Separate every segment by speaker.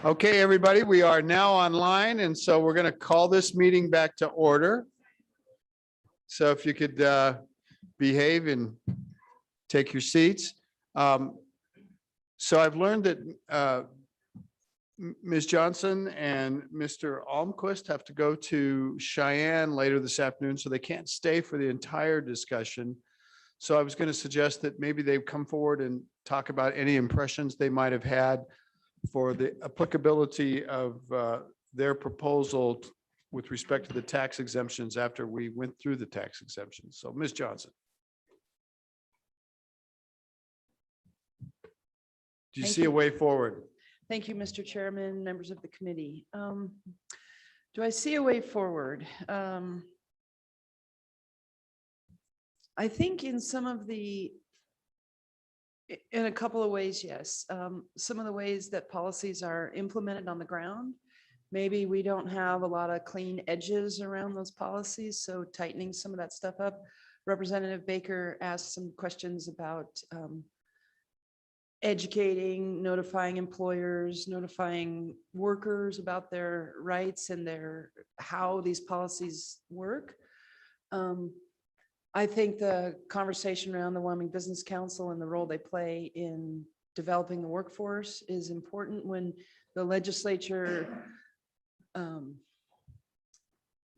Speaker 1: Okay, everybody, we are now online, and so we're going to call this meeting back to order. So if you could behave and take your seats. So I've learned that Ms. Johnson and Mr. Almquist have to go to Cheyenne later this afternoon, so they can't stay for the entire discussion. So I was going to suggest that maybe they come forward and talk about any impressions they might have had for the applicability of their proposal with respect to the tax exemptions after we went through the tax exemptions. So Ms. Johnson. Do you see a way forward?
Speaker 2: Thank you, Mr. Chairman, members of the committee. Do I see a way forward? I think in a couple of ways, yes. Some of the ways that policies are implemented on the ground, maybe we don't have a lot of clean edges around those policies, so tightening some of that stuff up. Representative Baker asked some questions about educating, notifying employers, notifying workers about their rights and how these policies work. I think the conversation around the Wyoming Business Council and the role they play in developing the workforce is important. When the legislature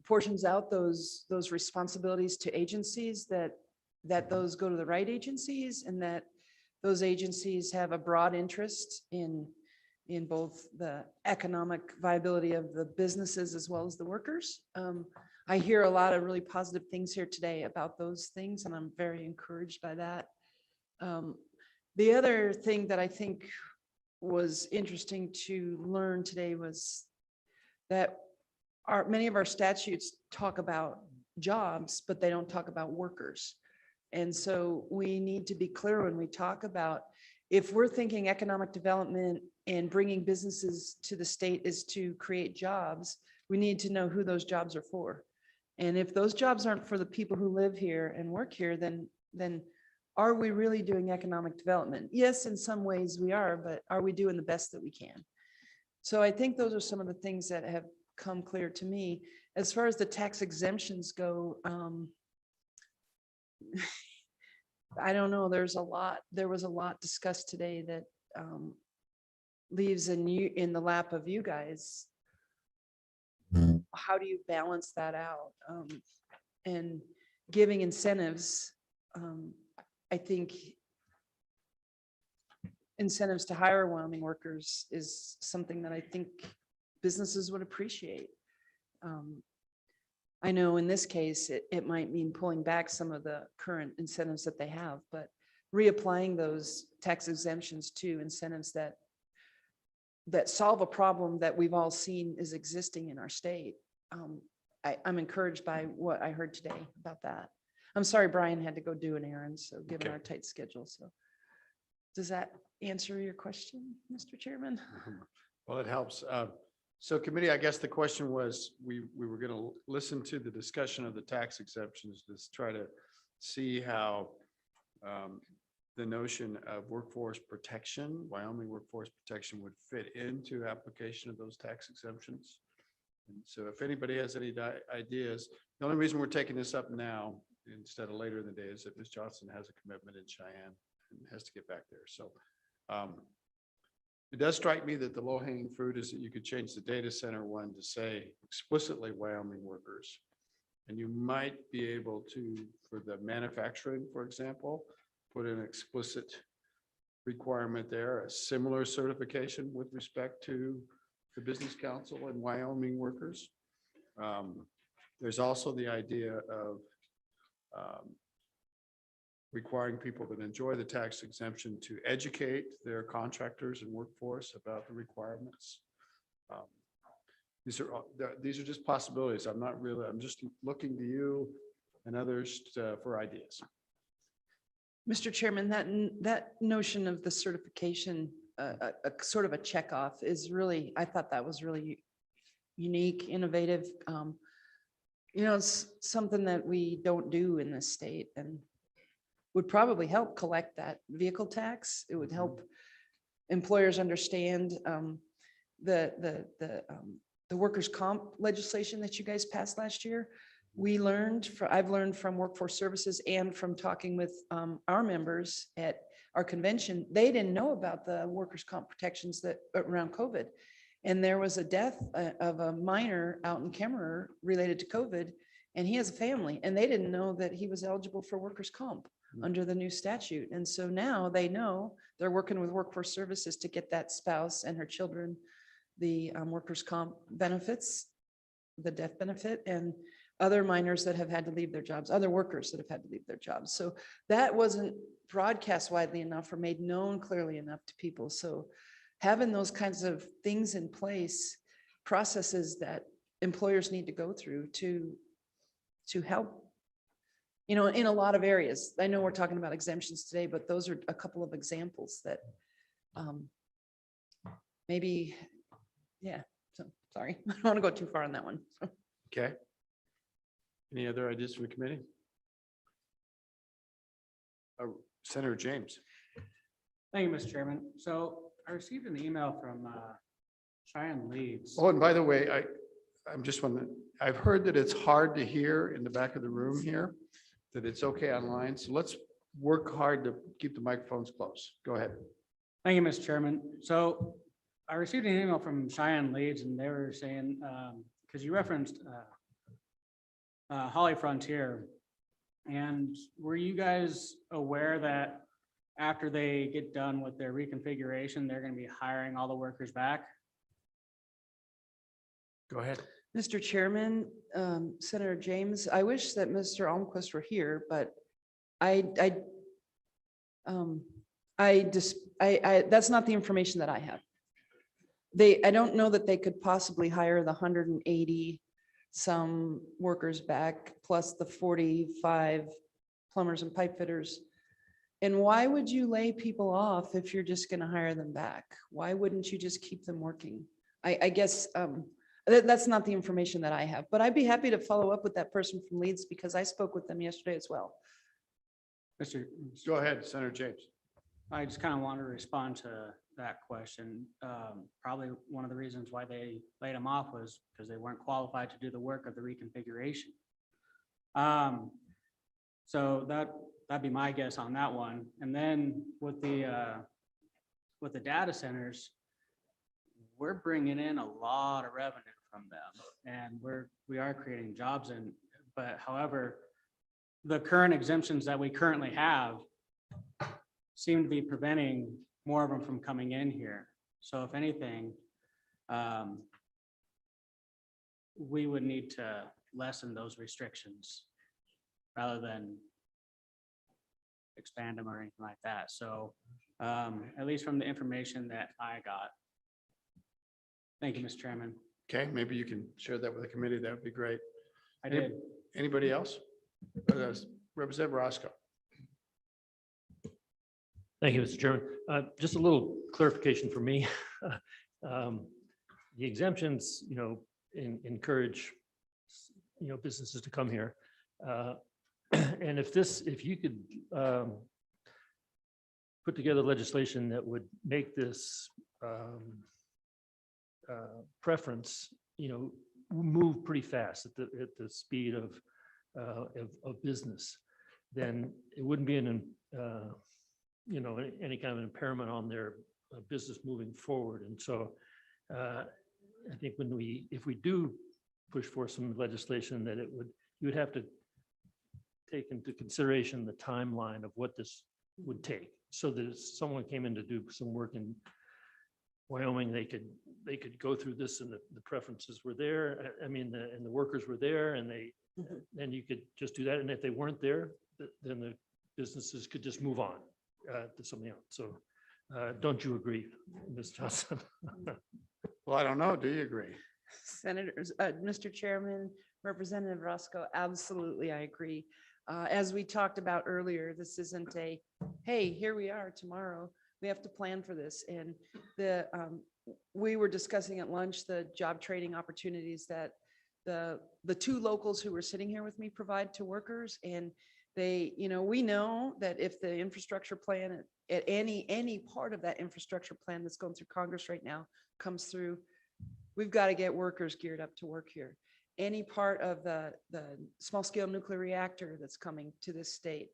Speaker 2: portions out those responsibilities to agencies, that those go to the right agencies, and that those agencies have a broad interest in both the economic viability of the businesses as well as the workers. I hear a lot of really positive things here today about those things, and I'm very encouraged by that. The other thing that I think was interesting to learn today was that many of our statutes talk about jobs, but they don't talk about workers. And so we need to be clear when we talk about, if we're thinking economic development and bringing businesses to the state is to create jobs, we need to know who those jobs are for. And if those jobs aren't for the people who live here and work here, then are we really doing economic development? Yes, in some ways we are, but are we doing the best that we can? So I think those are some of the things that have come clear to me. As far as the tax exemptions go, I don't know, there was a lot discussed today that leaves in the lap of you guys. How do you balance that out? And giving incentives, I think incentives to hire Wyoming workers is something that I think businesses would appreciate. I know in this case, it might mean pulling back some of the current incentives that they have, but reapplying those tax exemptions to incentives that solve a problem that we've all seen is existing in our state. I'm encouraged by what I heard today about that. I'm sorry, Brian had to go do an errand, so given our tight schedule. So does that answer your question, Mr. Chairman?
Speaker 1: Well, it helps. So committee, I guess the question was, we were going to listen to the discussion of the tax exemptions to try to see how the notion of workforce protection, Wyoming workforce protection, would fit into application of those tax exemptions. And so if anybody has any ideas, the only reason we're taking this up now instead of later in the day is that Ms. Johnson has a commitment in Cheyenne and has to get back there. So it does strike me that the low-hanging fruit is that you could change the data center one to say explicitly Wyoming workers. And you might be able to, for the manufacturing, for example, put an explicit requirement there, a similar certification with respect to the Business Council and Wyoming workers. There's also the idea of requiring people that enjoy the tax exemption to educate their contractors and workforce about the requirements. These are just possibilities. I'm just looking to you and others for ideas.
Speaker 2: Mr. Chairman, that notion of the certification, a sort of a checkoff, is really, I thought that was really unique, innovative. It's something that we don't do in this state, and would probably help collect that vehicle tax. It would help employers understand the workers' comp legislation that you guys passed last year. I've learned from Workforce Services and from talking with our members at our convention, they didn't know about the workers' comp protections that around COVID. And there was a death of a minor out in Kemmerer related to COVID, and he has a family, and they didn't know that he was eligible for workers' comp under the new statute. And so now they know, they're working with Workforce Services to get that spouse and her children the workers' comp benefits, the death benefit, and other minors that have had to leave their jobs, other workers that have had to leave their jobs. So that wasn't broadcast widely enough or made known clearly enough to people. So having those kinds of things in place, processes that employers need to go through to help, you know, in a lot of areas. I know we're talking about exemptions today, but those are a couple of examples that maybe, yeah, so sorry, I don't want to go too far on that one.
Speaker 1: Okay. Any other ideas from the committee? Senator James.
Speaker 3: Thank you, Mr. Chairman. So I received an email from Cheyenne Leeds.
Speaker 1: Oh, and by the way, I'm just wondering, I've heard that it's hard to hear in the back of the room here, that it's okay online. So let's work hard to keep the microphones close. Go ahead.
Speaker 3: Thank you, Mr. Chairman. So I received an email from Cheyenne Leeds, and they were saying, because you referenced Holly Frontier, and were you guys aware that after they get done with their reconfiguration, they're going to be hiring all the workers back?
Speaker 1: Go ahead.
Speaker 2: Mr. Chairman, Senator James, I wish that Mr. Almquist were here, but that's not the information that I have. I don't know that they could possibly hire the 180 some workers back, plus the 45 plumbers and pipe fitters. And why would you lay people off if you're just going to hire them back? Why wouldn't you just keep them working? I guess that's not the information that I have, but I'd be happy to follow up with that person from Leeds because I spoke with them yesterday as well.
Speaker 1: Go ahead, Senator James.
Speaker 3: I just kind of want to respond to that question. Probably one of the reasons why they laid them off was because they weren't qualified to do the work of the reconfiguration. So that'd be my guess on that one. And then with the data centers, we're bringing in a lot of revenue from them, and we are creating jobs. But however, the current exemptions that we currently have seem to be preventing more of them from coming in here. So if anything, we would need to lessen those restrictions rather than expand them or anything like that. So at least from the information that I got. Thank you, Mr. Chairman.
Speaker 1: Okay, maybe you can share that with the committee. That would be great.
Speaker 3: I did.
Speaker 1: Anybody else? Representative Roscoe.
Speaker 4: Thank you, Mr. Chairman. Just a little clarification for me. The exemptions, encourage, businesses to come here. And if you could put together legislation that would make this preference, move pretty fast at the speed of business, then it wouldn't be any kind of impairment on their business moving forward. And so I think if we do push for some legislation, that you would have to take into consideration the timeline of what this would take, so that if someone came in to do some work in Wyoming, they could go through this, and the preferences were there. I mean, and the workers were there, and then you could just do that. And if they weren't there, then the businesses could just move on to something else. So don't you agree, Ms. Johnson?
Speaker 1: Well, I don't know. Do you agree?
Speaker 2: Senators, Mr. Chairman, Representative Roscoe, absolutely, I agree. As we talked about earlier, this isn't a, hey, here we are tomorrow. We have to plan for this. And we were discussing at lunch the job training opportunities that the two locals who were sitting here with me provide to workers. And They, we know that if the infrastructure plan at any part of that infrastructure plan that's going through Congress right now comes through, we've got to get workers geared up to work here. Any part of the small scale nuclear reactor that's coming to this state.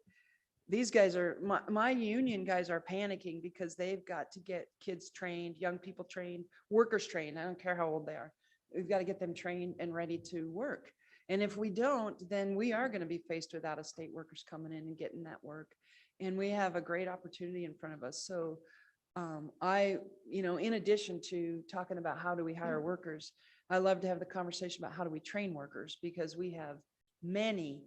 Speaker 2: These guys are, my union guys are panicking because they've got to get kids trained, young people trained, workers trained. I don't care how old they are. We've got to get them trained and ready to work. And if we don't, then we are going to be faced with out-of-state workers coming in and getting that work. And we have a great opportunity in front of us. So in addition to talking about how do we hire workers, I love to have the conversation about how do we train workers, because we have many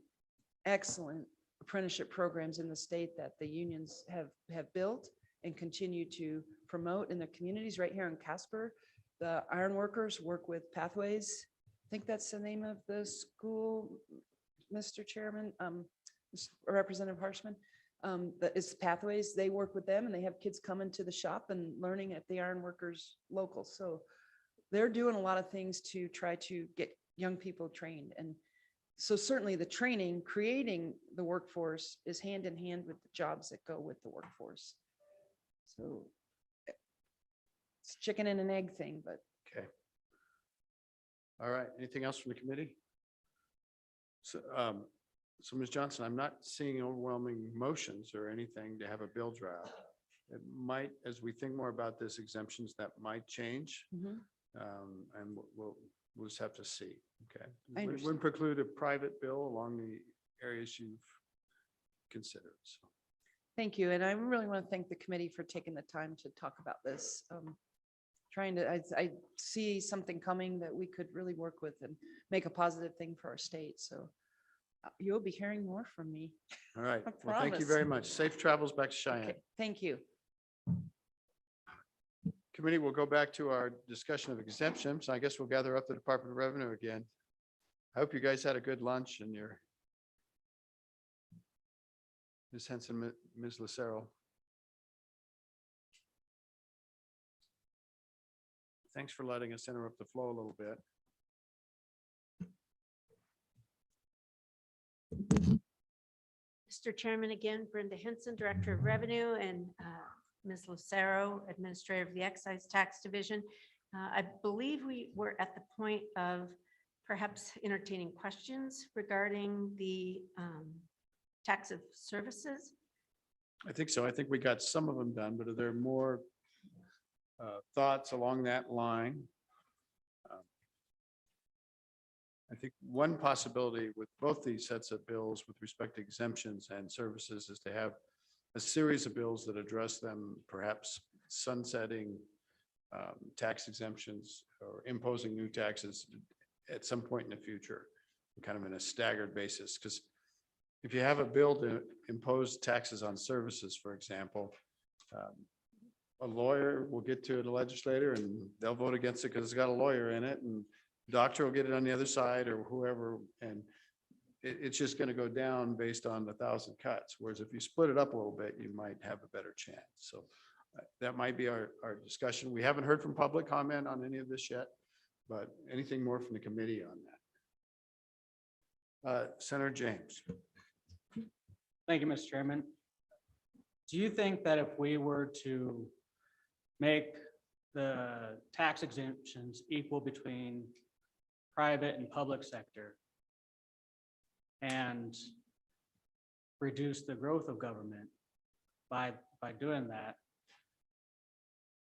Speaker 2: excellent apprenticeship programs in the state that the unions have built and continue to promote in their communities. Right here in Casper, the iron workers work with Pathways. I think that's the name of the school, Mr. Chairman, Representative Harshman. It's Pathways. They work with them and they have kids coming to the shop and learning at the iron workers local. So they're doing a lot of things to try to get young people trained. And so certainly the training, creating the workforce is hand in hand with the jobs that go with the workforce. So it's chicken and an egg thing, but.
Speaker 1: Okay. All right. Anything else from the committee? So Ms. Johnson, I'm not seeing overwhelming motions or anything to have a bill draft. It might, as we think more about this exemptions, that might change. And we'll just have to see. Okay.
Speaker 2: I
Speaker 1: It wouldn't preclude a private bill along the areas you've considered. So.
Speaker 2: Thank you. And I really want to thank the committee for taking the time to talk about this. I see something coming that we could really work with and make a positive thing for our state. So you'll be hearing more from me.
Speaker 1: All right.
Speaker 2: I
Speaker 1: Well, thank you
Speaker 2: promise.
Speaker 1: very much. Safe travels back to Cheyenne.
Speaker 2: Okay, thank you.
Speaker 1: Committee, we'll go back to our discussion of exemptions. I guess we'll gather up the Department of Revenue again. I hope you guys had a good lunch and your Ms. Henson, Ms. Lucero. Thanks for letting us interrupt the flow a little bit.
Speaker 5: Mr. Chairman, again, Brenda Henson, Director of Revenue, and Ms. Lucero, Administrator of the Excise Tax Division. I believe we were at the point of perhaps entertaining questions regarding the tax of services.
Speaker 1: I think so. I think we got some of them done, but are there more thoughts along that line? I think one possibility with both these sets of bills with respect to exemptions and services is to have a series of bills that address them, perhaps sunsetting tax exemptions or imposing new taxes at some point in the future, kind of in a staggered basis. Because if you have a bill to impose taxes on services, for example, a lawyer will get to the legislator and they'll vote against it because it's got a lawyer in it, and doctor will get it on the other side or whoever, and it's just going to go down based on 1,000 cuts. Whereas if you split it up a little bit, you might have a better chance. So that might be our discussion. We haven't heard from public comment on any of this yet, but anything more from the committee on that? Senator James.
Speaker 3: Thank you, Mr. Chairman. Do you think that if we were to make the tax exemptions equal between private and public sector and reduce the growth of government by doing that,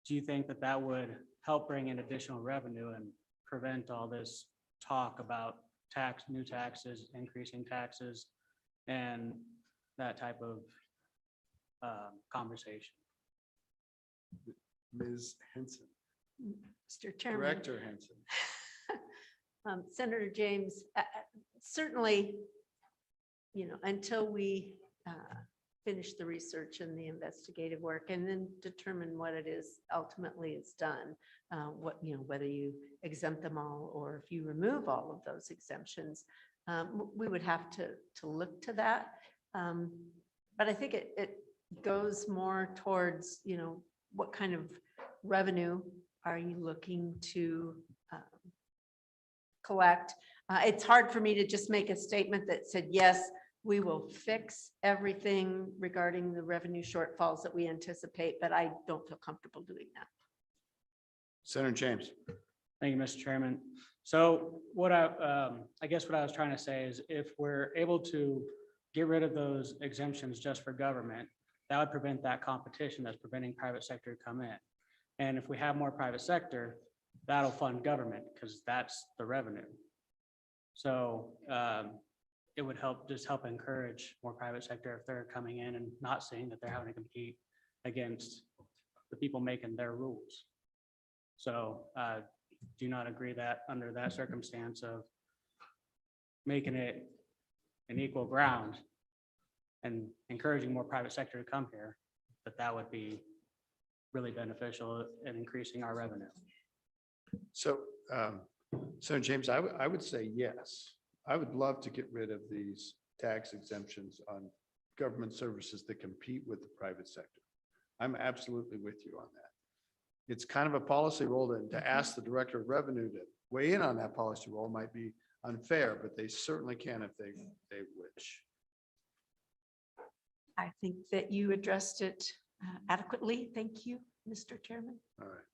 Speaker 3: do you think that that would help bring in additional revenue and prevent all this talk about new taxes, increasing taxes, and that type of conversation?
Speaker 1: Ms. Henson.
Speaker 5: Mr. Chairman.
Speaker 1: Director Henson.
Speaker 5: Senator James, certainly, until we finish the research and the investigative work and then determine what it is ultimately is done, whether you exempt them all or if you remove all of those exemptions, we would have to look to that. But I think it goes more towards, what kind of revenue are you looking to collect? It's hard for me to just make a statement that said, yes, we will fix everything regarding the revenue shortfalls that we anticipate, but I don't feel comfortable doing that.
Speaker 1: Senator James.
Speaker 3: Thank you, Mr. Chairman. So what I guess what I was trying to say is if we're able to get rid of those exemptions just for government, that would prevent that competition that's preventing private sector to come in. And if we have more private sector, that'll fund government because that's the revenue. So it would just help encourage more private sector if they're coming in and not seeing that they're having to compete against the people making their rules. So do not agree that under that circumstance of making it an equal ground and encouraging more private sector to come here, that would be really beneficial in increasing our revenue.
Speaker 1: So, Senator James, I would say yes. I would love to get rid of these tax exemptions on government services that compete with the private sector. I'm absolutely with you on that. It's kind of a policy role to ask the Director of Revenue to weigh in on that policy role might be unfair, but they certainly can if they wish.
Speaker 5: I think that you addressed it adequately. Thank you, Mr. Chairman.
Speaker 1: All right.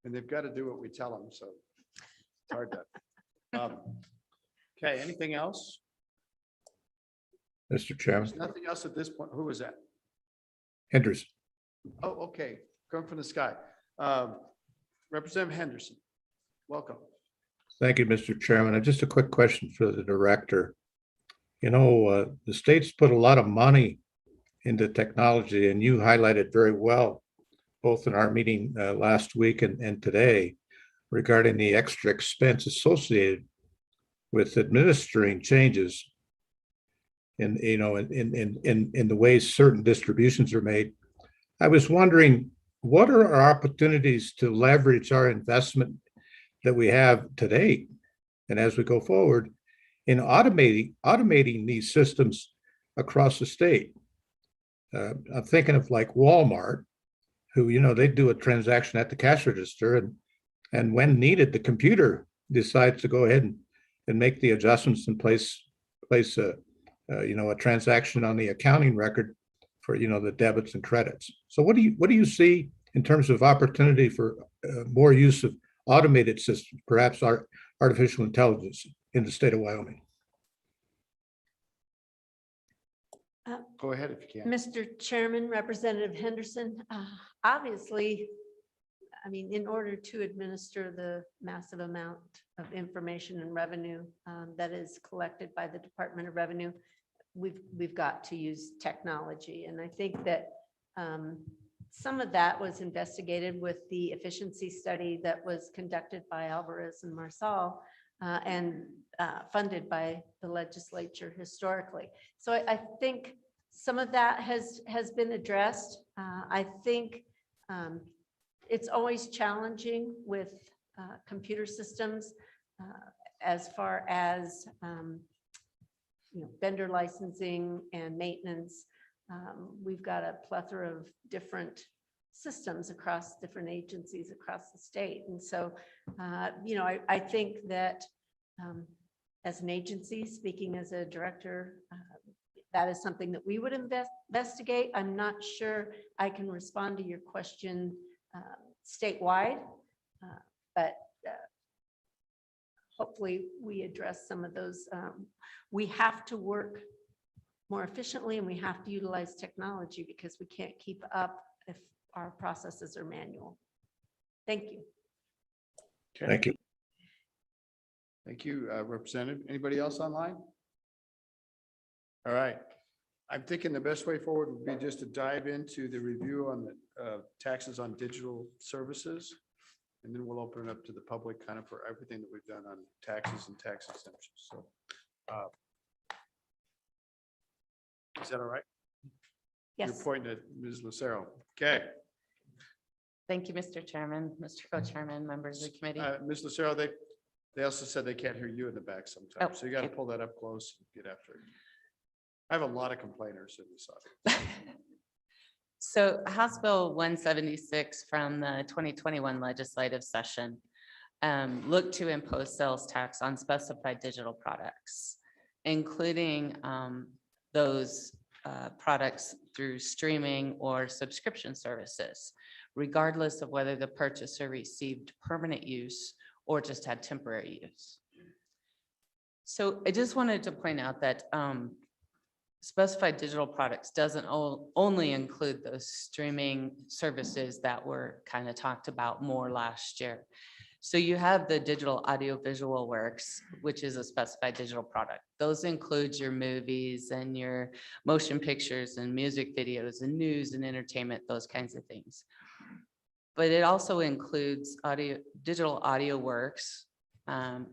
Speaker 1: And they've got to do what we tell them, so it's hard to. Okay, anything else?
Speaker 6: Mr. Chairman,
Speaker 1: There's nothing else at this point. Who was that?
Speaker 6: Henderson.
Speaker 1: Oh, okay. Come from the sky. Representative Henderson, welcome.
Speaker 6: Thank you, Mr. Chairman. Just a quick question for the director. You know, the state's put a lot of money into technology, and you highlighted very well, both in our meeting last week and today, regarding the extra expense associated with administering changes in the ways certain distributions are made. I was wondering, what are our opportunities to leverage our investment that we have today, and as we go forward, in automating these systems across the state? I'm thinking of like Walmart, who, they do a transaction at the cash register, and when needed, the computer decides to go ahead and make the adjustments and place a transaction on the accounting record for the debits and credits. So what do you see in terms of opportunity for more use of automated systems, perhaps artificial intelligence in the state of Wyoming?
Speaker 1: Go ahead if you can.
Speaker 5: Mr. Chairman, Representative Henderson, obviously, I mean, in order to administer the massive amount of information and revenue that is collected by the Department of Revenue, we've got to use technology. And I think that some of that was investigated with the efficiency study that was conducted by Alvarez and Marsal and funded by the legislature historically. So I think some of that has been addressed. I think it's always challenging with computer systems as far as vendor licensing and maintenance. We've got a plethora of different systems across different agencies across the state. And so, I think that as an agency, speaking as a director, that is something that we would investigate. I'm not sure I can respond to your question statewide, but hopefully we address some of those. We have to work more efficiently and we have to utilize technology because we can't keep up if our processes are manual. Thank you.
Speaker 1: Okay.
Speaker 6: Thank you.
Speaker 1: Thank you, Representative. Anybody else online? All right. I'm thinking the best way forward would be just to dive into the review on the taxes on digital services. And then we'll open it up to the public kind of for everything that we've done on taxes and tax exemptions. So is that all right?
Speaker 5: Yes.
Speaker 1: You're pointing at Ms. Lucero. Okay.
Speaker 7: Thank you, Mr. Chairman, Mr. Co-Chairman, members of the committee.
Speaker 1: Ms. Lucero, they also said they can't hear you in the back sometimes.
Speaker 7: Oh,
Speaker 1: So you got to
Speaker 7: okay.
Speaker 1: pull that up close and get after it. I have a lot of complainers in this audience.
Speaker 7: So House Bill 176 from the 2021 legislative session looked to impose sales tax on specified digital products. including those products through streaming or subscription services, regardless of whether the purchaser received permanent use or just had temporary use. So I just wanted to point out that specified digital products doesn't only include those streaming services that were kind of talked about more last year. So you have the digital audiovisual works, which is a specified digital product. Those includes your movies and your motion pictures and music videos and news and entertainment, those kinds of things. But it also includes digital audio works,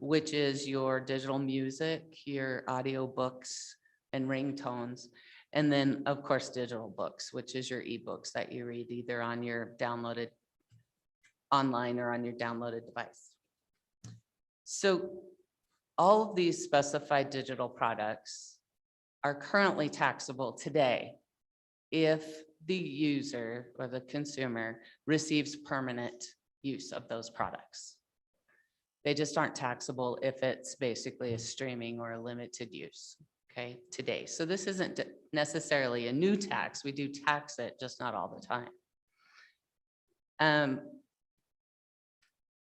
Speaker 7: which is your digital music, your audio books and ringtones. And then, of course, digital books, which is your ebooks that you read either on your downloaded online or on your downloaded device. So all of these specified digital products are currently taxable today if the user or the consumer receives permanent use of those products. They just aren't taxable if it's basically a streaming or a limited use, okay, today. So this isn't necessarily a new tax. We do tax it, just not all the time.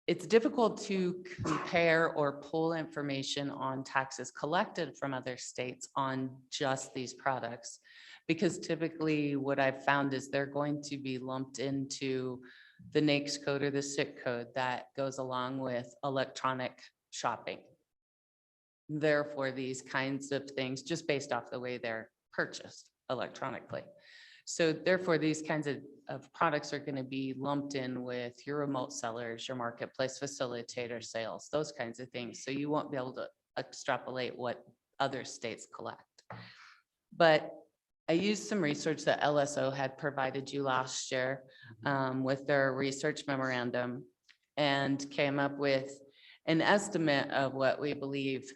Speaker 7: It's difficult to compare or pull information on taxes collected from other states on just these products, because typically what I've found is they're going to be lumped into the NAICS code or the SIC code that goes along with electronic shopping. Therefore, these kinds of things, just based off the way they're purchased electronically. So therefore, these kinds of products are going to be lumped in with your remote sellers, your marketplace facilitator sales, those kinds of things. So you won't be able to extrapolate what other states collect. But I used some research that LSO had provided you last year with their research memorandum and came up with an estimate of what we believe.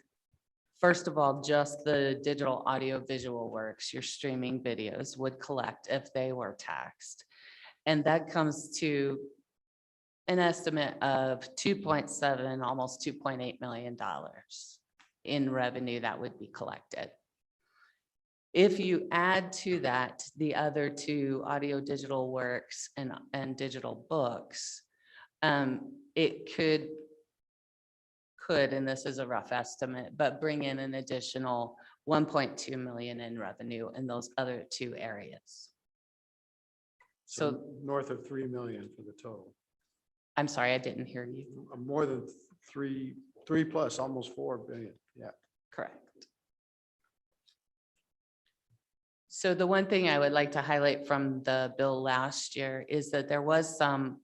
Speaker 7: First of all, just the digital audio visual works, your streaming videos would collect if they were taxed. And that comes to an estimate of 2.7, almost $2.8 million in revenue that would be collected. If you add to that the other two audio digital works and digital books, it could, and this is a rough estimate, but bring in an additional 1.2 million in revenue in those other two areas.
Speaker 1: So north of 3 million for the total.
Speaker 7: I'm sorry, I didn't hear you.
Speaker 1: More than three plus, almost 4 billion. Yeah.
Speaker 7: Correct. So the one thing I would like to highlight from the bill last year is that there was some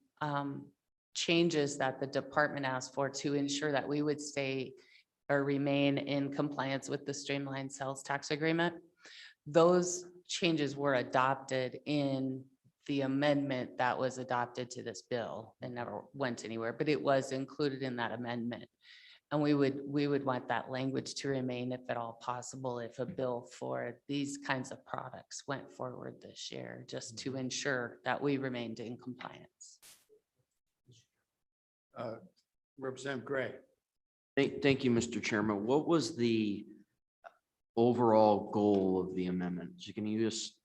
Speaker 7: changes that the department asked for to ensure that we would stay or remain in compliance with the streamlined sales tax agreement. Those changes were adopted in the amendment that was adopted to this bill and never went anywhere, but it was included in that amendment. And we would want that language to remain, if at all possible, if a bill for these kinds of products went forward this year, just to ensure that we remained in compliance.
Speaker 1: Representative Gray.
Speaker 8: Thank you, Mr. Chairman. What was the overall goal of the amendment? So can you just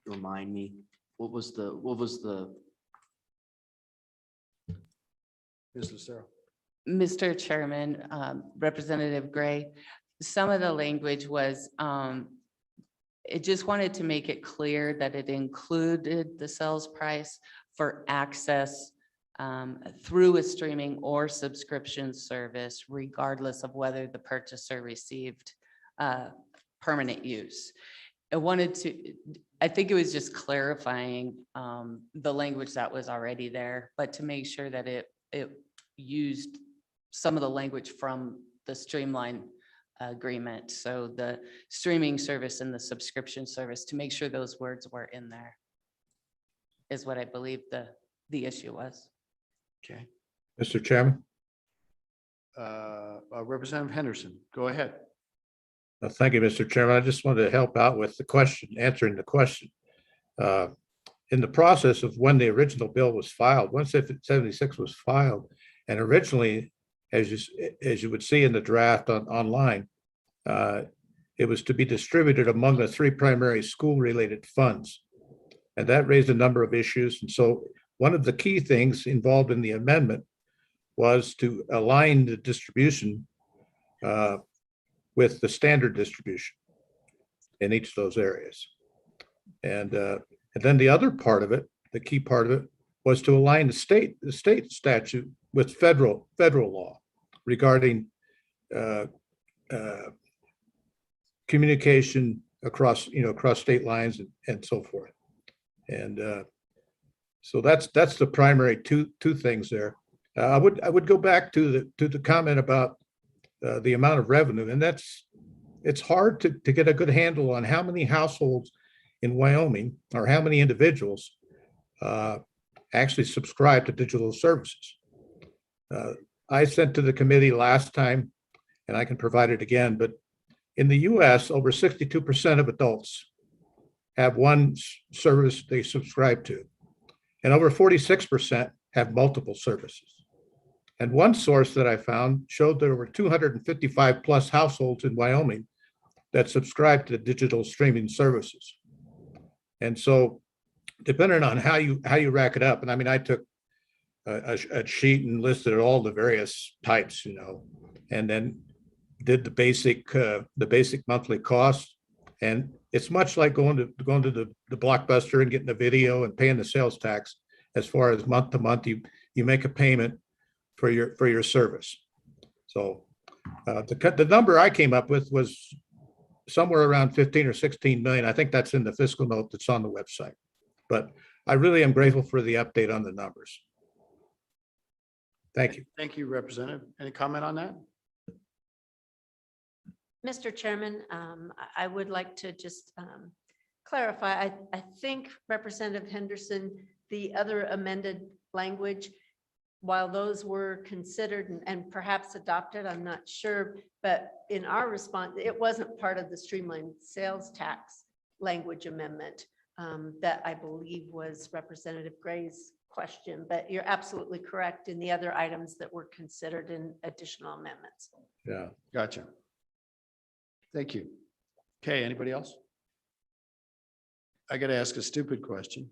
Speaker 8: remind me? What was the?
Speaker 1: Ms. Lucero.
Speaker 7: Mr. Chairman, Representative Gray, some of the language was, it just wanted to make it clear that it included the sales price for access through a streaming or subscription service, regardless of whether the purchaser received permanent use. I think it was just clarifying the language that was already there, but to make sure that it used some of the language from the streamline agreement. So the streaming service and the subscription service, to make sure those words were in there is what I believe the issue was.
Speaker 1: Okay.
Speaker 6: Mr. Chairman.
Speaker 1: Representative Henderson, go ahead.
Speaker 6: Thank you, Mr. Chairman. I just wanted to help out with the question, answering the question. In the process of when the original bill was filed, 176 was filed, and originally, as you would see in the draft online, it it was to be distributed among the 3 primary school-related funds. And that raised a number of issues. And so one of the key things involved in the amendment was to align the distribution with the standard distribution in each of those areas. And then the other part of it, the key part of it, was to align the state statute with federal law regarding communication across state lines and so forth. And so that's the primary two things there. I would go back to the comment about the amount of revenue, and it's hard to get a good handle on how many households in Wyoming or how many individuals actually subscribe to digital services. I sent to the committee last time, and I can provide it again, but in the US, over 62% of adults have one service they subscribe to, and over 46% have multiple services. And one source that I found showed there were 255 plus households in Wyoming that subscribe to digital streaming services. And so depending on how you rack it up, and I mean, I took a sheet and listed all the various types, and then did the basic monthly cost. And it's much like going to the Blockbuster and getting a video and paying the sales tax. As far as month to month, you make a payment for your service. So the number I came up with was somewhere around 15 or 16 million. I think that's in the fiscal note that's on the website. But I really am grateful for the update on the numbers. Thank you.
Speaker 1: Thank you, Representative. Any comment on that?
Speaker 5: Mr. Chairman, I would like to just clarify. I think Representative Henderson, the other amended language, while those were considered and perhaps adopted, I'm not sure, but in our response, it wasn't part of the streamlined sales tax language amendment that I believe was Representative Gray's question, but you're absolutely correct in the other items that were considered in additional amendments.
Speaker 6: Yeah.
Speaker 1: Gotcha. Thank you. Okay, anybody else? I got to ask a stupid question.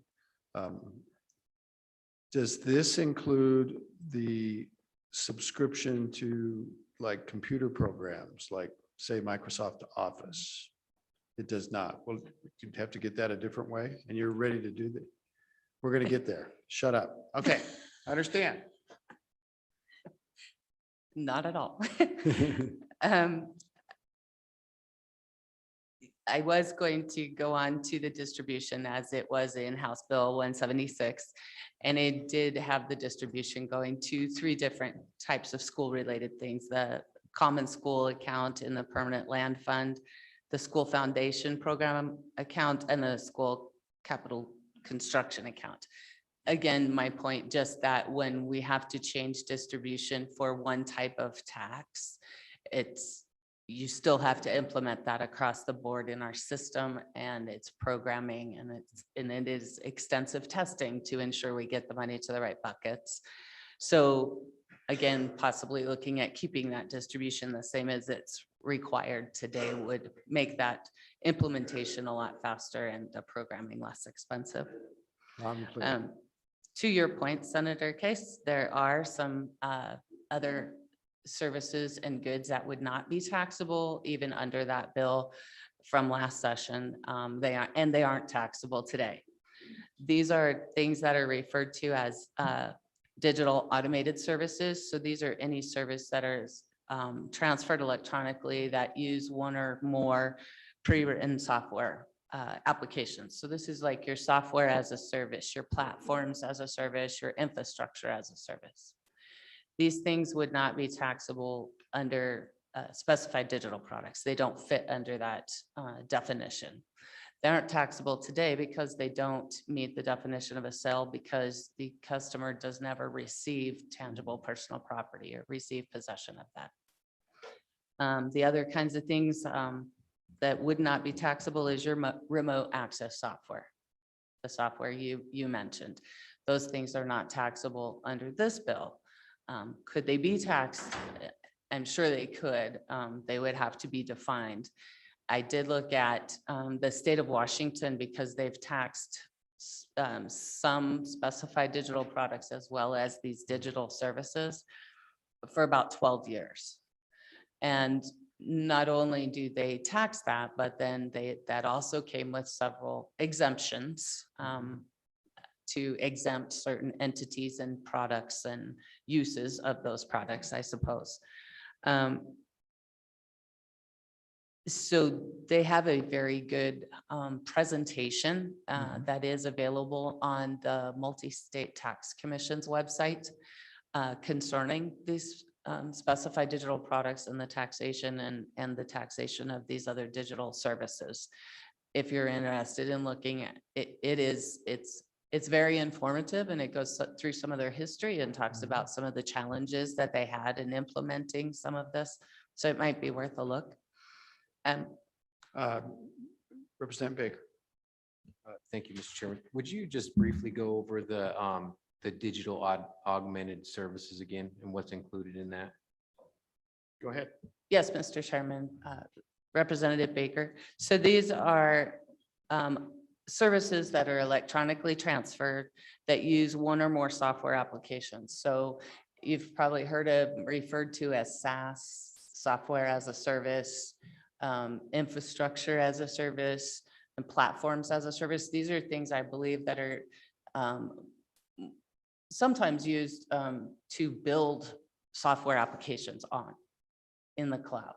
Speaker 1: Does this include the subscription to like computer programs, like say Microsoft Office? It does not. Well, you'd have to get that a different way, and you're ready to do that. We're going to get there. Shut up. Okay, I understand.
Speaker 7: Not at all. I was going to go on to the distribution as it was in House Bill 176. And it did have the distribution going to 3 different types of school-related things: the common school account in the permanent land fund, the school foundation program account, and the school capital construction account. Again, my point, just that when we have to change distribution for one type of tax, you still have to implement that across the board in our system, and it's programming, and it is extensive testing to ensure we get the money to the right buckets. So again, possibly looking at keeping that distribution the same as it's required today would make that implementation a lot faster and the programming less expensive. To your point, Senator Case, there are some other services and goods that would not be taxable even under that bill from last session. They aren't taxable today. These are things that are referred to as digital automated services. So these are any service that are transferred electronically that use one or more pre-written software applications. So this is like your software as a service, your platforms as a service, your infrastructure as a service. These things would not be taxable under specified digital products. They don't fit under that definition. They aren't taxable today because they don't meet the definition of a sale, because the customer does never receive tangible personal property or receive possession of that. The other kinds of things that would not be taxable is your remote access software, the software you mentioned. Those things are not taxable under this bill. Could they be taxed? I'm sure they could. They would have to be defined. I did look at the state of Washington because they've taxed some specified digital products as well as these digital services for about 12 years. And not only do they tax that, but then that also came with several exemptions to exempt certain entities and products and uses of those products, I suppose. So they have a very good presentation that is available on the Multi-State Tax Commission's website concerning these specified digital products and the taxation and the taxation of these other digital services. If you're interested in looking at it, it's very informative, and it goes through some of their history and talks about some of the challenges that they had in implementing some of this. So it might be worth a look.
Speaker 1: Representative Baker.
Speaker 9: Thank you, Mr. Chairman. Would you just briefly go over the digital augmented services again and what's included in that?
Speaker 1: Go ahead.
Speaker 7: Yes, Mr. Chairman, Representative Baker. So these are services that are electronically transferred that use one or more software applications. So you've probably heard of referred to as SaaS, software as a service, infrastructure as a service, and platforms as a service. These are things I believe that are sometimes used to build software applications on in the cloud.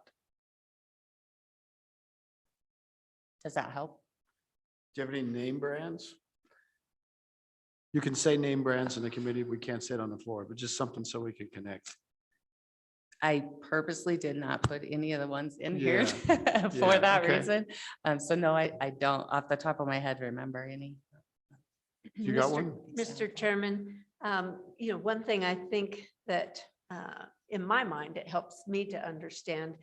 Speaker 7: Does that help?
Speaker 1: Do you have any name brands? You can say name brands in the committee. We can't say it on the floor, but just something so we can connect.
Speaker 7: I purposely did not put any of the ones in here
Speaker 1: Yeah.
Speaker 7: for
Speaker 1: Yeah,
Speaker 7: that
Speaker 1: okay.
Speaker 7: reason. So no, I don't off the top of my head remember any.
Speaker 1: You got one?
Speaker 5: Mr. Chairman, one thing I think that in my mind, it helps me to understand.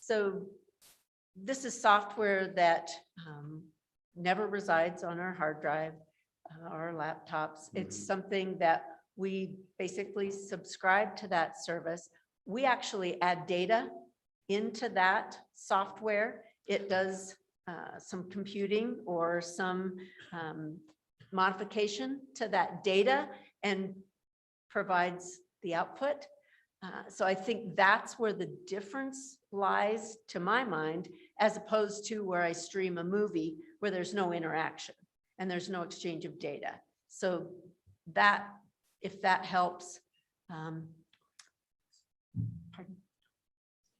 Speaker 5: So this is software that never resides on our hard drive, our laptops. It's something that we basically subscribe to that service. We actually add data into that software. It does some computing or some modification to that data and provides the output. So I think that's where the difference lies, to my mind, as opposed to where I stream a movie where there's no interaction and there's no exchange of data. So that, if that helps. Pardon?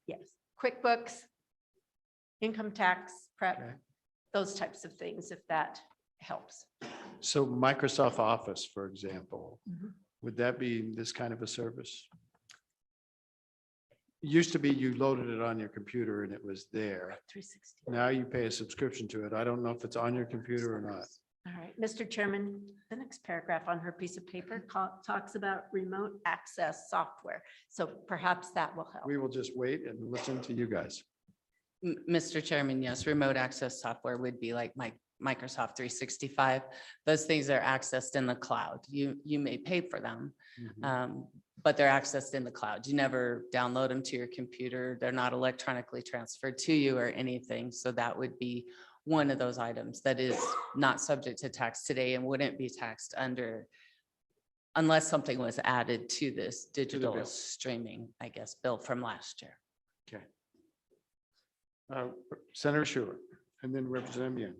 Speaker 5: Yes, QuickBooks, income tax prep,
Speaker 1: Okay.
Speaker 5: those types of things, if that helps.
Speaker 1: So Microsoft Office, for example,
Speaker 5: Mhm.
Speaker 1: would that be this kind of a service? It used to be you loaded it on your computer and it was there.
Speaker 5: 360.
Speaker 1: Now you pay a subscription to it. I don't know if it's on your computer or not.
Speaker 5: All right, Mr. Chairman, the next paragraph on her piece of paper talks about remote access software. So perhaps that will help.
Speaker 1: We will just wait and listen to you guys.
Speaker 7: Mr. Chairman, yes, remote access software would be like Microsoft 365. Those things are accessed in the cloud. You may pay for them, but they're accessed in the cloud. You never download them to your computer. They're not electronically transferred to you or anything. So that would be one of those items that is not subject to tax today and wouldn't be taxed under unless something was added to this digital
Speaker 1: bill.
Speaker 7: streaming, I guess, bill from last year.
Speaker 1: Okay. Senator Schuler, and then Representative Young.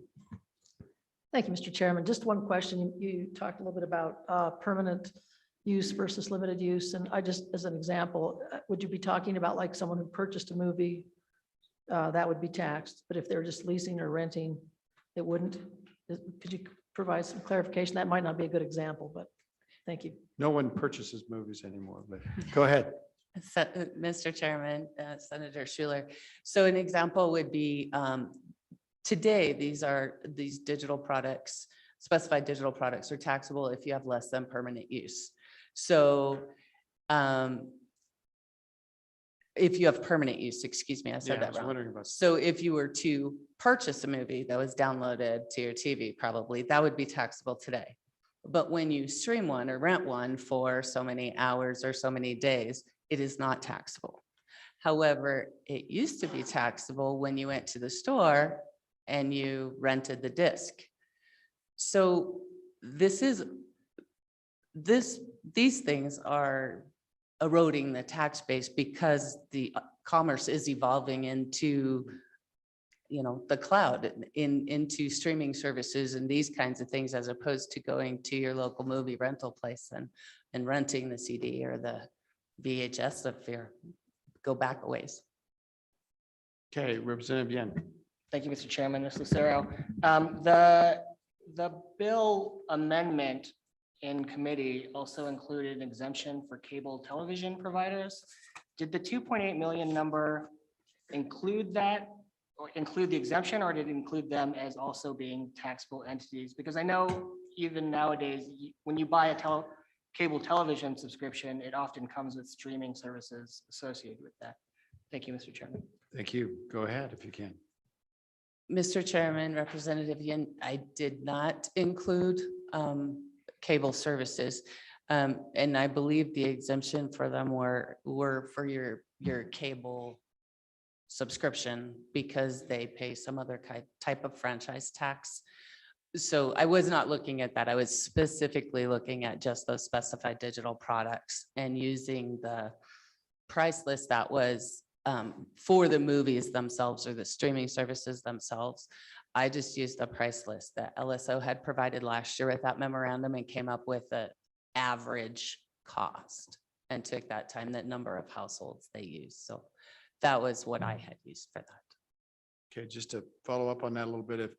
Speaker 10: Thank you, Mr. Chairman. Just one question. You talked a little bit about permanent use versus limited use. And I just, as an example, would you be talking about like someone who purchased a movie that would be taxed, but if they're just leasing or renting, it wouldn't? Could you provide some clarification? That might not be a good example, but thank you.
Speaker 1: No one purchases movies anymore, but go ahead.
Speaker 7: Mr. Chairman, Senator Schuler. So an example would be today, these digital products, specified digital products are taxable if you have less than permanent use. So if you have permanent use, excuse me, I said
Speaker 1: Yeah, I
Speaker 7: that
Speaker 1: was
Speaker 7: wrong.
Speaker 1: wondering about.
Speaker 7: So if you were to purchase a movie that was downloaded to your TV, probably that would be taxable today. But when you stream one or rent one for so many hours or so many days, it is not taxable. However, it used to be taxable when you went to the store and you rented the disc. So these things are eroding the tax base because the commerce is evolving into, the cloud, into streaming services and these kinds of things, as opposed to going to your local movie rental place and renting the CD or the VHS if you go back a ways.
Speaker 1: Okay, Representative Yen.
Speaker 11: Thank you, Mr. Chairman. Ms. Lucero. The bill amendment in committee also included an exemption for cable television providers. Did the 2.8 million number include that, or include the exemption, or did it include them as also being taxable entities? Because I know even nowadays, when you buy a cable television subscription, it often comes with streaming services associated with that. Thank you, Mr. Chairman.
Speaker 1: Thank you. Go ahead if you can.
Speaker 7: Mr. Chairman, Representative Yin, I did not include cable services. And I believe the exemption for them were for your cable subscription because they pay some other type of franchise tax. So I was not looking at that. I was specifically looking at just those specified digital products and using the price list that was for the movies themselves or the streaming services themselves. I just used the price list that LSO had provided last year with that memorandum and came up with the average cost and took that time, that number of households they use. So that was what I had used for that.
Speaker 1: Okay, just to follow up on that a little bit,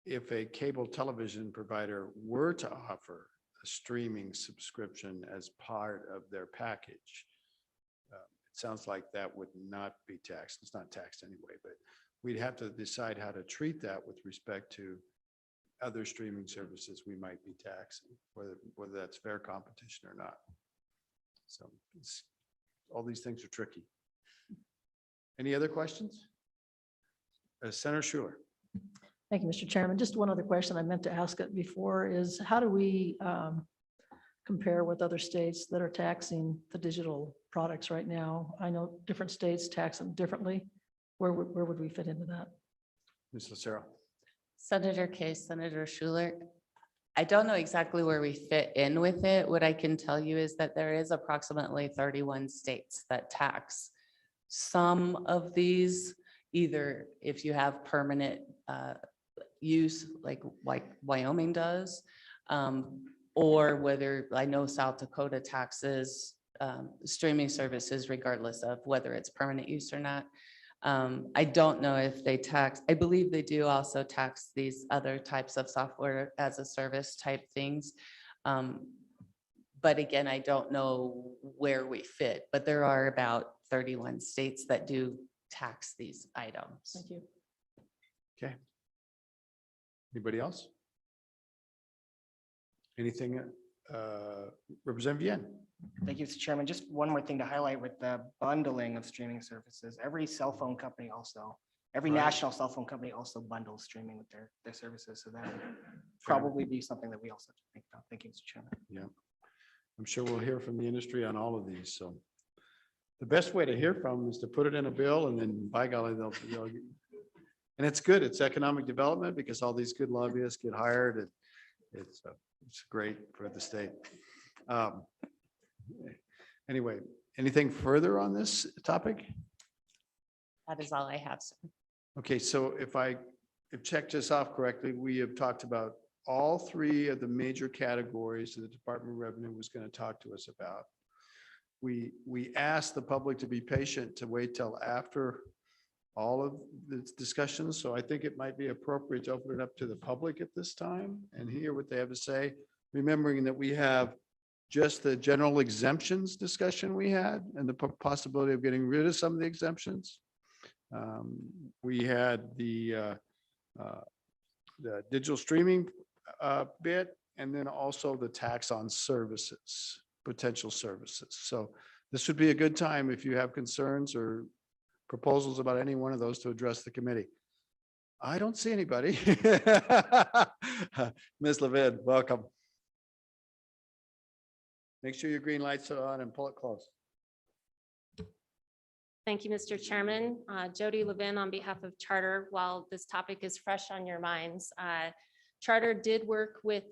Speaker 1: if a cable television provider were to offer a streaming subscription as part of their package, it sounds like that would not be taxed. It's not taxed anyway, but we'd have to decide how to treat that with respect to other streaming services we might be taxing, whether that's fair competition or not. So all these things are tricky. Any other questions? Senator Schuler.
Speaker 10: Thank you, Mr. Chairman. Just one other question I meant to ask it before is how do we compare with other states that are taxing the digital products right now? I know different states tax them differently. Where would we fit into that?
Speaker 1: Ms. Lucero.
Speaker 7: Senator Case, Senator Schuler, I don't know exactly where we fit in with it. What I can tell you is that there is approximately 31 states that tax some of these, either if you have permanent use like Wyoming does, or whether I know South Dakota taxes streaming services regardless of whether it's permanent use or not. I don't know if they tax, I believe they do also tax these other types of software as a service type things. But again, I don't know where we fit, but there are about 31 states that do tax these items.
Speaker 10: Thank you.
Speaker 1: Okay. Anybody else? Anything? Representative Yen.
Speaker 11: Thank you, Mr. Chairman. Just one more thing to highlight with the bundling of streaming services. Every cell phone company also, every
Speaker 1: Right.
Speaker 11: national cell phone company also bundles streaming with their services. So that would probably be something that we also have to think about. Thank you, Mr. Chairman.
Speaker 1: Yeah. I'm sure we'll hear from the industry on all of these. So the best way to hear from them is to put it in a bill and then by golly, they'll and it's good. It's economic development because all these good lobbyists get hired and it's great for the state. Anyway, anything further on this topic?
Speaker 7: That is all I have, sir.
Speaker 1: Okay, so if checked this off correctly, we have talked about all three of the major categories that the Department of Revenue was going to talk to us about. We asked the public to be patient, to wait till after all of the discussions. So I think it might be appropriate to open it up to the public at this time and hear what they have to say, remembering that we have just the general exemptions discussion we had and the possibility of getting rid of some of the exemptions. We had the digital streaming bit, and then also the tax on services, potential services. So this would be a good time if you have concerns or proposals about any one of those to address the committee. I don't see anybody. Ms. Levin, welcome. Make sure your green lights are on and pull it close.
Speaker 12: Thank you, Mr. Chairman. Jody Levin on behalf of Charter. While this topic is fresh on your minds, Charter did work with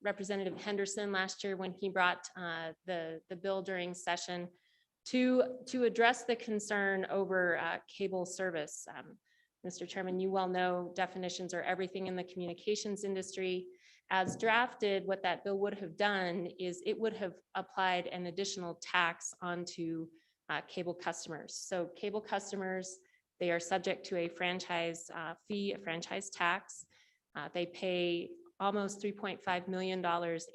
Speaker 12: Representative Henderson last year when he brought the bill during session to address the concern over cable service. Mr. Chairman, you well know definitions are everything in the communications industry. As drafted, what that bill would have done is it would have applied an additional tax onto cable customers. So cable customers, they are subject to a franchise fee, a franchise tax. They pay almost $3.5 million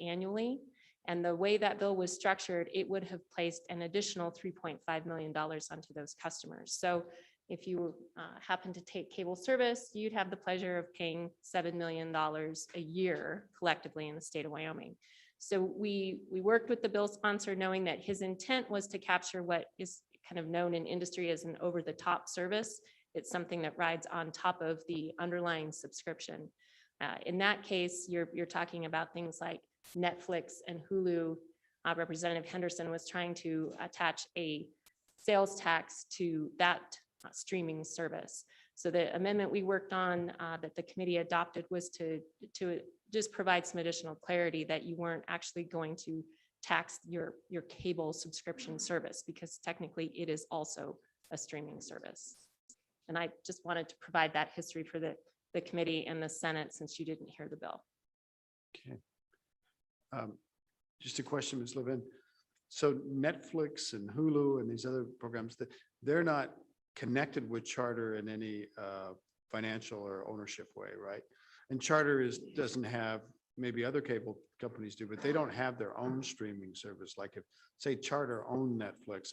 Speaker 12: annually. And the way that bill was structured, it would have placed an additional $3.5 million onto those customers. So if you happen to take cable service, you'd have the pleasure of paying $7 million a year collectively in the state of Wyoming. So we worked with the bill sponsor knowing that his intent was to capture what is kind of known in industry as an over-the-top service. It's something that rides on top of the underlying subscription. In that case, you're talking about things like Netflix and Hulu. Representative Henderson was trying to attach a sales tax to that streaming service. So the amendment we worked on that the committee adopted was to just provide some additional clarity that you weren't actually going to tax your cable subscription service, because technically it is also a streaming service. And I just wanted to provide that history for the committee and the Senate, since you didn't hear the bill.
Speaker 1: Okay. Just a question, Ms. Levin. So Netflix and Hulu and these other programs, they're not connected with Charter in any financial or ownership way, right? And Charter doesn't have, maybe other cable companies do, but they don't have their own streaming service. Like if, say, Charter owned Netflix,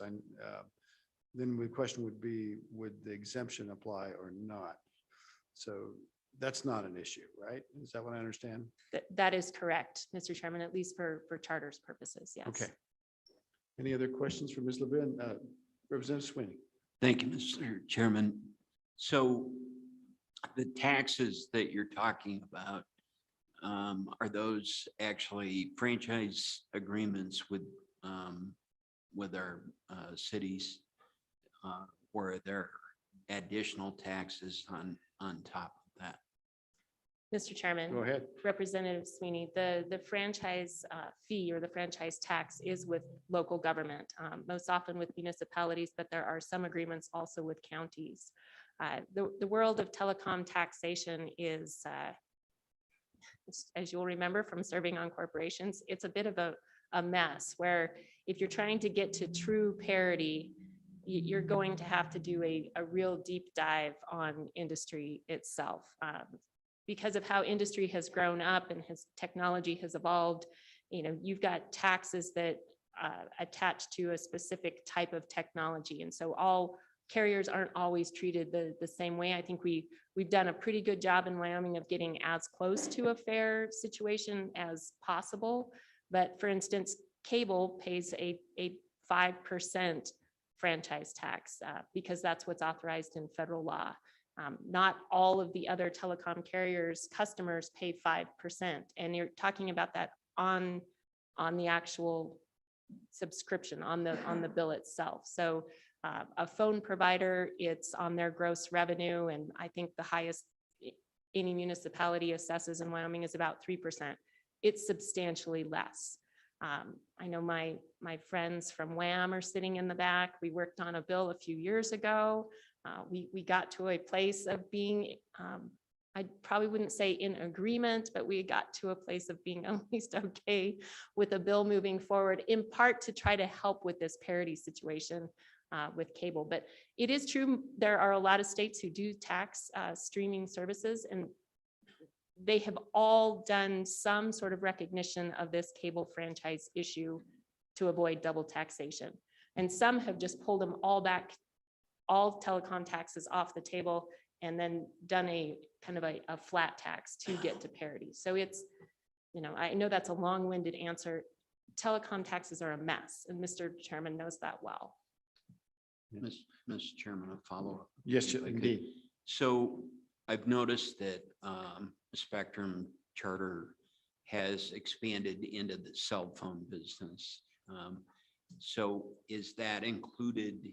Speaker 1: then the question would be, would the exemption apply or not? So that's not an issue, right? Is that what I understand?
Speaker 12: That is correct, Mr. Chairman, at least for Charter's purposes, yes.
Speaker 1: Okay. Any other questions for Ms. Levin? Representative Sweeney.
Speaker 13: Thank you, Mr. Chairman. So the taxes that you're talking about, are those actually franchise agreements with our cities, or are there additional taxes on top of that?
Speaker 12: Mr. Chairman.
Speaker 1: Go ahead.
Speaker 12: Representative Sweeney, the franchise fee or the franchise tax is with local government, most often with municipalities, but there are some agreements also with counties. The world of telecom taxation is, as you'll remember from serving on corporations, it's a bit of a mess where if you're trying to get to true parity, you're going to have to do a real deep dive on industry itself. Because of how industry has grown up and technology has evolved, you've got taxes that attach to a specific type of technology. And so all carriers aren't always treated the same way. I think we've done a pretty good job in Wyoming of getting as close to a fair situation as possible. But for instance, cable pays a 5% franchise tax because that's what's authorized in federal law. Not all of the other telecom carriers' customers pay 5%. And you're talking about that on the actual subscription, on the bill itself. So a phone provider, it's on their gross revenue. And I think the highest any municipality assesses in Wyoming is about 3%. It's substantially less. I know my friends from WAM are sitting in the back. We worked on a bill a few years ago. We got to a place of being, I probably wouldn't say in agreement, but we got to a place of being at least okay with a bill moving forward, in part to try to help with this parity situation with cable. But it is true, there are a lot of states who do tax streaming services, and they have all done some sort of recognition of this cable franchise issue to avoid double taxation. And some have just pulled them all back, all telecom taxes off the table, and then done a kind of a flat tax to get to parity. So it's, I know that's a long-winded answer. Telecom taxes are a mess, and Mr. Chairman knows that well.
Speaker 13: Mr. Chairman, a follow-up.
Speaker 1: Yes, indeed.
Speaker 13: So I've noticed that Spectrum Charter has expanded into the cell phone business. So is that included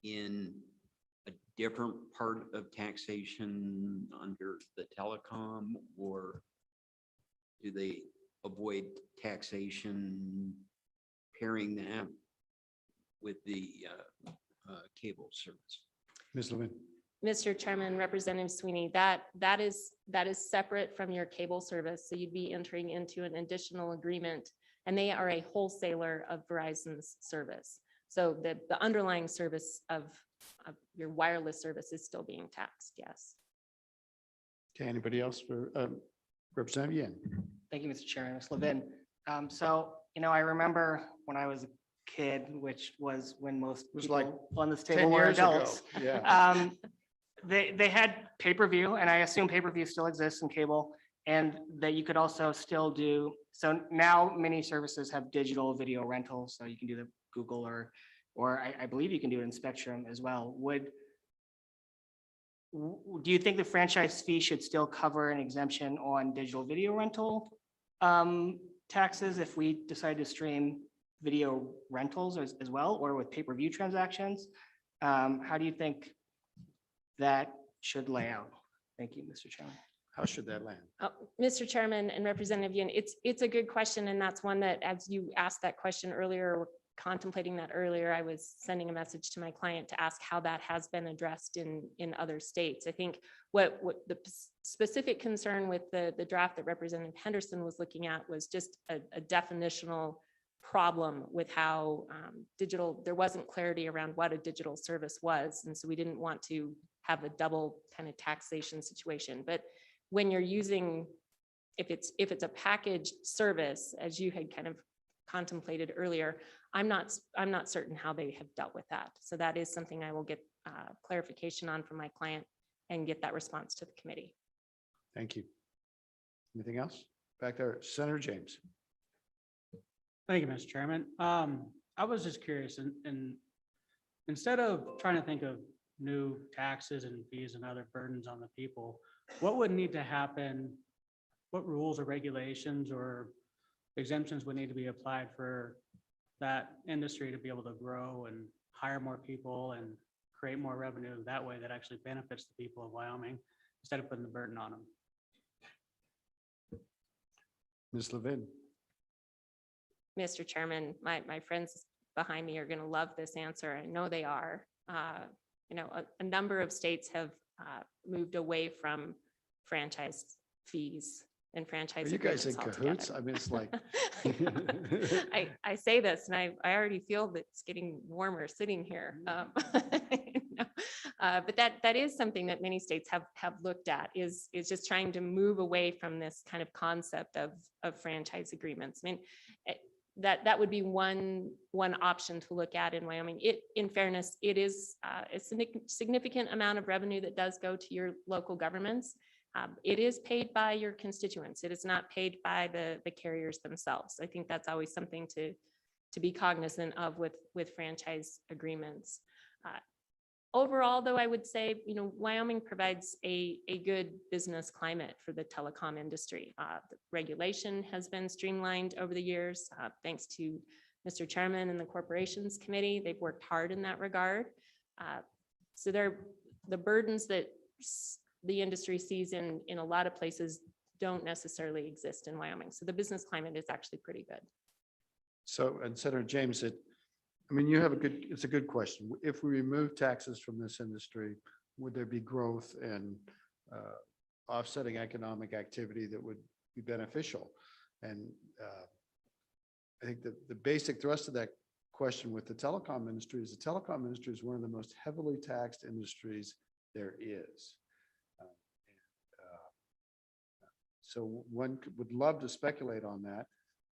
Speaker 13: in a different part of taxation under the telecom, or do they avoid taxation pairing that with the cable service?
Speaker 1: Ms. Levin.
Speaker 12: Mr. Chairman, Representative Sweeney, that is separate from your cable service. So you'd be entering into an additional agreement, and they are a wholesaler of Verizon's service. So the underlying service of your wireless service is still being taxed, yes.
Speaker 1: Okay, anybody else for Representative Yen?
Speaker 11: Thank you, Mr. Chairman. Ms. Levin. So, I remember when I was a kid, which was when most
Speaker 1: was like
Speaker 11: people on this
Speaker 1: 10
Speaker 11: table were
Speaker 1: years ago.
Speaker 11: adults.
Speaker 1: Yeah.
Speaker 11: They had pay-per-view, and I assume pay-per-view still exists in cable, and that you could also still do, so now many services have digital video rentals, so you can do the Google or I believe you can do it in Spectrum as well. Do you think the franchise fee should still cover an exemption on digital video rental taxes if we decide to stream video rentals as well, or with pay-per-view transactions? How do you think that should lay out? Thank you, Mr. Chairman.
Speaker 1: How should that land?
Speaker 12: Mr. Chairman and Representative Yin, it's a good question, and that's one that, as you asked that question earlier, or contemplating that earlier, I was sending a message to my client to ask how that has been addressed in other states. I think what the specific concern with the draft that Representative Henderson was looking at was just a definitional problem with how there wasn't clarity around what a digital service was. And so we didn't want to have a double kind of taxation situation. But when you're using, if it's a packaged service, as you had kind of contemplated earlier, I'm not certain how they have dealt with that. So that is something I will get clarification on from my client and get that response to the committee.
Speaker 1: Thank you. Anything else? Back there, Senator James.
Speaker 3: Thank you, Mr. Chairman. I was just curious, and instead of trying to think of new taxes and fees and other burdens on the people, what would need to happen? What rules or regulations or exemptions would need to be applied for that industry to be able to grow and hire more people and create more revenue that way that actually benefits the people of Wyoming instead of putting the burden on them?
Speaker 1: Ms. Levin.
Speaker 12: Mr. Chairman, my friends behind me are going to love this answer. I know they are. A number of states have moved away from franchise fees and franchise.
Speaker 1: Are you guys in
Speaker 12: agreements
Speaker 1: cahoots?
Speaker 12: altogether.
Speaker 1: I mean, it's like.
Speaker 12: I say this and I already feel that it's getting warmer sitting here. But that is something that many states have looked at is just trying to move away from this kind of concept of franchise agreements. I mean, that would be one option to look at in Wyoming. In fairness, it is a significant amount of revenue that does go to your local governments. It is paid by your constituents. It is not paid by the carriers themselves. I think that's always something to be cognizant of with franchise agreements. Overall, though, I would say, Wyoming provides a good business climate for the telecom industry. The regulation has been streamlined over the years, thanks to Mr. Chairman and the Corporations Committee. They've worked hard in that regard. So the burdens that the industry sees in a lot of places don't necessarily exist in Wyoming. So the business climate is actually pretty good.
Speaker 1: So, and Senator James, it's a good question. If we remove taxes from this industry, would there be growth and offsetting economic activity that would be beneficial? And I think that the basic thrust of that question with the telecom industry is the telecom industry is one of the most heavily taxed industries there is. So one would love to speculate on that.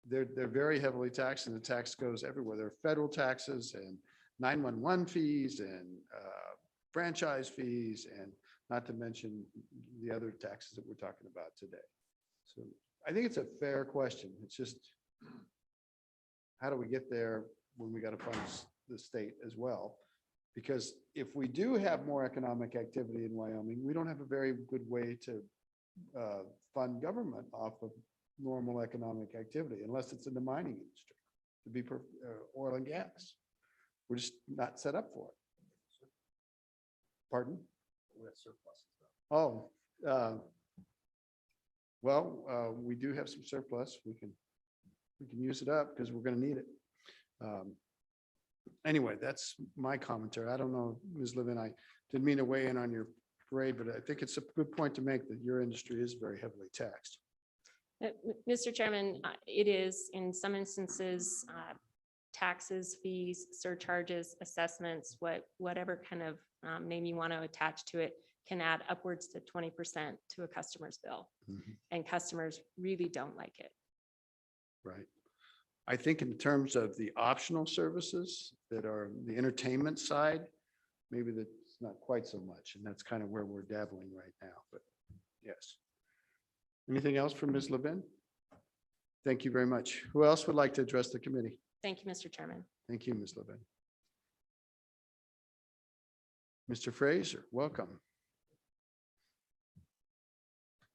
Speaker 1: They're very heavily taxed, and the tax goes everywhere. There are federal taxes and 911 fees and franchise fees, and not to mention the other taxes that we're talking about today. So I think it's a fair question. It's just, how do we get there when we got to fund the state as well? Because if we do have more economic activity in Wyoming, we don't have a very good way to fund government off of normal economic activity, unless it's in the mining industry, to be oil and gas. We're just not set up for it. Pardon? Oh, well, we do have some surplus. We can use it up because we're going to need it. Anyway, that's my commentary. I don't know, Ms. Levin, I didn't mean to weigh in on your parade, but I think it's a good point to make that your industry is very heavily taxed.
Speaker 12: Mr. Chairman, it is in some instances, taxes, fees, surcharges, assessments, whatever kind of name you want to attach to it can add upwards to 20% to a customer's bill. And customers really don't like it.
Speaker 1: Right. I think in terms of the optional services that are the entertainment side, maybe that's not quite so much. And that's kind of where we're dabbling right now, but yes. Anything else from Ms. Levin? Thank you very much. Who else would like to address the committee?
Speaker 12: Thank you, Mr. Chairman.
Speaker 1: Thank you, Ms. Levin. Mr. Fraser, welcome.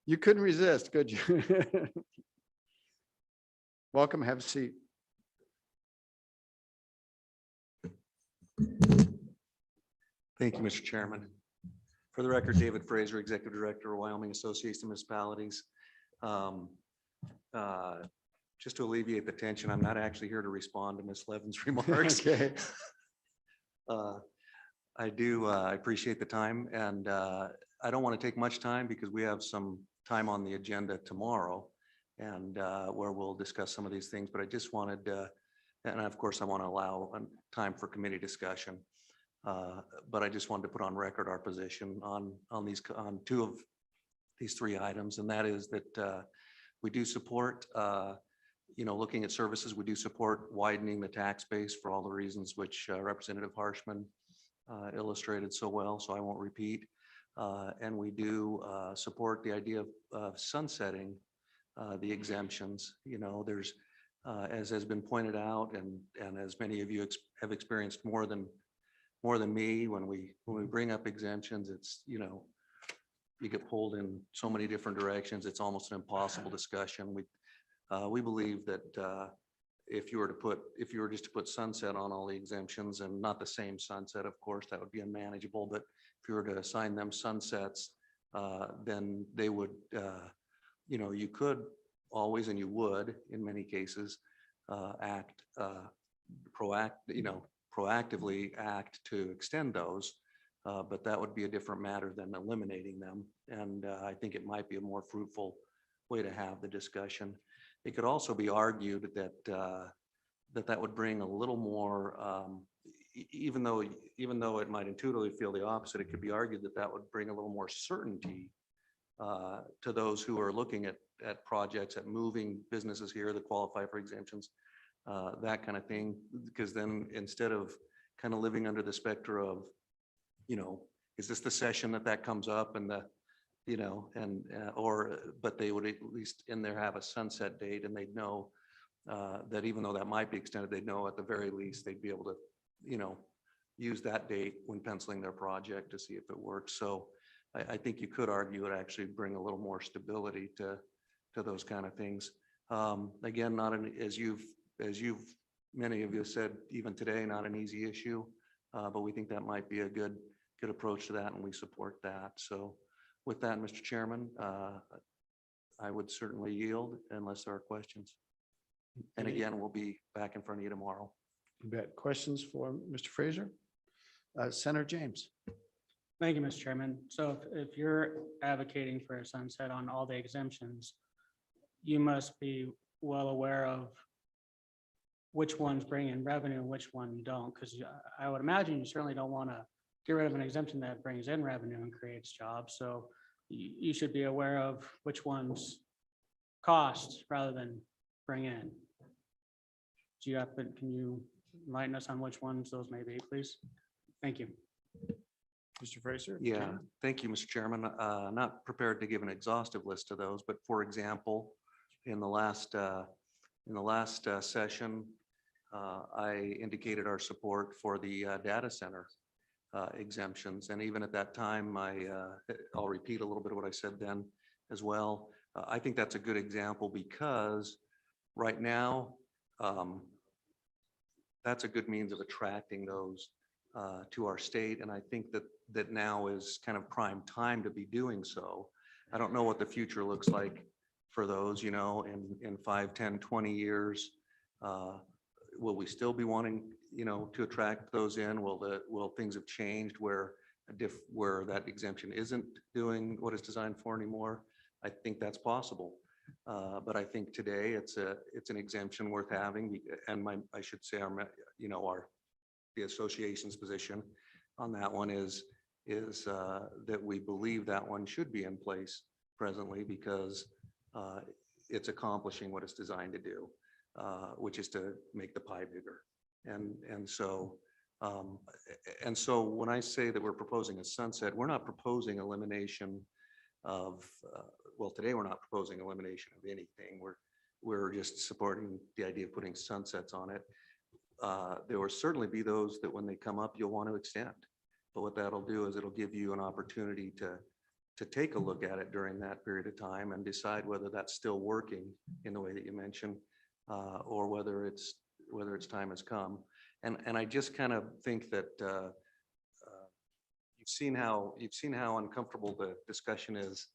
Speaker 1: You couldn't resist, could you? Welcome, have a seat.
Speaker 14: Thank you, Mr. Chairman. For the record, David Fraser, Executive Director of Wyoming Association of Municipalities. Just to alleviate the tension, I'm not actually here to respond to Ms. Levin's remarks.
Speaker 1: Okay.
Speaker 14: I appreciate the time, and I don't want to take much time because we have some time on the agenda tomorrow and where we'll discuss some of these things, but I just wanted, and of course I want to allow time for committee discussion. But I just wanted to put on record our position on two of these three items, and that is that we do support, looking at services, we do support widening the tax base for all the reasons which Representative Harshman illustrated so well, so I won't repeat. And we do support the idea of sunsetting the exemptions. There's, as has been pointed out, and as many of you have experienced more than me, when we bring up exemptions, it's, you get pulled in so many different directions. It's almost an impossible discussion. We believe that if you were just to put sunset on all the exemptions, and not the same sunset, of course, that would be unmanageable. But if you were to assign them sunsets, then they would, you could always, and you would in many cases, proactively act to extend those, but that would be a different matter than eliminating them. And I think it might be a more fruitful way to have the discussion. It could also be argued that that would bring a little more, even though it might intuitively feel the opposite, it could be argued that would bring a little more certainty to those who are looking at projects, at moving businesses here that qualify for exemptions. That kind of thing, because then instead of kind of living under the specter of, is this the session that comes up, and but they would at least in there have a sunset date, and they'd know that even though that might be extended, they'd know at the very least they'd be able to, use that date when penciling their project to see if it works. So I think you could argue it actually bring a little more stability to those kind of things. Again, many of you said, even today, not an easy issue, but we think that might be a good approach to that, and we support that. So with that, Mr. Chairman, I would certainly yield unless there are questions. And again, we'll be back in front of you tomorrow.
Speaker 1: You bet. Questions for Mr. Fraser? Senator James.
Speaker 3: Thank you, Mr. Chairman. So if you're advocating for a sunset on all the exemptions, you must be well aware of which ones bring in revenue and which one don't, because I would imagine you certainly don't want to get rid of an exemption that brings in revenue and creates jobs. So you should be aware of which ones cost rather than bring in. Can you enlighten us on which ones those may be, please? Thank you.
Speaker 1: Mr. Fraser?
Speaker 14: Yeah, thank you, Mr. Chairman. Not prepared to give an exhaustive list of those, but for example, in the last session, I indicated our support for the data center exemptions. And even at that time, I'll repeat a little bit of what I said then as well. I think that's a good example because right now, that's a good means of attracting those to our state. And I think that that now is kind of prime time to be doing so. I don't know what the future looks like for those, in 5, 10, 20 years. Will we still be wanting, to attract those in? Will things have changed where that exemption isn't doing what it's designed for anymore? I think that's possible. But I think today it's an exemption worth having. And I should say the association's position on that one is that we believe that one should be in place presently because it's accomplishing what it's designed to do, which is to make the pie bigger. And so when I say that we're proposing a sunset, we're not proposing elimination of, today we're not proposing elimination of anything. We're just supporting the idea of putting sunsets on it. There will certainly be those that when they come up, you'll want to extend. But what that'll do is it'll give you an opportunity to take a look at it during that period of time and decide whether that's still working in the way that you mentioned, or whether its time has come. And I just kind of think that you've seen how uncomfortable the discussion is,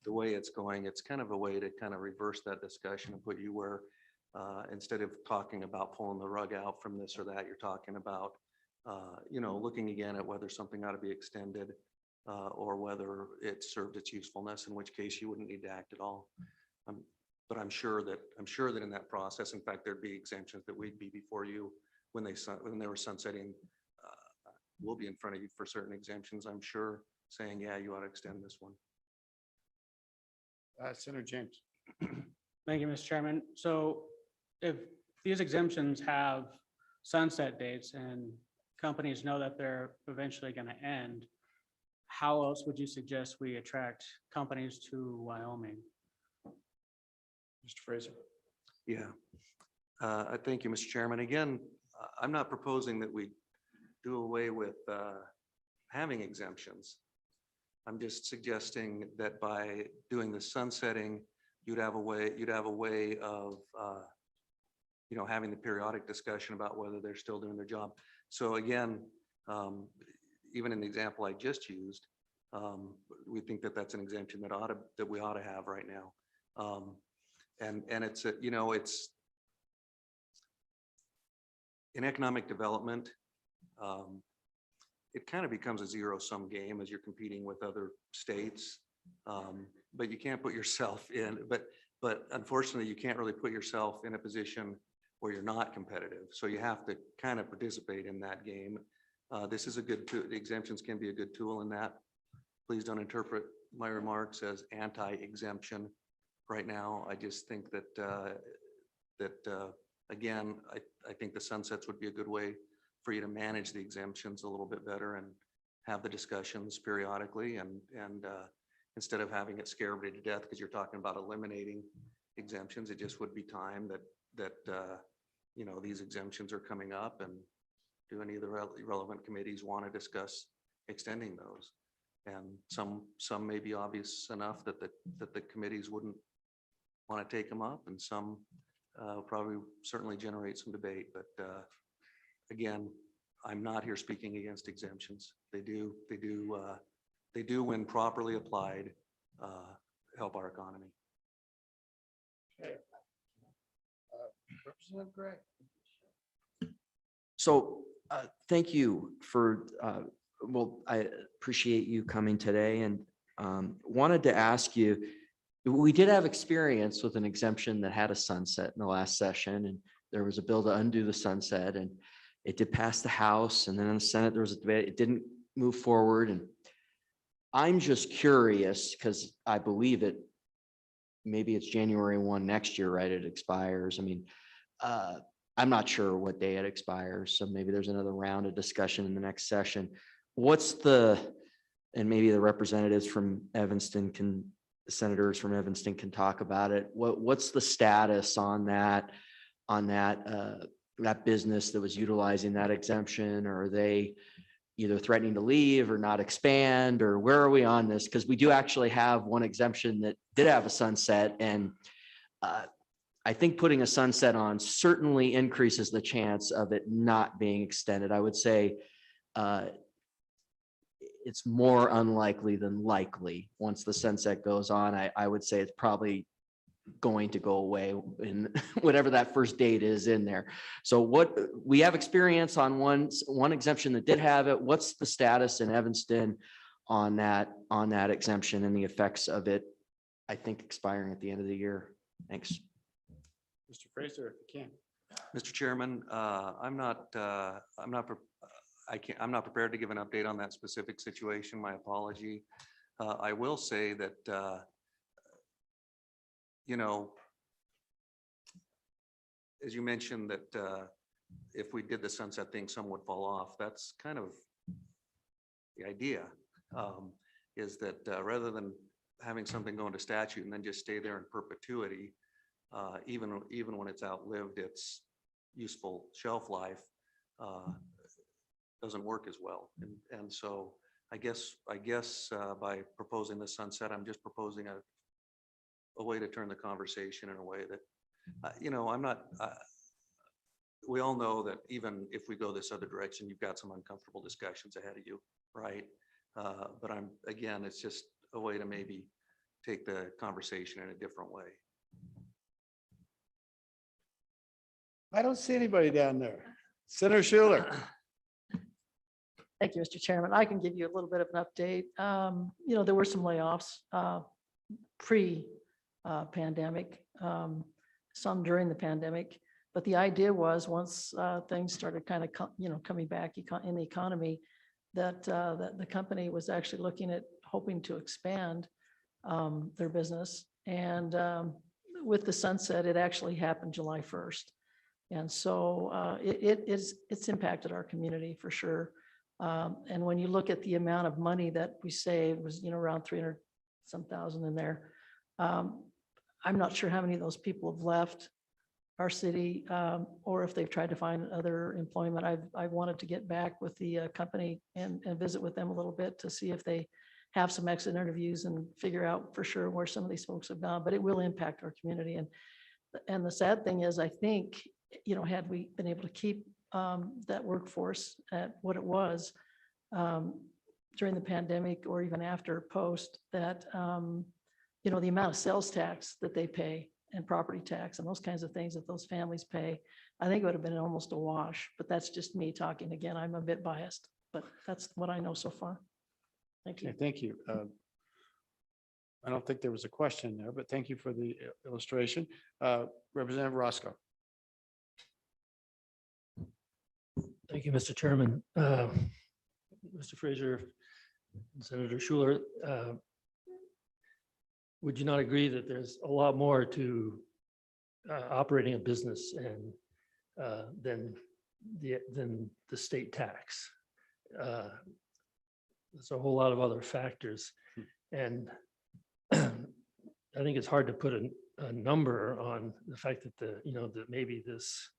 Speaker 14: the way it's going. It's kind of a way to kind of reverse that discussion and put you where instead of talking about pulling the rug out from this or that, you're talking about looking again at whether something ought to be extended or whether it served its usefulness, in which case you wouldn't need to act at all. But I'm sure that in that process, in fact, there'd be exemptions that we'd be before you when they were sunsetting. We'll be in front of you for certain exemptions, I'm sure, saying, yeah, you ought to extend this one.
Speaker 1: Senator James.
Speaker 3: Thank you, Mr. Chairman. So if these exemptions have sunset dates and companies know that they're eventually going to end, how else would you suggest we attract companies to Wyoming?
Speaker 1: Mr. Fraser.
Speaker 14: Yeah. Thank you, Mr. Chairman. Again, I'm not proposing that we do away with having exemptions. I'm just suggesting that by doing the sunsetting, you'd have a way of having the periodic discussion about whether they're still doing their job. So again, even in the example I just used, we think that that's an exemption that we ought to have right now. And it's it's in economic development. It kind of becomes a zero-sum game as you're competing with other states, but you can't put yourself in. But unfortunately, you can't really put yourself in a position where you're not competitive. So you have to kind of participate in that game. This is a good tool. The exemptions can be a good tool in that. Please don't interpret my remarks as anti-exemption right now. I just think that again, I think the sunsets would be a good way for you to manage the exemptions a little bit better and have the discussions periodically and instead of having it scare everybody to death because you're talking about eliminating exemptions, it just would be time that these exemptions are coming up, and do any of the relevant committees want to discuss extending those? And some may be obvious enough that the committees wouldn't want to take them up, and some probably certainly generate some debate. But again, I'm not here speaking against exemptions. They do when properly applied, help our economy.
Speaker 1: Okay. Representative Gray.
Speaker 8: So thank you for, I appreciate you coming today and wanted to ask you, we did have experience with an exemption that had a sunset in the last session, and there was a bill to undo the sunset, and it did pass the House, and then in the Senate, there was a debate. It didn't move forward. And I'm just curious because I believe maybe it's January 1 next year, right? It expires. I mean, I'm not sure what day it expires, so maybe there's another round of discussion in the next session. And maybe the representatives from Evanston the senators from Evanston can talk about it. What's the status on that business that was utilizing that exemption? Or are they either threatening to leave or not expand, or where are we on this? Because we do actually have one exemption that did have a sunset, and I think putting a sunset on certainly increases the chance of it not being extended. I would say it's more unlikely than likely. Once the sunset goes on, I would say it's probably going to go away in whatever that first date is in there. So what, we have experience on one exemption that did have it. What's the status in Evanston on that exemption and the effects of it, I think, expiring at the end of the year? Thanks.
Speaker 1: Mr. Fraser, if you can.
Speaker 14: Mr. Chairman, I'm not prepared to give an update on that specific situation. My apology. I will say that, you know, as you mentioned that if we did the sunset thing, some would fall off. That's kind of the idea, is that rather than having something go into statute and then just stay there in perpetuity, even when it's outlived its useful shelf life, doesn't work as well. And so I guess by proposing the sunset, I'm just proposing a way to turn the conversation in a way that, you know, I'm not, we all know that even if we go this other direction, you've got some uncomfortable discussions ahead of you, right? But again, it's just a way to maybe take the conversation in a different way.
Speaker 1: I don't see anybody down there. Senator Schuler.
Speaker 10: Thank you, Mr. Chairman. I can give you a little bit of an update. You know, there were some layoffs pre-pandemic, some during the pandemic. But the idea was once things started kind of, coming back in the economy, that the company was actually looking at hoping to expand their business. And with the sunset, it actually happened July 1st. And so it's impacted our community for sure. And when you look at the amount of money that we saved was, around 300 some thousand in there. I'm not sure how many of those people have left our city, or if they've tried to find other employment. I've wanted to get back with the company and visit with them a little bit to see if they have some exit interviews and figure out for sure where some of these folks have gone, but it will impact our community. And the sad thing is, I think, had we been able to keep that workforce at what it was during the pandemic or even after post, that, the amount of sales tax that they pay and property tax and those kinds of things that those families pay, I think it would have been almost a wash, but that's just me talking. Again, I'm a bit biased, but that's what I know so far. Thank you.
Speaker 1: Okay, thank you. I don't think there was a question there, but thank you for the illustration. Representative Roscoe.
Speaker 4: Thank you, Mr. Chairman. Mr. Fraser, Senator Schuler, would you not agree that there's a lot more to operating a business and than the state tax? There's a whole lot of other factors, and I think it's hard to put a number on the fact that that maybe this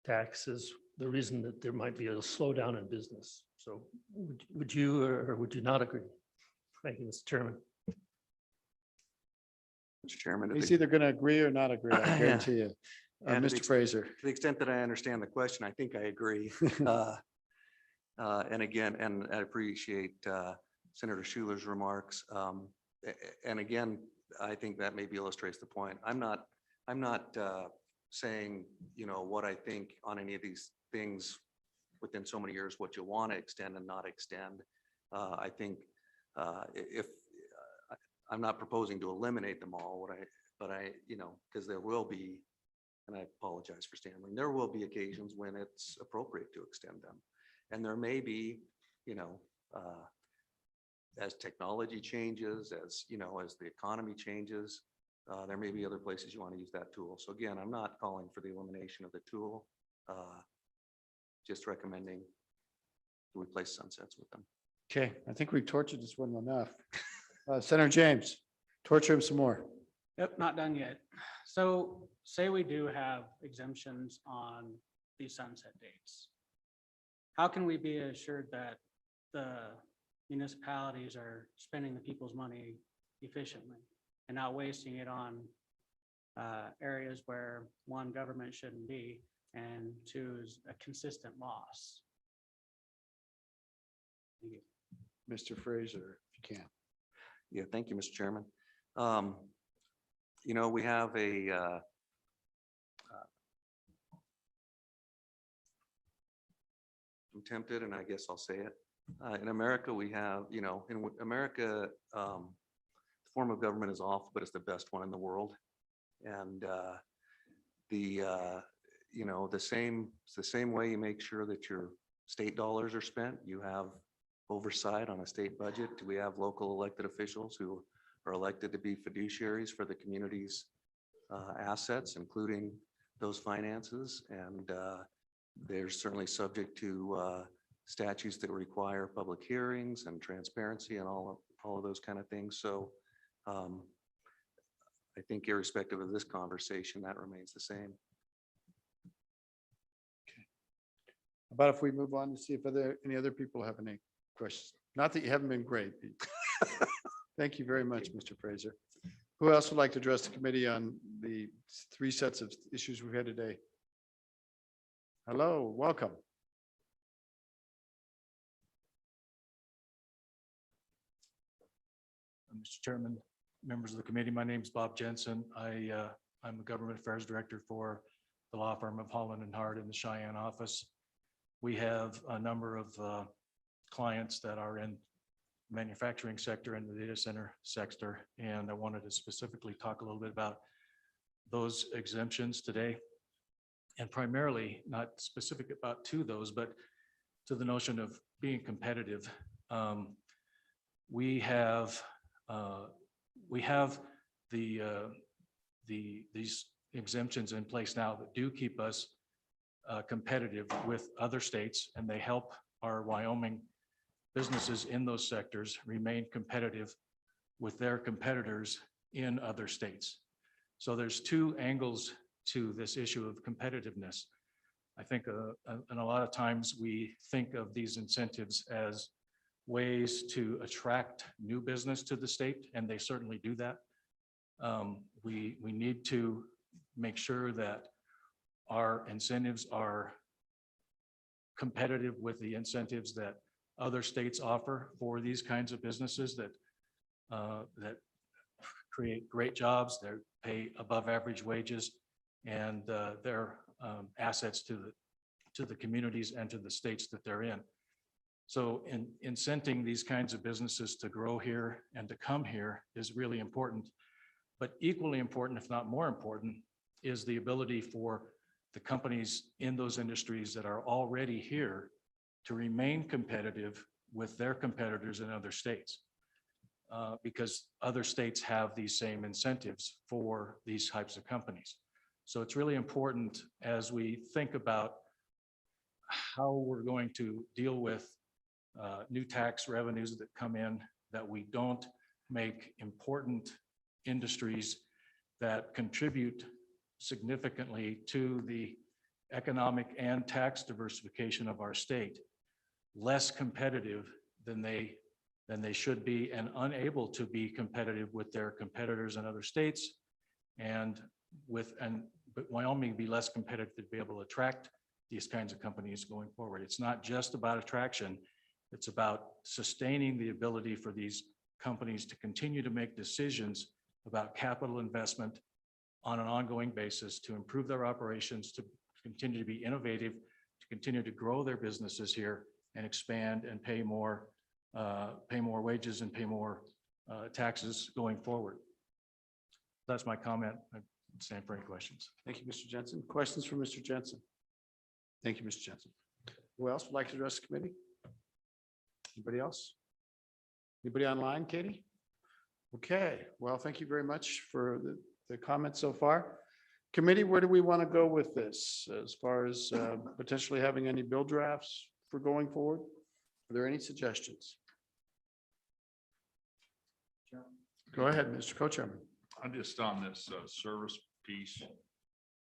Speaker 4: tax is the reason that there might be a slowdown in business. So would you or would you not agree? Thank you, Mr. Chairman.
Speaker 14: Mr. Chairman.
Speaker 1: He's either going to agree or not agree, I guarantee you.
Speaker 14: And
Speaker 1: Mr. Fraser.
Speaker 14: To the extent that I understand the question, I think I agree. And again, and I appreciate Senator Schuler's remarks. And again, I think that maybe illustrates the point. I'm not saying, what I think on any of these things within so many years, what you want to extend and not extend. I think if I'm not proposing to eliminate them all, but I, because there will be, and I apologize for stammering, there will be occasions when it's appropriate to extend them. And there may be, as technology changes, as the economy changes, there may be other places you want to use that tool. So again, I'm not calling for the elimination of the tool, just recommending we place sunsets with them.
Speaker 1: Okay, I think we've tortured this one enough. Senator James, torture him some more.
Speaker 3: Yep, not done yet. So say we do have exemptions on these sunset dates. How can we be assured that the municipalities are spending the people's money efficiently and not wasting it on areas where one, government shouldn't be, and two, is a consistent loss?
Speaker 1: Mr. Fraser, if you can.
Speaker 14: Yeah, thank you, Mr. Chairman. You know, we have I'm tempted, and I guess I'll say it. In America, we have, you know, in America, the form of government is awful, but it's the best one in the world. And you know, it's the same way you make sure that your state dollars are spent. You have oversight on a state budget. We have local elected officials who are elected to be fiduciaries for the community's assets, including those finances. And they're certainly subject to statutes that require public hearings and transparency and all of those kind of things. So I think irrespective of this conversation, that remains the same.
Speaker 1: How about if we move on to see if any other people have any questions? Not that you haven't been great. Thank you very much, Mr. Fraser. Who else would like to address the committee on the 3 sets of issues we've had today? Hello, welcome.
Speaker 15: Mr. Chairman, members of the committee, my name is Bob Jensen. I'm the Government Affairs Director for the law firm of Holland and Hart in the Cheyenne office. We have a number of clients that are in manufacturing sector and the data center sector, and I wanted to specifically talk a little bit about those exemptions today, and primarily not specific about to those, but to the notion of being competitive. We have these exemptions in place now that do keep us competitive with other states, and they help our Wyoming businesses in those sectors remain competitive with their competitors in other states. So there's 2 angles to this issue of competitiveness. I think and a lot of times we think of these incentives as ways to attract new business to the state, and they certainly do that. We need to make sure that our incentives are competitive with the incentives that other states offer for these kinds of businesses that create great jobs, they pay above average wages, and they're assets to the communities and to the states that they're in. So in incenting these kinds of businesses to grow here and to come here is really important. But equally important, if not more important, is the ability for the companies in those industries that are already here to remain competitive with their competitors in other states. Because other states have these same incentives for these types of companies. So it's really important as we think about how we're going to deal with new tax revenues that come in, that we don't make important industries that contribute significantly to the economic and tax diversification of our state less competitive than they should be, and unable to be competitive with their competitors in other states, but Wyoming be less competitive to be able to attract these kinds of companies going forward. It's not just about attraction, it's about sustaining the ability for these companies to continue to make decisions about capital investment on an ongoing basis, to improve their operations, to continue to be innovative, to continue to grow their businesses here and expand and pay more wages and pay more taxes going forward. That's my comment. I stand for any questions.
Speaker 1: Thank you, Mr. Jensen. Questions for Mr. Jensen? Thank you, Mr. Jensen. Who else would like to address the committee? Anybody else? Anybody online, Katie? Okay, well, thank you very much for the comments so far. Committee, where do we want to go with this as far as potentially having any bill drafts for going forward? Are there any suggestions? Go ahead, Mr. Co-Chairman.
Speaker 16: I'm just on this service piece,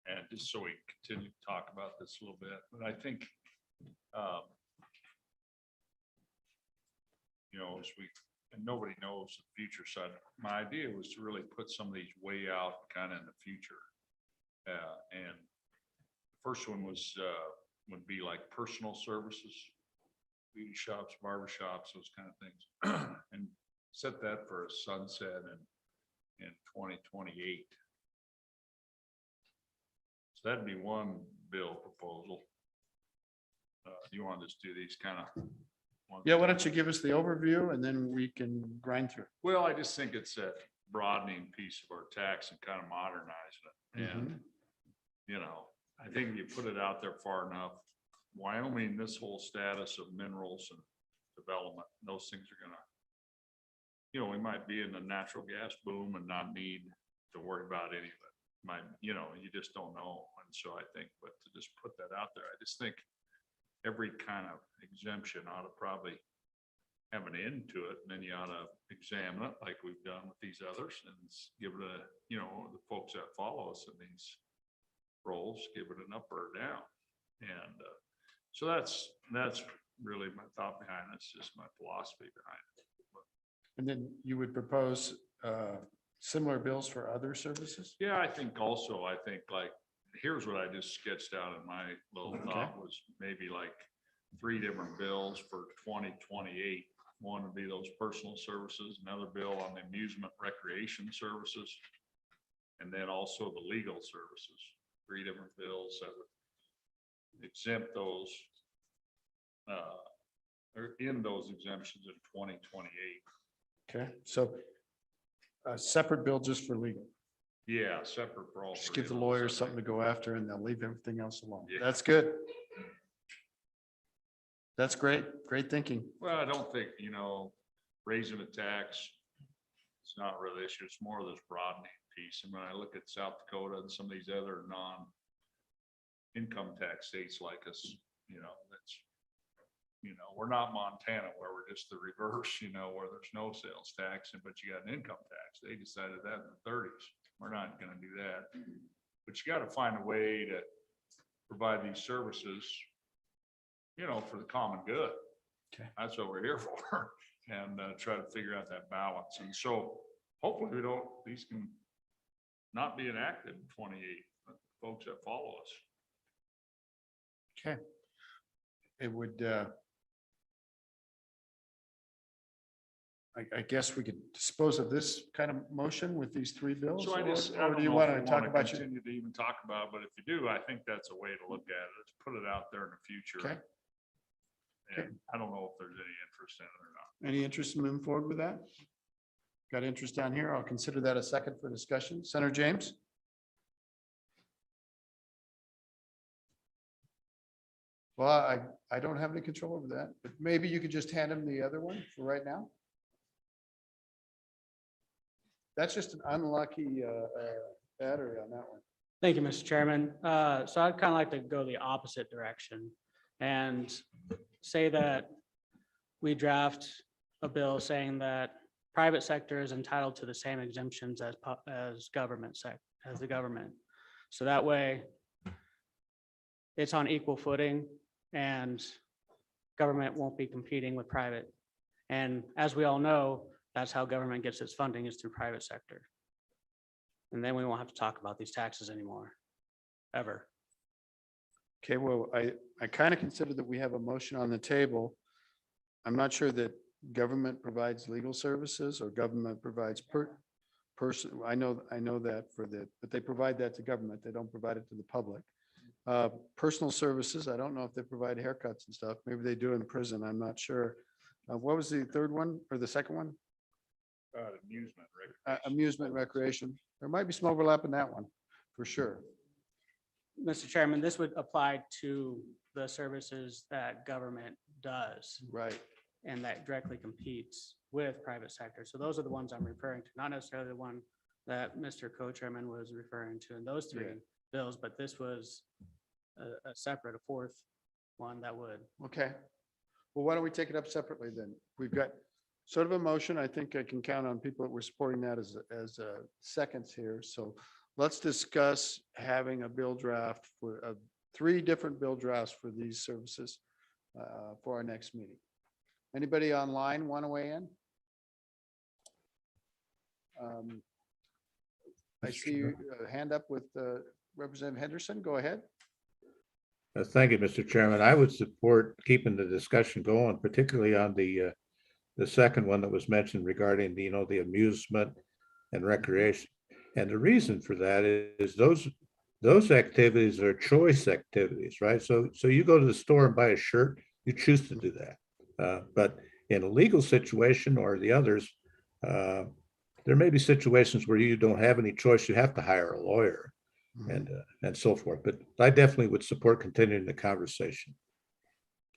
Speaker 16: and just so we continue to talk about this a little bit, but I think, as and nobody knows the future side. My idea was to really put some of these way out kind of in the future. And the first one was, would be like personal services. beauty shops, barber shops, those kind of things. And set that for a sunset in 2028. So that'd be one bill proposal. Do you want to just do these kind of?
Speaker 1: Yeah, why don't you give us the overview and then we can grind through.
Speaker 16: Well, I just think it's a broadening piece of our tax and kind of modernizing it. And, you know, I think you put it out there far enough. Wyoming, this whole status of minerals and development, those things are gonna, you know, we might be in a natural gas boom and not need to worry about any of it. Might, you know, you just don't know. And so I think, but to just put that out there, I just think every kind of exemption ought to probably have an end to it, and then you ought to examine it like we've done with these others and give it a, you know, the folks that follow us in these roles, give it an up or a down. And so that's really my thought behind it. It's just my philosophy behind it.
Speaker 1: And then you would propose similar bills for other services?
Speaker 16: Yeah, I think also, like, here's what I just sketched out in my little thought was maybe like 3 different bills for 2028. One would be those personal services, another bill on the amusement recreation services, and then also the legal services. 3 different bills that would exempt those or in those exemptions in 2028.
Speaker 1: Okay, so a separate bill just for legal.
Speaker 16: Yeah, separate for all.
Speaker 1: Just
Speaker 16: 3
Speaker 1: give
Speaker 16: of
Speaker 1: the
Speaker 16: those,
Speaker 1: lawyers
Speaker 16: I
Speaker 1: something to
Speaker 16: think.
Speaker 1: go after and they'll leave everything else alone.
Speaker 16: Yeah.
Speaker 1: That's good. That's great. Great thinking.
Speaker 16: Well, I don't think, you know, raising a tax, it's not really issue. It's more of this broadening piece. And when I look at South Dakota and some of these other non-income tax states like us, you know, that's, you know, we're not Montana where we're just the reverse, you know, where there's no sales tax, but you got an income tax. They decided that in the 30s. We're not going to do that. But you got to find a way to provide these services, you know, for the common good.
Speaker 1: Okay.
Speaker 16: That's what we're here for, and try to figure out that balance. And so hopefully these can not be enacted in 28, but folks that follow us.
Speaker 1: Okay. It would, I guess we could dispose of this kind of motion with these 3 bills?
Speaker 16: So I just, I
Speaker 1: Or
Speaker 16: don't
Speaker 1: do you
Speaker 16: know
Speaker 1: want
Speaker 16: if
Speaker 1: to
Speaker 16: we
Speaker 1: talk
Speaker 16: want to
Speaker 1: about your?
Speaker 16: continue to even talk about, it, but if you do, I think that's a way to look at it. Let's put it out there in the future.
Speaker 1: Okay.
Speaker 16: And I don't know if there's any interest in it or not.
Speaker 1: Any interest in moving forward with that? Got interest down here. I'll consider that a second for discussion. Senator James? Well, I don't have any control over that, but maybe you could just hand him the other one for right now. That's just an unlucky battery on that one.
Speaker 3: Thank you, Mr. Chairman. So I'd kind of like to go the opposite direction and say that we draft a bill saying that private sector is entitled to the same exemptions as the government. So that way it's on equal footing and government won't be competing with private. And as we all know, that's how government gets its funding is through private sector. And then we won't have to talk about these taxes anymore, ever.
Speaker 1: Okay, well, I kind of consider that we have a motion on the table. I'm not sure that government provides legal services or government provides person. I know that but they provide that to government. They don't provide it to the public. Personal services, I don't know if they provide haircuts and stuff. Maybe they do in prison. I'm not sure. What was the third one or the second one?
Speaker 16: Amusement, right?
Speaker 1: Amusement recreation. There might be some overlap in that one, for sure.
Speaker 3: Mr. Chairman, this would apply to the services that government does
Speaker 1: Right.
Speaker 3: and that directly competes with private sector. So those are the ones I'm referring to, not necessarily the one that Mr. Co-Chairman was referring to in those 3 bills, but this was a separate, a 4th one that would.
Speaker 1: Okay. Well, why don't we take it up separately then? We've got sort of a motion. I think I can count on people that were supporting that as seconds here. So let's discuss having a bill draft for 3 different bill drafts for these services for our next meeting. Anybody online want to weigh in? I see a hand up with Representative Henderson. Go ahead.
Speaker 6: Thank you, Mr. Chairman. I would support keeping the discussion going, particularly on the second one that was mentioned regarding the, the amusement and recreation. And the reason for that is those activities are choice activities, right? So you go to the store and buy a shirt, you choose to do that. But in a legal situation or the others, there may be situations where you don't have any choice. You have to hire a lawyer and so forth. But I definitely would support continuing the conversation.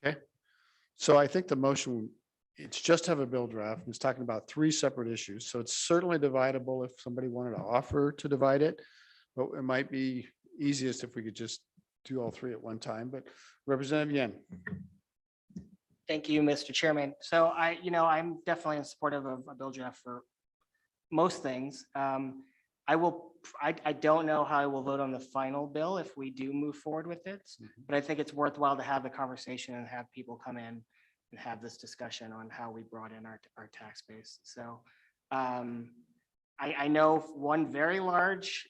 Speaker 1: Okay. So I think the motion, it's just have a bill draft. It's talking about three separate issues. So it's certainly dividable if somebody wanted to offer to divide it. But it might be easiest if we could just do all three at one time. But Representative Yen.
Speaker 11: Thank you, Mr. Chairman. So I'm definitely in supportive of a bill draft for most things. I don't know how I will vote on the final bill if we do move forward with it, but I think it's worthwhile to have the conversation and have people come in and have this discussion on how we brought in our tax base. So I know one very large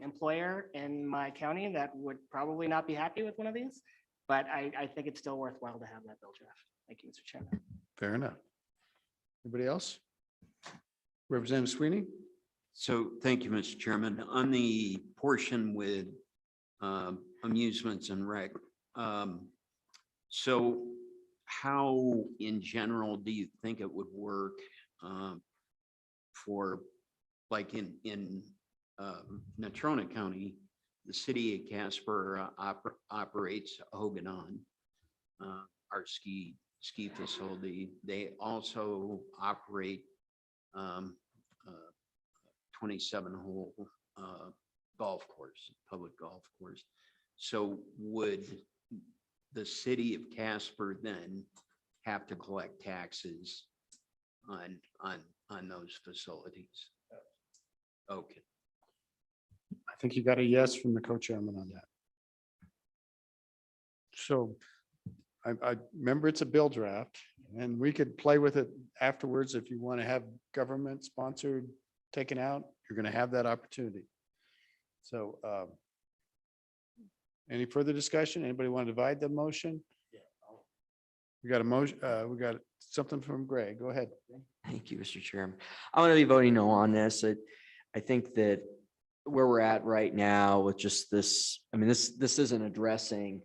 Speaker 11: employer in my county that would probably not be happy with one of these, but I think it's still worthwhile to have that bill draft. Thank you, Mr. Chairman.
Speaker 1: Fair enough. Anybody else? Representative Sweeney?
Speaker 13: So thank you, Mr. Chairman. On the portion with amusements and rec, so how in general do you think it would work for, like in Natrona County, the city of Casper operates Oganon, our ski facility. They also operate 27-hole golf course, public golf course. So would the city of Casper then have to collect taxes on those facilities? Okay.
Speaker 1: I think you got a yes from the co-chairman on that. So I remember it's a bill draft and we could play with it afterwards. If you want to have government sponsored taken out, you're going to have that opportunity. So any further discussion? Anybody want to divide the motion? We got a motion. We got something from Greg. Go ahead.
Speaker 8: Thank you, Mr. Chairman. I'm going to be voting no on this. I think that where we're at right now with just this, I mean, this isn't addressing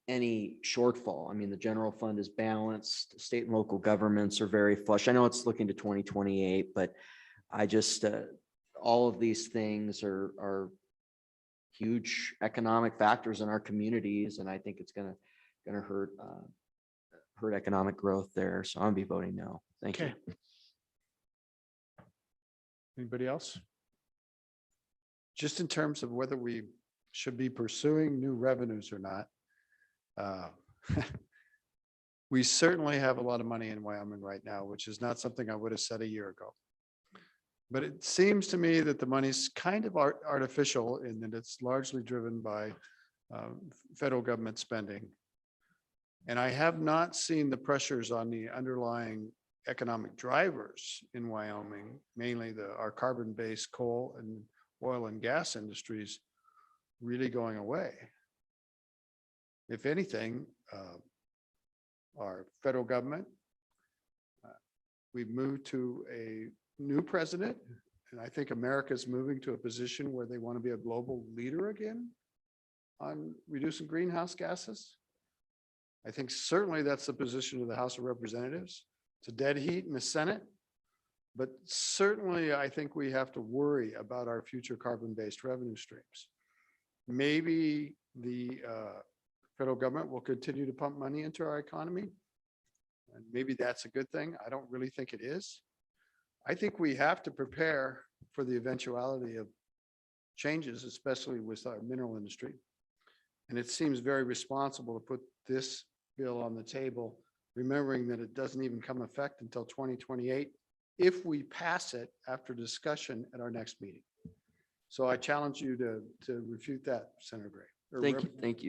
Speaker 8: any shortfall. I mean, the general fund is balanced. State and local governments are very flush. I know it's looking to 2028, but I just, all of these things are huge economic factors in our communities, and I think it's gonna hurt economic growth there. So I'm gonna be voting no. Thank you.
Speaker 1: Anybody else? Just in terms of whether we should be pursuing new revenues or not. We certainly have a lot of money in Wyoming right now, which is not something I would have said a year ago. But it seems to me that the money's kind of artificial in that it's largely driven by federal government spending. And I have not seen the pressures on the underlying economic drivers in Wyoming, mainly our carbon-based coal and oil and gas industries, really going away. If anything, our federal government, we've moved to a new president, and I think America's moving to a position where they want to be a global leader again on reducing greenhouse gases. I think certainly that's the position of the House of Representatives. It's a dead heat in the Senate, but certainly I think we have to worry about our future carbon-based revenue streams. Maybe the federal government will continue to pump money into our economy, and maybe that's a good thing. I don't really think it is. I think we have to prepare for the eventuality of changes, especially with our mineral industry. And it seems very responsible to put this bill on the table, remembering that it doesn't even come effect until 2028 if we pass it after discussion at our next meeting. So I challenge you to refute that, Senator Gray.
Speaker 8: Thank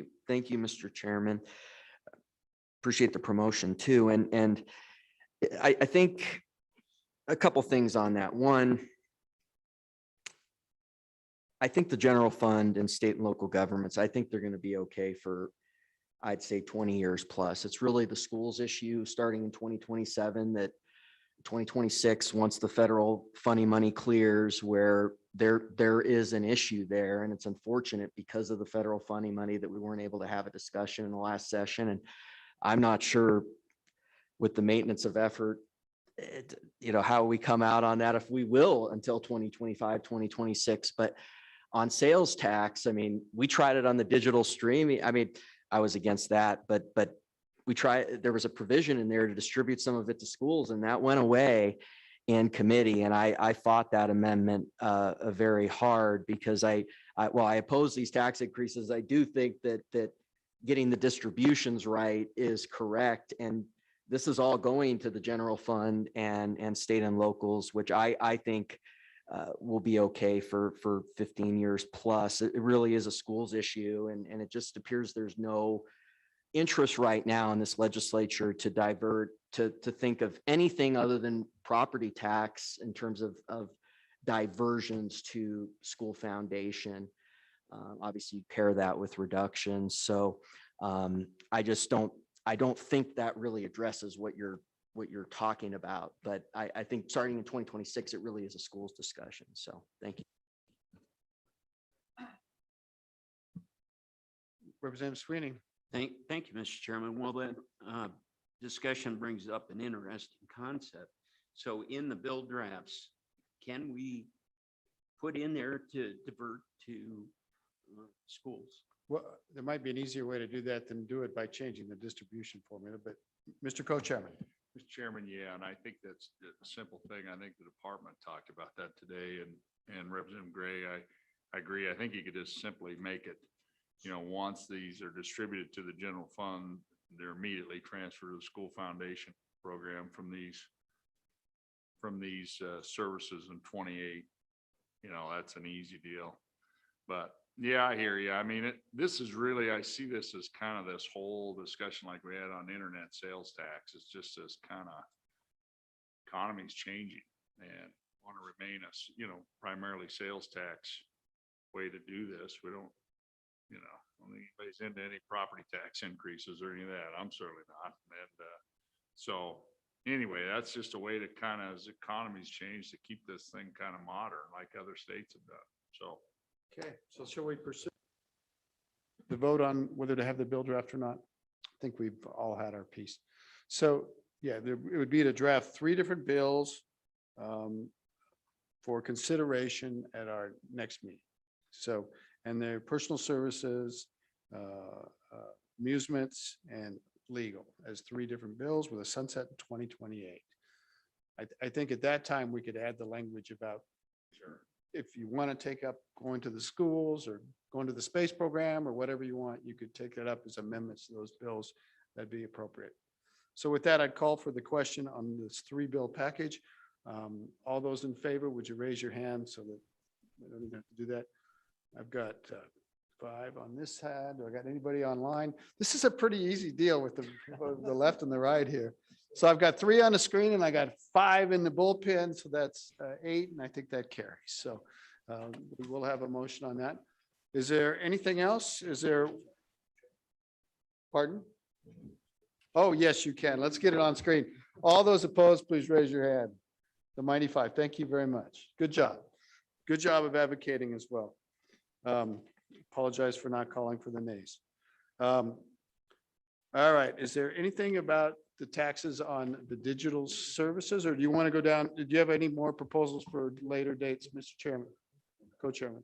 Speaker 8: you, Mr. Chairman. Appreciate the promotion too. And I think a couple things on that. One, I think the general fund and state and local governments, I think they're going to be okay for, I'd say 20 years plus. It's really the schools issue starting in 2027 that 2026, once the federal funny money clears, where there is an issue there. And it's unfortunate because of the federal funny money that we weren't able to have a discussion in the last session. And I'm not sure with the maintenance of effort, how we come out on that, if we will, until 2025, 2026. But on sales tax, I mean, we tried it on the digital streaming. I mean, I was against that, but there was a provision in there to distribute some of it to schools, and that went away in committee. And I fought that amendment very hard because while I oppose these tax increases, I do think that getting the distributions right is correct. And this is all going to the general fund and state and locals, which I think will be okay for 15 years plus. It really is a schools issue, and it just appears there's no interest right now in this legislature to divert, to think of anything other than property tax in terms of diversions to school foundation. Obviously, you pair that with reductions. So I don't think that really addresses what you're talking about. But I think starting in 2026, it really is a schools discussion. So thank you.
Speaker 1: Representative Sweeney.
Speaker 13: Thank you, Mr. Chairman. Well, that discussion brings up an interesting concept. So in the bill drafts, can we put in there to divert to schools?
Speaker 1: Well, there might be an easier way to do that than do it by changing the distribution formula, but Mr. Co-Chairman.
Speaker 16: Mr. Chairman, yeah, and I think that's a simple thing. I think the department talked about that today, and Representative Gray, I agree. I think you could just simply make it, once these are distributed to the general fund, they're immediately transferred to the school foundation program from these services in 28. That's an easy deal. But yeah, I hear you. I mean, this is really, I see this as kind of this whole discussion like we had on internet sales tax. It's just this kind of economy's changing and want to remain primarily sales tax way to do this. We don't, I don't think anybody's into any property tax increases or any of that. I'm certainly not. And so anyway, that's just a way to kind of, as economies change, to keep this thing kind of modern like other states have done. So.
Speaker 1: Okay, so shall we pursue the vote on whether to have the bill draft or not? I think we've all had our piece. So yeah, it would be to draft 3 different bills for consideration at our next meeting. So, and they're personal services, amusements, and legal as 3 different bills with a sunset in 2028. I think at that time we could add the language about if you want to take up going to the schools or going to the space program or whatever you want, you could take it up as amendments to those bills. That'd be appropriate. So with that, I'd call for the question on this 3-bill package. All those in favor, would you raise your hand so that we don't even have to do that? I've got 5 on this side. Do I got anybody online? This is a pretty easy deal with the left and the right here. So I've got 3 on the screen and I got 5 in the bullpen. So that's 8, and I think that carries. So we will have a motion on that. Is there anything else? Is there? Pardon? Oh, yes, you can. Let's get it on screen. All those opposed, please raise your hand. The mighty 5. Thank you very much. Good job. Good job of advocating as well. Apologize for not calling for the nays. All right. Is there anything about the taxes on the digital services, or do you want to go down? Did you have any more proposals for later dates, Mr. Chairman, Co-Chairman?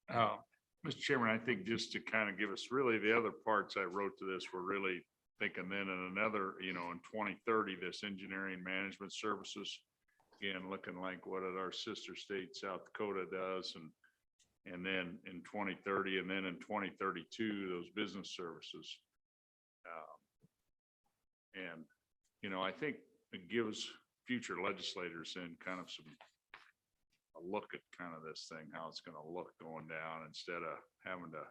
Speaker 16: Mr. Chairman, I think just to kind of give us really the other parts I wrote to this, we're really thinking then in another, in 2030, this engineering management services, again, looking like what our sister state, South Dakota, does, and then in 2030, and then in 2032, those business services. And, I think it gives future legislators in kind of a look at kind of this thing, how it's going to look going down instead of having to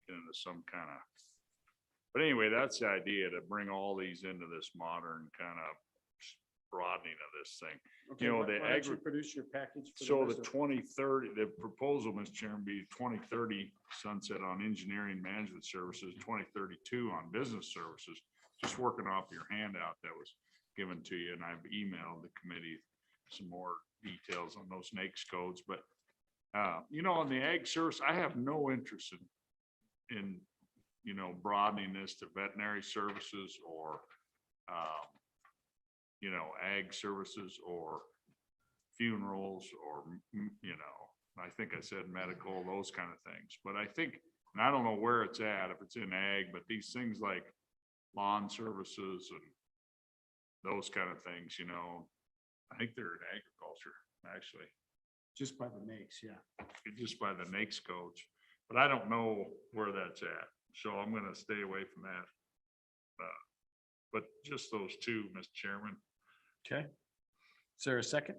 Speaker 16: get into some kind of, but anyway, that's the idea, to bring all these into this modern kind of broadening of this thing.
Speaker 1: Okay,
Speaker 16: You know,
Speaker 1: why-
Speaker 16: the
Speaker 1: why don't you
Speaker 16: agri-
Speaker 1: produce your package for
Speaker 16: So the
Speaker 1: resident?
Speaker 16: 2030, the proposal, Mr. Chairman, be 2030 sunset on engineering management services, 2032 on business services. Just working off your handout that was given to you, and I've emailed the committee some more details on those NAICS codes, but you know, on the ag service, I have no interest in, you know, broadening this to veterinary services or you know, ag services or funerals or, you know, I think I said medical, those kind of things. But I think, and I don't know where it's at, if it's in ag, but these things like lawn services and those kind of things, you know, I think they're in agriculture, actually,
Speaker 1: Just by the NAICS, yeah.
Speaker 16: just by the NAICS codes. But I don't know where that's at, so I'm gonna stay away from that. But just those two, Mr. Chairman.
Speaker 1: Okay. Is there a second?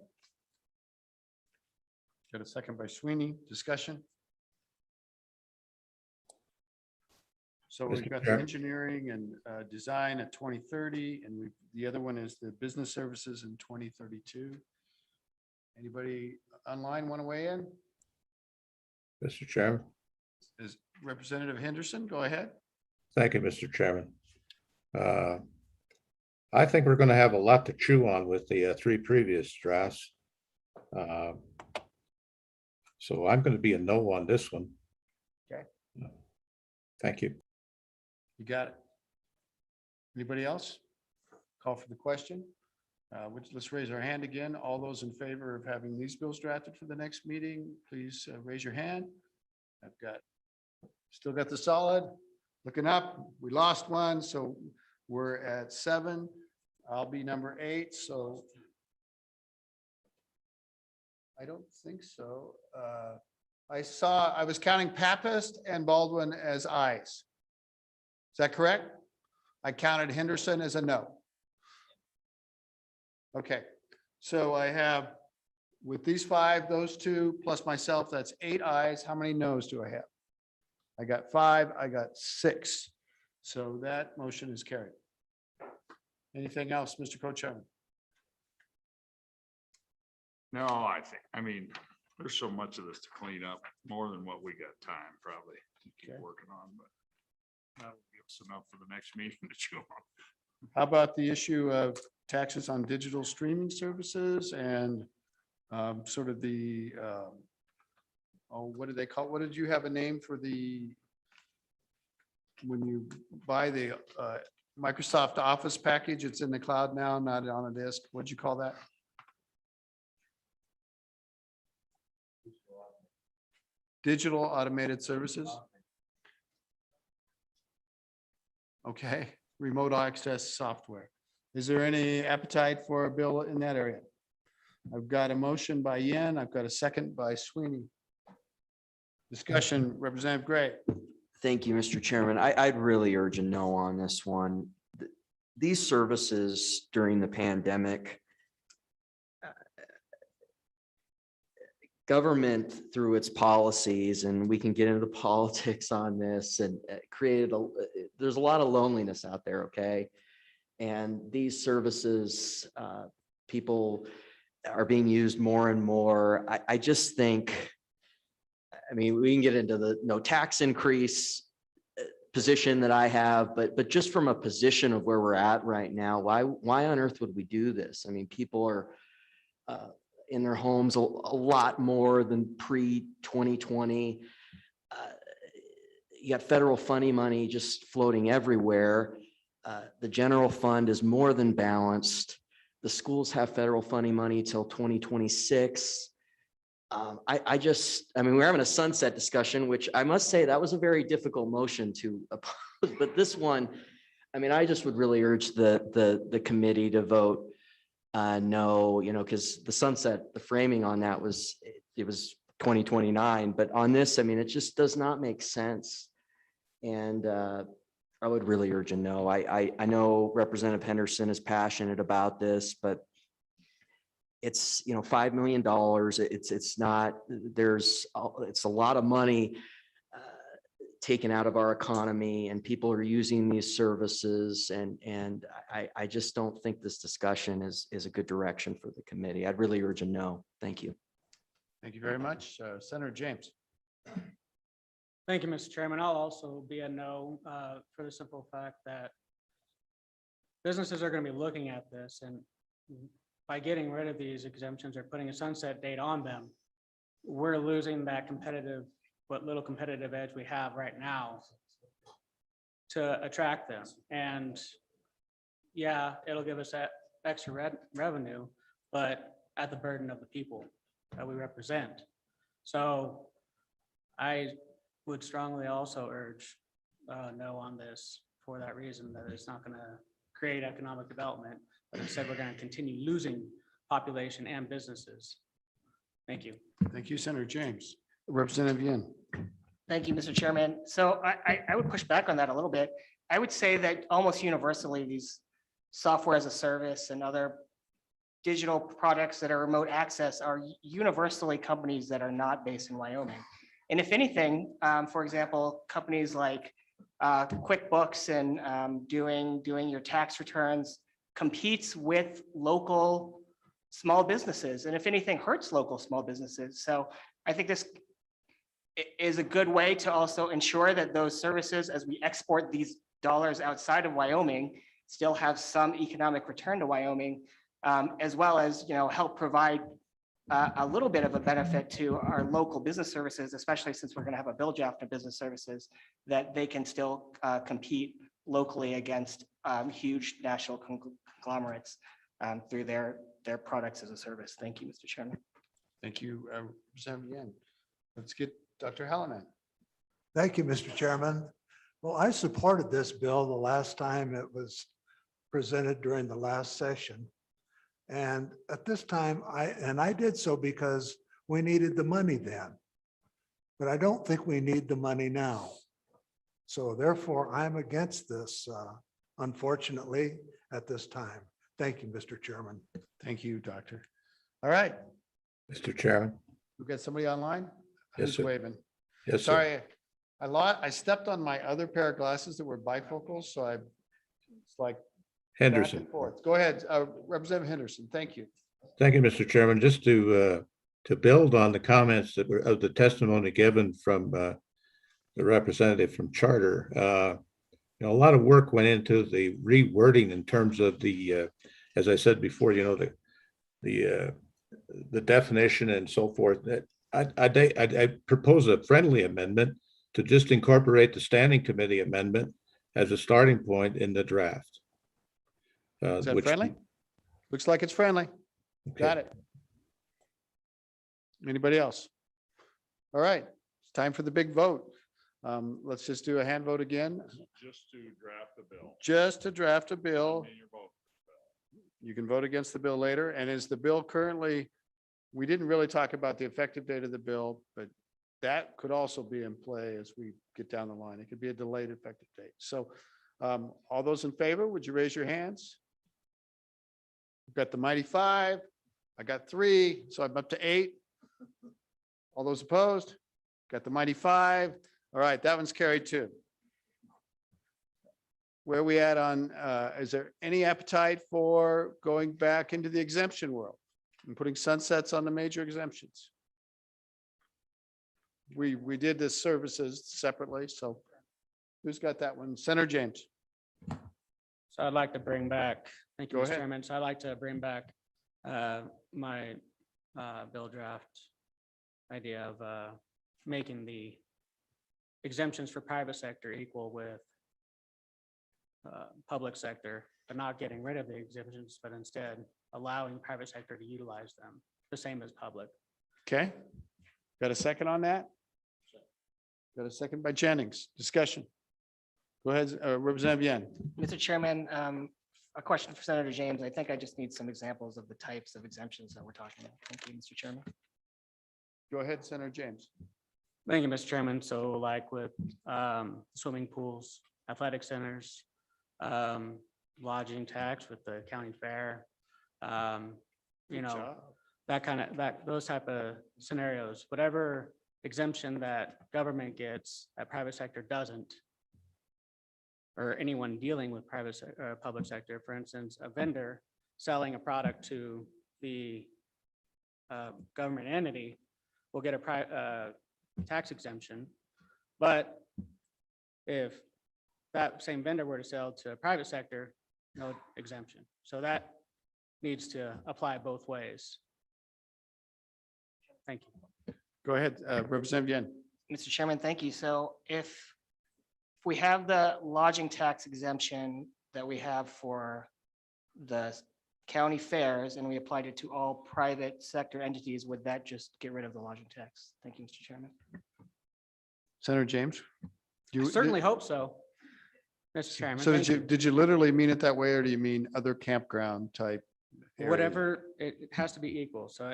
Speaker 1: Got a second by Sweeney. Discussion? So we've
Speaker 6: Mr.
Speaker 1: got the
Speaker 6: Chair.
Speaker 1: engineering and design at 2030, and the other one is the business services in 2032. Anybody online want to weigh in?
Speaker 6: Mr. Chairman.
Speaker 1: Is Representative Henderson, go ahead.
Speaker 6: Thank you, Mr. Chairman. I think we're going to have a lot to chew on with the three previous drafts. So I'm going to be a no on this one.
Speaker 1: Okay.
Speaker 6: Thank you.
Speaker 1: You got it. Anybody else? Call for the question. Let's raise our hand again. All those in favor of having these bills drafted for the next meeting, please raise your hand. Still got the solid. Looking up, we lost one, so we're at 7. I'll be number 8, so I don't think so. I was counting Papist and Baldwin as ayes. Is that correct? I counted Henderson as a no. Okay, so I have, with these 5, those 2, plus myself, that's 8 ayes. How many noes do I have? I got 5, I got 6. So that motion is carried. Anything else, Mr. Co-Chairman?
Speaker 16: No, I mean, there's so much of this to clean up, more than what we got time probably to keep
Speaker 1: Okay.
Speaker 16: working on, but that'll give us enough for the next meeting to chew on.
Speaker 1: How about the issue of taxes on digital streaming services and sort of the, what did they call, what did you have a name for when you buy the Microsoft Office package, it's in the cloud now, not on a disk. What'd you call that? Digital automated services? Okay, remote access software. Is there any appetite for a bill in that area? I've got a motion by Yen. I've got a second by Sweeney. Discussion, Representative Gray.
Speaker 8: Thank you, Mr. Chairman. I'd really urge a no on this one. These services during the pandemic, government through its policies, and we can get into the politics on this, and there's a lot of loneliness out there, okay? And these services, people are being used more and more. I just think, I mean, we can get into the no tax increase position that I have, but just from a position of where we're at right now, why on earth would we do this? I mean, people are in their homes a lot more than pre-2020. You got federal funding money just floating everywhere. The general fund is more than balanced. The schools have federal funding money till 2026. I mean, we're having a sunset discussion, which I must say that was a very difficult motion to oppose, but this one, I mean, I just would really urge the committee to vote no, you know, because the sunset, the framing on that was, it was 2029, but on this, I mean, it just does not make sense. And I would really urge a no. I know Representative Henderson is passionate about this, but it's, you know, $5 million. It's not, it's a lot of money taken out of our economy and people are using these services. And I just don't think this discussion is a good direction for the committee. I'd really urge a no. Thank you.
Speaker 1: Thank you very much. Senator James.
Speaker 3: Thank you, Mr. Chairman. I'll also be a no for the simple fact that businesses are going to be looking at this, and by getting rid of these exemptions or putting a sunset date on them, we're losing that competitive, what little competitive edge we have right now to attract them. And yeah, it'll give us that extra revenue, but at the burden of the people that we represent. So I would strongly also urge no on this for that reason, that it's not going to create economic development, but instead we're going to continue losing population and businesses. Thank you.
Speaker 1: Thank you, Senator James. Representative Yin.
Speaker 11: Thank you, Mr. Chairman. So I would push back on that a little bit. I would say that almost universally, these software as a service and other digital products that are remote access are universally companies that are not based in Wyoming. And if anything, for example, companies like QuickBooks and doing your tax returns competes with local small businesses, and if anything, hurts local small businesses. So I think this is a good way to also ensure that those services, as we export these dollars outside of Wyoming, still have some economic return to Wyoming, as well as, help provide a little bit of a benefit to our local business services, especially since we're going to have a bill draft of business services, that they can still compete locally against huge national conglomerates through their products as a service. Thank you, Mr. Chairman.
Speaker 1: Thank you, Representative Yin. Let's get Dr. Hallinan.
Speaker 17: Thank you, Mr. Chairman. Well, I supported this bill the last time it was presented during the last session. And at this time, I did so because we needed the money then. But I don't think we need the money now. So therefore, I'm against this, unfortunately, at this time. Thank you, Mr. Chairman.
Speaker 1: Thank you, Doctor. All right,
Speaker 6: Mr. Chairman.
Speaker 1: we've got somebody online.
Speaker 6: Yes,
Speaker 1: Who's
Speaker 6: sir.
Speaker 1: waving?
Speaker 6: Yes, sir.
Speaker 1: Sorry, I stepped on my other pair of glasses that were bifocals, so it's like back
Speaker 6: Henderson.
Speaker 1: and forth. Go ahead, Representative Henderson. Thank you.
Speaker 6: Thank you, Mr. Chairman. Just to build on the comments that were of the testimony given from the representative from Charter, a lot of work went into the rewording in terms of the, as I said before, the definition and so forth. That I propose a friendly amendment to just incorporate the standing committee amendment as a starting point in the draft.
Speaker 1: Is that friendly? Looks like it's friendly. Got it. Anybody else? All right, it's time for the big vote. Let's just do a hand vote again.
Speaker 16: Just to draft the bill.
Speaker 1: Just to draft a bill.
Speaker 16: I mean, you're voting.
Speaker 1: You can vote against the bill later. And is the bill currently, we didn't really talk about the effective date of the bill, but that could also be in play as we get down the line. It could be a delayed effective date. So all those in favor, would you raise your hands? We've got the mighty 5. I got 3, so I'm up to 8. All those opposed? Got the mighty 5. All right, that one's carried too. Where are we at on, is there any appetite for going back into the exemption world and putting sunsets on the major exemptions? We did the services separately, so who's got that one? Senator James.
Speaker 3: So I'd like to bring back, thank you,
Speaker 1: Go
Speaker 3: Mr.
Speaker 1: ahead.
Speaker 3: Chairman. So I'd like to bring back my bill draft idea of making the exemptions for private sector equal with public sector, but not getting rid of the exemptions, but instead allowing private sector to utilize them, the same as public.
Speaker 1: Okay. Got a second on that? Got a second by Jennings. Discussion. Go ahead, Representative Yen.
Speaker 11: Mr. Chairman, a question for Senator James. I think I just need some examples of the types of exemptions that we're talking about. Thank you, Mr. Chairman.
Speaker 1: Go ahead, Senator James.
Speaker 3: Thank you, Mr. Chairman. So like with swimming pools, athletic centers, lodging tax with the county fair,
Speaker 1: Good job.
Speaker 3: that kind of, those type of scenarios, whatever exemption that government gets, that private sector doesn't. Or anyone dealing with public sector, for instance, a vendor selling a product to the government entity will get a tax exemption. But if that same vendor were to sell to a private sector, no exemption. So that needs to apply both ways. Thank you.
Speaker 1: Go ahead, Representative Yen.
Speaker 11: Mr. Chairman, thank you. So if we have the lodging tax exemption that we have for the county fairs and we applied it to all private sector entities, would that just get rid of the lodging tax? Thank you, Mr. Chairman.
Speaker 1: Senator James?
Speaker 3: I certainly hope so, Mr. Chairman.
Speaker 1: So
Speaker 3: Thank you.
Speaker 1: did you literally mean it that way, or do you mean other campground type? areas?
Speaker 3: Whatever, it has to be equal. So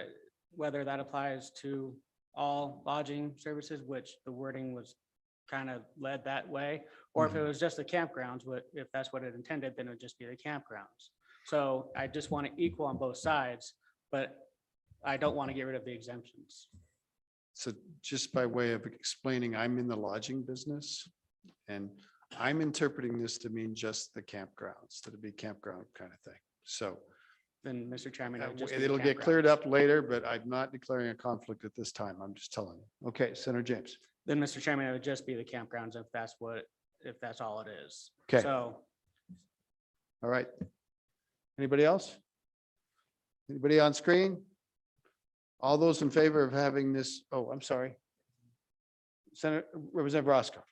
Speaker 3: whether that applies to all lodging services, which the wording was kind of led that way, or if it was just the campgrounds, if that's what it intended, then it would just be the campgrounds. So I just want it equal on both sides, but I don't want to get rid of the exemptions.
Speaker 1: So just by way of explaining, I'm in the lodging business and I'm interpreting this to mean just the campgrounds, to be campground kind of thing. So
Speaker 3: Then, Mr. Chairman, it would just be the
Speaker 1: it'll get
Speaker 3: campgrounds.
Speaker 1: cleared up later, but I'm not declaring a conflict at this time. I'm just telling you. Okay, Senator James.
Speaker 3: Then, Mr. Chairman, it would just be the campgrounds if that's all it is.
Speaker 1: Okay.
Speaker 3: So
Speaker 1: All right. Anybody else? Anybody on screen? All those in favor of having this, oh, I'm sorry. Senator Representative Roscoe.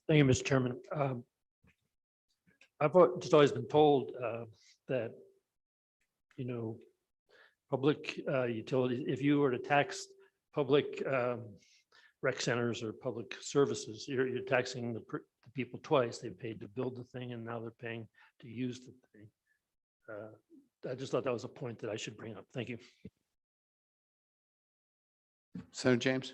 Speaker 4: Thank you, Mr. Chairman. Just always been told that, public utilities, if you were to tax public rec centers or public services, you're taxing the people twice. They paid to build the thing and now they're paying to use the thing. I just thought that was a point that I should bring up. Thank you.
Speaker 1: Senator James.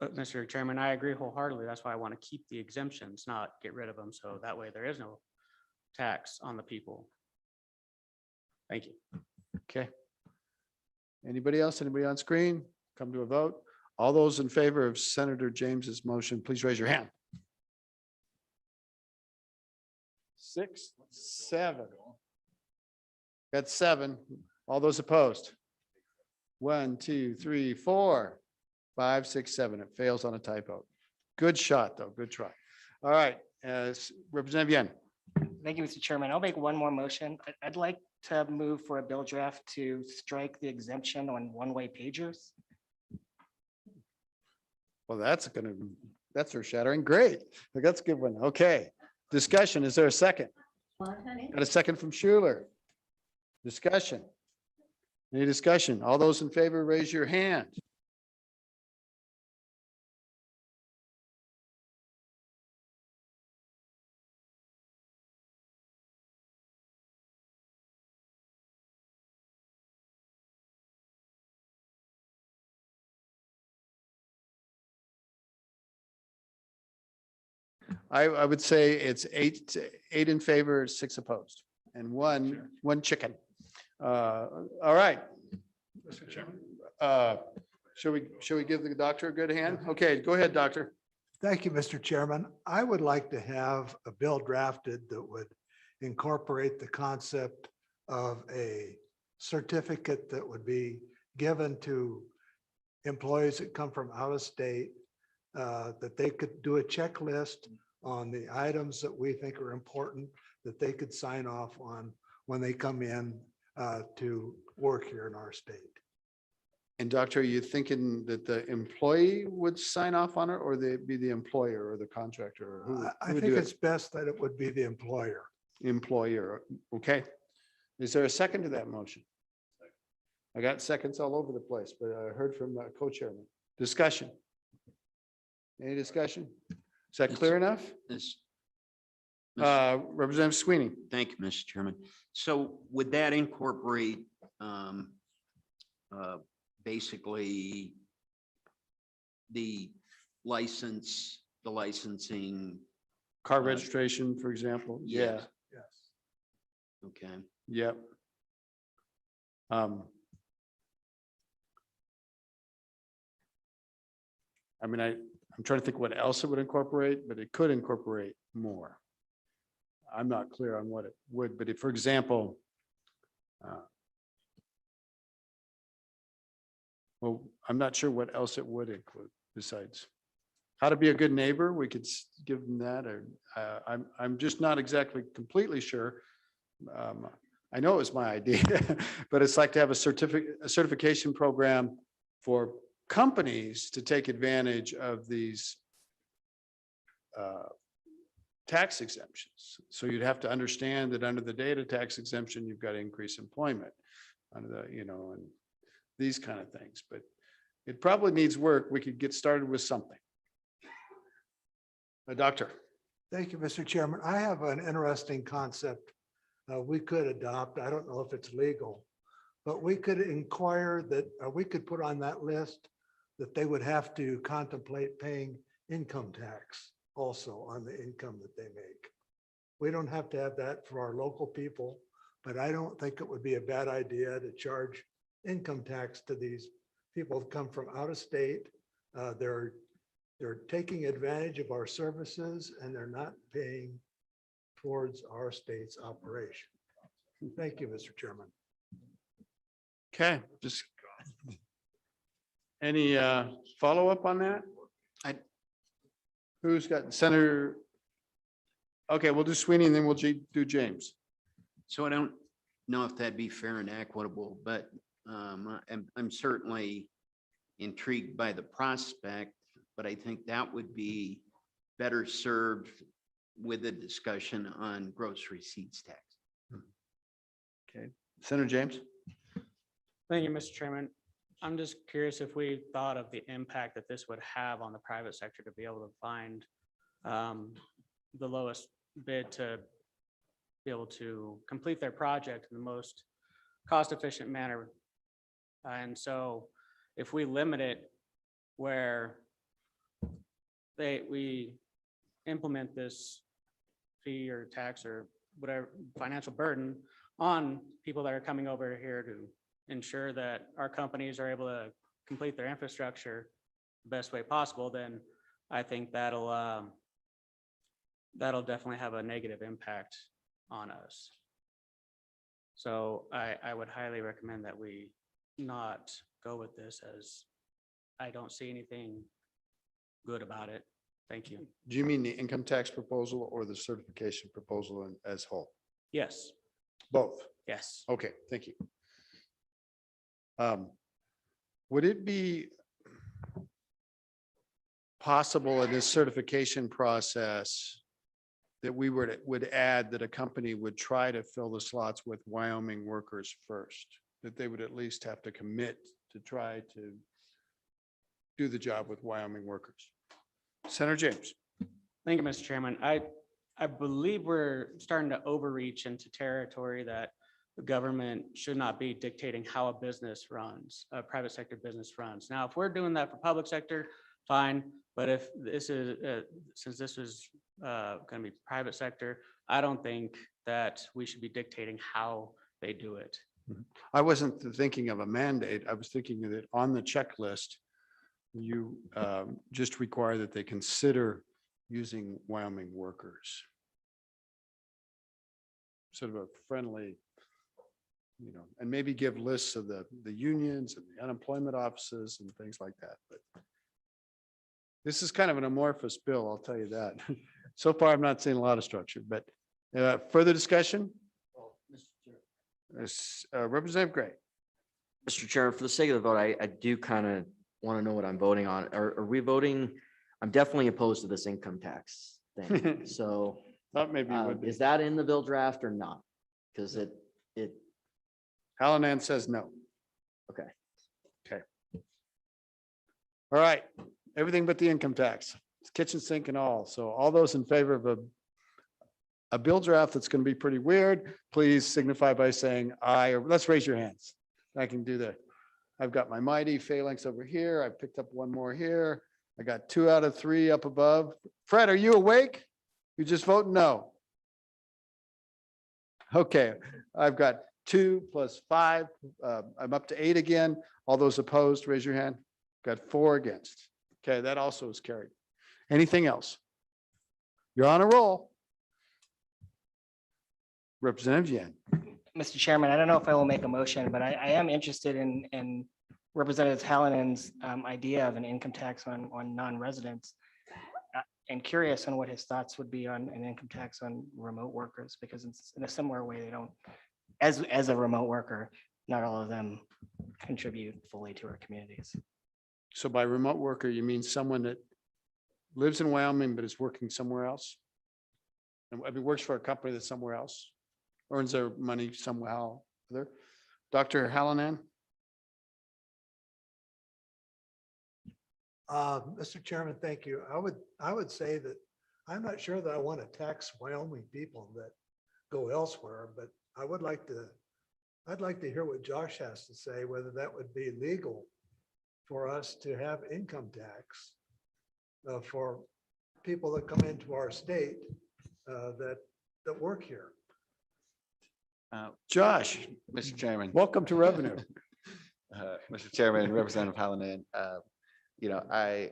Speaker 3: Mr. Chairman, I agree wholeheartedly. That's why I want to keep the exemptions, not get rid of them. So that way there is no tax on the people. Thank you.
Speaker 1: Okay. Anybody else? Anybody on screen? Come to a vote. All those in favor of Senator James's motion, please raise your hand. 6, 7. Got 7. All those opposed? 1, 2, 3, 4, 5, 6, 7. It fails on a typo. Good shot, though. Good try. All right. Representative Yen.
Speaker 11: Thank you, Mr. Chairman. I'll make one more motion. I'd like to move for a bill draft to strike the exemption on one-way pagers.
Speaker 1: Well, that's earth shattering. Great. That's a good one. Okay. Discussion. Is there a second? Got a second from Schuler. Discussion. Any discussion? All those in favor, raise your hand. I would say it's 8 in favor, 6 opposed, and one chicken. All right.
Speaker 16: Mr. Chairman.
Speaker 1: Should we give the doctor a good hand? Okay, go ahead, doctor.
Speaker 17: Thank you, Mr. Chairman. I would like to have a bill drafted that would incorporate the concept of a certificate that would be given to employees that come from out of state, that they could do a checklist on the items that we think are important, that they could sign off on when they come in to work here in our state.
Speaker 1: And doctor, are you thinking that the employee would sign off on it, or they be the employer or the contractor? Or who
Speaker 17: I
Speaker 1: would
Speaker 17: think
Speaker 1: do
Speaker 17: it's best that it would be the employer.
Speaker 1: Employer. Okay. Is there a second to that motion? I got seconds all over the place, but I heard from the co-chairman. Discussion. Any discussion? Is that clear enough?
Speaker 13: This,
Speaker 1: Representative Sweeney.
Speaker 13: thank you, Mr. Chairman. So would that incorporate basically the licensing?
Speaker 1: Car registration, for example? Yeah.
Speaker 13: Yes. Okay.
Speaker 1: Yep. I mean, I'm trying to think what else it would incorporate, but it could incorporate more. I'm not clear on what it would, but if, for example, well, I'm not sure what else it would include besides how to be a good neighbor. We could give them that, or I'm just not exactly completely sure. I know it was my idea, but it's like to have a certification program for companies to take advantage of these tax exemptions. So you'd have to understand that under the data tax exemption, you've got to increase employment under the, and these kind of things, but it probably needs work. We could get started with something. Doctor.
Speaker 17: Thank you, Mr. Chairman. I have an interesting concept we could adopt. I don't know if it's legal, but we could inquire that we could put on that list that they would have to contemplate paying income tax also on the income that they make. We don't have to have that for our local people, but I don't think it would be a bad idea to charge income tax to these people who come from out of state. They're taking advantage of our services and they're not paying towards our state's operation. Thank you, Mr. Chairman.
Speaker 1: Okay, just any follow-up on that? Who's got Senator? Okay, we'll do Sweeney and then we'll do James.
Speaker 13: So I don't know if that'd be fair and equitable, but I'm certainly intrigued by the prospect, but I think that would be better served with a discussion on gross receipts tax.
Speaker 1: Okay, Senator James.
Speaker 3: Thank you, Mr. Chairman. I'm just curious if we thought of the impact that this would have on the private sector to be able to find the lowest bid to be able to complete their project in the most cost-efficient manner. And so if we limit it where we implement this fee or tax or whatever financial burden on people that are coming over here to ensure that our companies are able to complete their infrastructure the best way possible, then I think that'll definitely have a negative impact on us. So I would highly recommend that we not go with this, as I don't see anything good about it. Thank you.
Speaker 1: Do you mean the income tax proposal or the certification proposal as whole?
Speaker 3: Yes.
Speaker 1: Both?
Speaker 3: Yes.
Speaker 1: Okay, thank you. Would it be possible in this certification process that we would add that a company would try to fill the slots with Wyoming workers first, that they would at least have to commit to try to do the job with Wyoming workers? Senator James.
Speaker 3: Thank you, Mr. Chairman. I believe we're starting to overreach into territory that the government should not be dictating how a business runs, a private sector business runs. Now, if we're doing that for public sector, fine. But if this is, since this is going to be private sector, I don't think that we should be dictating how they do it.
Speaker 1: I wasn't thinking of a mandate. I was thinking that on the checklist, you just require that they consider using Wyoming workers. Sort of a friendly, and maybe give lists of the unions and the unemployment offices and things like that. But this is kind of an amorphous bill, I'll tell you that. So far, I'm not seeing a lot of structure, but further discussion? Representative Gray.
Speaker 8: Mr. Chair, for the sake of the vote, I do kind of want to know what I'm voting on. Are we voting? I'm definitely opposed to this income tax thing. So
Speaker 1: thought maybe you would be.
Speaker 8: Is that in the bill draft or not? Because it
Speaker 1: Hallinan says no.
Speaker 8: Okay.
Speaker 1: Okay. All right. Everything but the income tax, kitchen sink and all. So all those in favor of a bill draft that's going to be pretty weird, please signify by saying aye, or let's raise your hands. I can do that. I've got my mighty phalanx over here. I picked up one more here. I got 2 out of 3 up above. Fred, are you awake? You just vote no. Okay, I've got 2 plus 5. I'm up to 8 again. All those opposed, raise your hand. Got 4 against. Okay, that also is carried. Anything else? You're on a roll. Representative Yan.
Speaker 11: Mr. Chairman, I don't know if I will make a motion, but I am interested in Representative Hallinan's idea of an income tax on non-residents. And curious on what his thoughts would be on an income tax on remote workers, because it's in a similar way, they don't, as a remote worker, not all of them contribute fully to our communities.
Speaker 1: So by remote worker, you mean someone that lives in Wyoming but is working somewhere else? And I mean, works for a company that's somewhere else, earns their money somehow other. Dr. Hallinan?
Speaker 17: Mr. Chairman, thank you. I would say that I'm not sure that I want to tax Wyoming people that go elsewhere, but I'd like to hear what Josh has to say, whether that would be legal for us to have income tax for people that come into our state that work here.
Speaker 1: Josh,
Speaker 18: Mr. Chairman,
Speaker 1: welcome to Revenue.
Speaker 18: Mr. Chairman, Representative Hallinan, I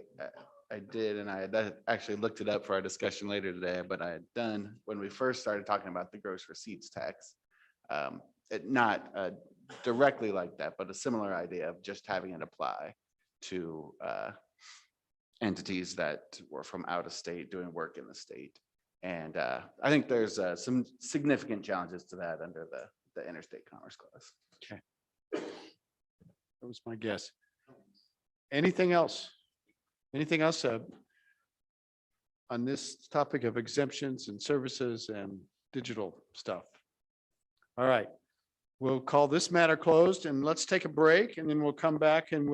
Speaker 18: did, and I had actually looked it up for our discussion later today, but I had done, when we first started talking about the gross receipts tax, not directly like that, but a similar idea of just having it apply to entities that were from out of state doing work in the state. And I think there's some significant challenges to that under the interstate commerce clause.
Speaker 1: Okay. That was my guess. Anything else? Anything else on this topic of exemptions and services and digital stuff? All right. We'll call this matter closed and let's take a break and then we'll come back and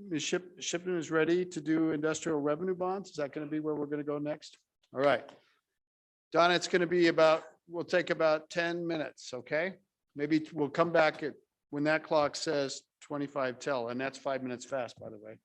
Speaker 1: Ms. Shipman is ready to do industrial revenue bonds. Is that going to be where we're going to go next? All right. Donna, it's going to be we'll take about 10 minutes, okay? Maybe we'll come back when that clock says 25 till, and that's 5 minutes fast, by the way.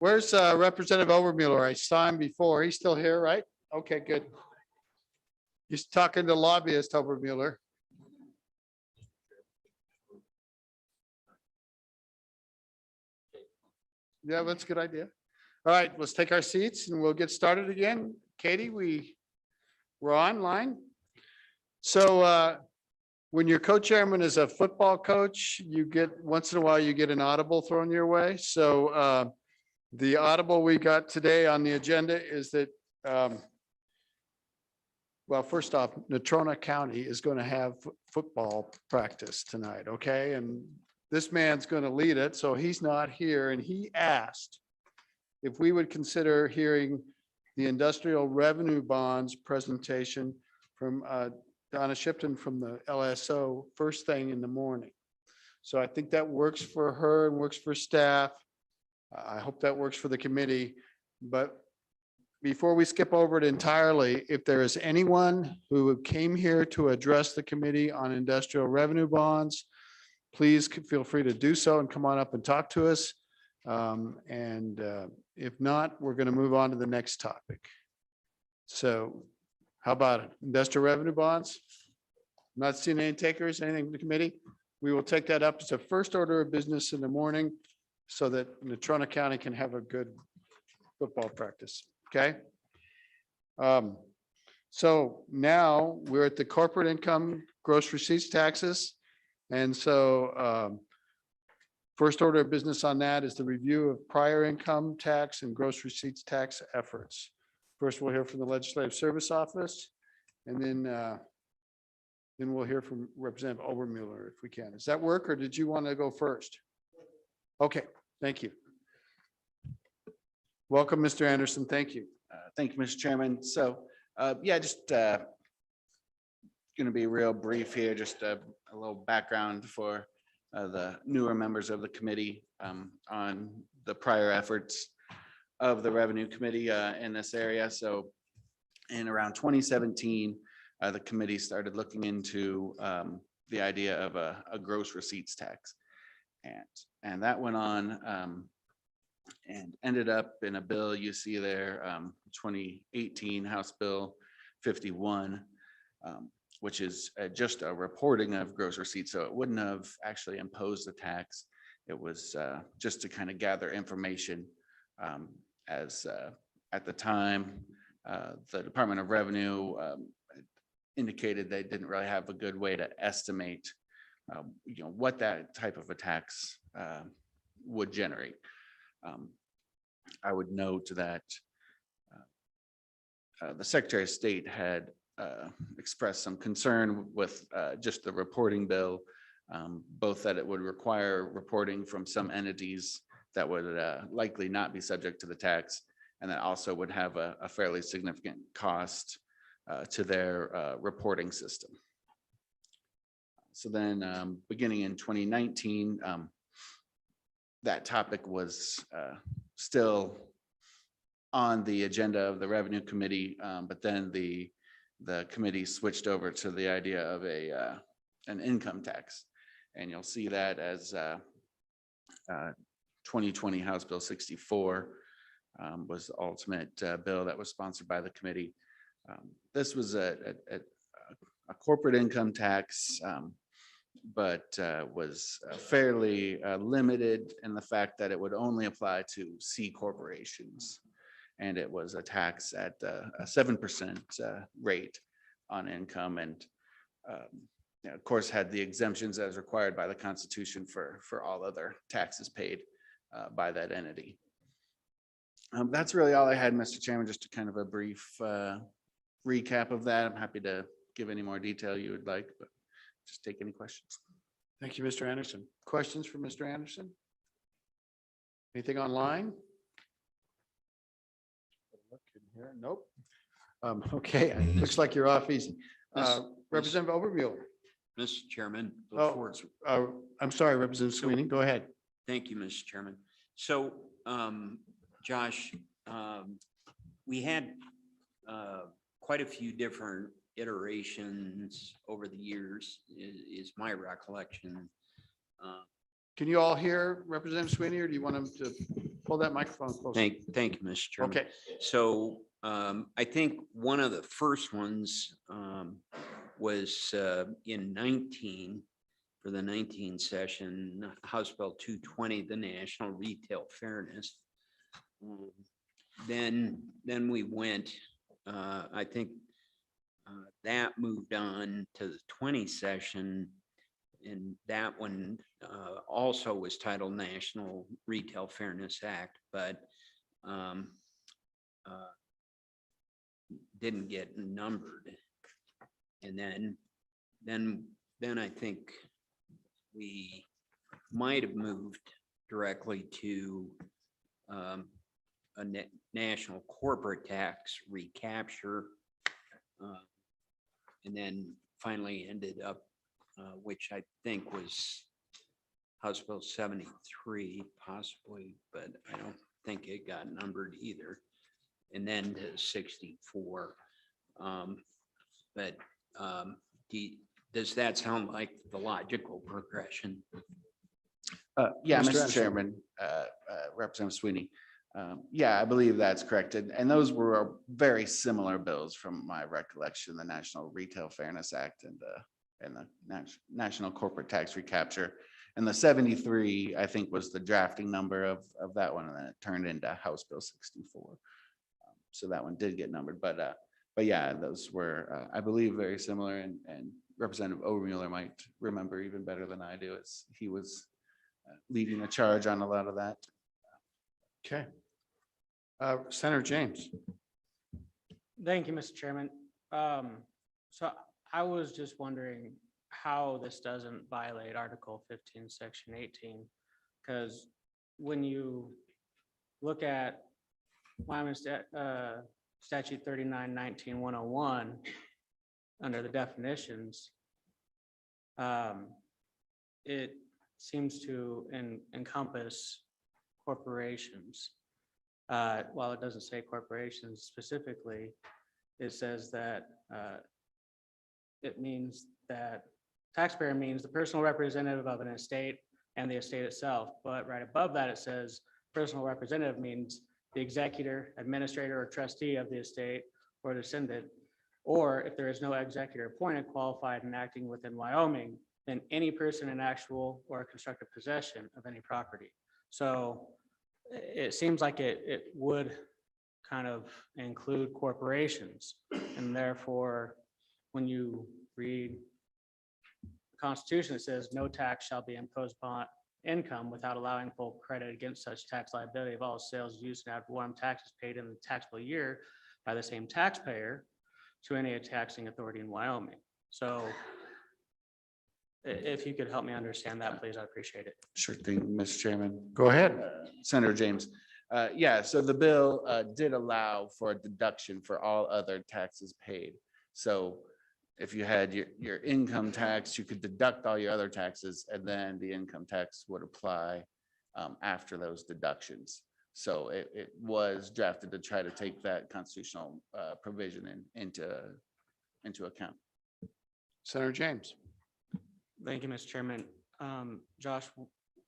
Speaker 1: Where's Representative Overmuller? I saw him before. He's still here, right? Okay, good. He's talking to lobbyist Overmuller. Yeah, that's a good idea. All right, let's take our seats and we'll get started again. Katie, we're online. So when your co-chairman is a football coach, you get, once in a while, you get an audible thrown your way. So the audible we got today on the agenda is that, well, first off, Natrona County is going to have football practice tonight, okay? And this man's going to lead it, so he's not here. And he asked if we would consider hearing the industrial revenue bonds presentation from Donna Shipton from the LSO first thing in the morning. So I think that works for her and works for staff. I hope that works for the committee. But before we skip over it entirely, if there is anyone who came here to address the committee on industrial revenue bonds, please feel free to do so and come on up and talk to us. If not, we're going to move on to the next topic. So how about it? Industrial revenue bonds? Not seeing any takers, anything from the committee? We will take that up as a first order of business in the morning so that Natrona County can have a good football practice. Okay. So now we're at the corporate income gross receipts taxes. And so first order of business on that is the review of prior income tax and gross receipts tax efforts. First, we'll hear from the Legislative Service Office, and then we'll hear from Representative Obermuller if we can. Does that work, or did you want to go first? Okay, thank you. Welcome, Mr. Anderson. Thank you.
Speaker 18: Thank you, Mr. Chairman. So, yeah, just going to be real brief here, just a little background for the newer members of the committee on the prior efforts of the Revenue Committee in this area. So in around 2017, the committee started looking into the idea of a gross receipts tax. And that went on and ended up in a bill you see there, 2018 House Bill 51, which is just a reporting of gross receipts. So it wouldn't have actually imposed the tax. It was just to kind of gather information as at the time, the Department of Revenue indicated they didn't really have a good way to estimate what that type of a tax would generate. I would note that the Secretary of State had expressed some concern with just the reporting bill, both that it would require reporting from some entities that would likely not be subject to the tax, and that also would have a fairly significant cost to their reporting system. So then beginning in 2019, that topic was still on the agenda of the Revenue Committee, but then the committee switched over to the idea of an income tax. And you'll see that as 2020 House Bill 64 was the ultimate bill that was sponsored by the committee. This was a corporate income tax, but was fairly limited in the fact that it would only apply to C corporations. And it was a tax at a 7% rate on income, and of course had the exemptions as required by the Constitution for all other taxes paid by that entity. That's really all I had, Mr. Chairman, just a kind of a brief recap of that. I'm happy to give any more detail you would like, but just take any questions.
Speaker 1: Thank you, Mr. Anderson. Questions for Mr. Anderson? Anything online? Nope. Okay, looks like you're off easy. Representative Overmuller.
Speaker 13: Mr. Chairman.
Speaker 1: I'm sorry, Representative Sweeney, go ahead.
Speaker 13: Thank you, Mr. Chairman. So, Josh, we had quite a few different iterations over the years is my recollection.
Speaker 1: Can you all hear Representative Sweeney, or do you want him to pull that microphone closer?
Speaker 13: Thank you, Mr. Chairman.
Speaker 1: Okay,
Speaker 13: So I think one of the first ones was in 19, for the 19 session, House Bill 220, the National Retail Fairness. Then we went, I think that moved on to the 20 session, and that one also was titled National Retail Fairness Act, but didn't get numbered. And then I think we might have moved directly to a national corporate tax recapture, and then finally ended up, which I think was House Bill 73 possibly, but I don't think it got numbered either. And then to 64. Does that sound like the logical progression?
Speaker 18: Yeah,
Speaker 1: Mr.
Speaker 18: Mr.
Speaker 1: Anderson.
Speaker 18: Chairman, Representative Sweeney. Yeah, I believe that's correct. And those were very similar bills from my recollection, the National Retail Fairness Act and the National Corporate Tax Recapture. And the 73, I think, was the drafting number of that one, and then it turned into House Bill 64. So that one did get numbered, but yeah, those were, I believe, very similar, and Representative Overmuller might remember even better than I do. He was leading the charge on a lot of that.
Speaker 1: okay. Senator James.
Speaker 3: Thank you, Mr. Chairman. So I was just wondering how this doesn't violate Article 15, Section 18, because when you look at Wyoming Statute 39-19-101, under the definitions, it seems to encompass corporations. While it doesn't say corporations specifically, it says that it means that taxpayer means the personal representative of an estate and the estate itself. But right above that, it says personal representative means the executor, administrator, or trustee of the estate or descendant, or if there is no executor appointed, qualified, and acting within Wyoming, then any person in actual or constructive possession of any property. So it seems like it would kind of include corporations, and therefore, when you read the Constitution, it says no tax shall be imposed upon income without allowing full credit against such tax liability of all sales, use, and ad valorem taxes paid in the taxable year by the same taxpayer to any taxing authority in Wyoming. So if you could help me understand that, please, I'd appreciate it.
Speaker 18: Sure thing, Mr. Chairman.
Speaker 1: Go ahead.
Speaker 18: Senator James. Yeah, so the bill did allow for a deduction for all other taxes paid. So if you had your income tax, you could deduct all your other taxes, and then the income tax would apply after those deductions. So it was drafted to try to take that constitutional provision into account.
Speaker 1: Senator James.
Speaker 3: Thank you, Mr. Chairman. Josh,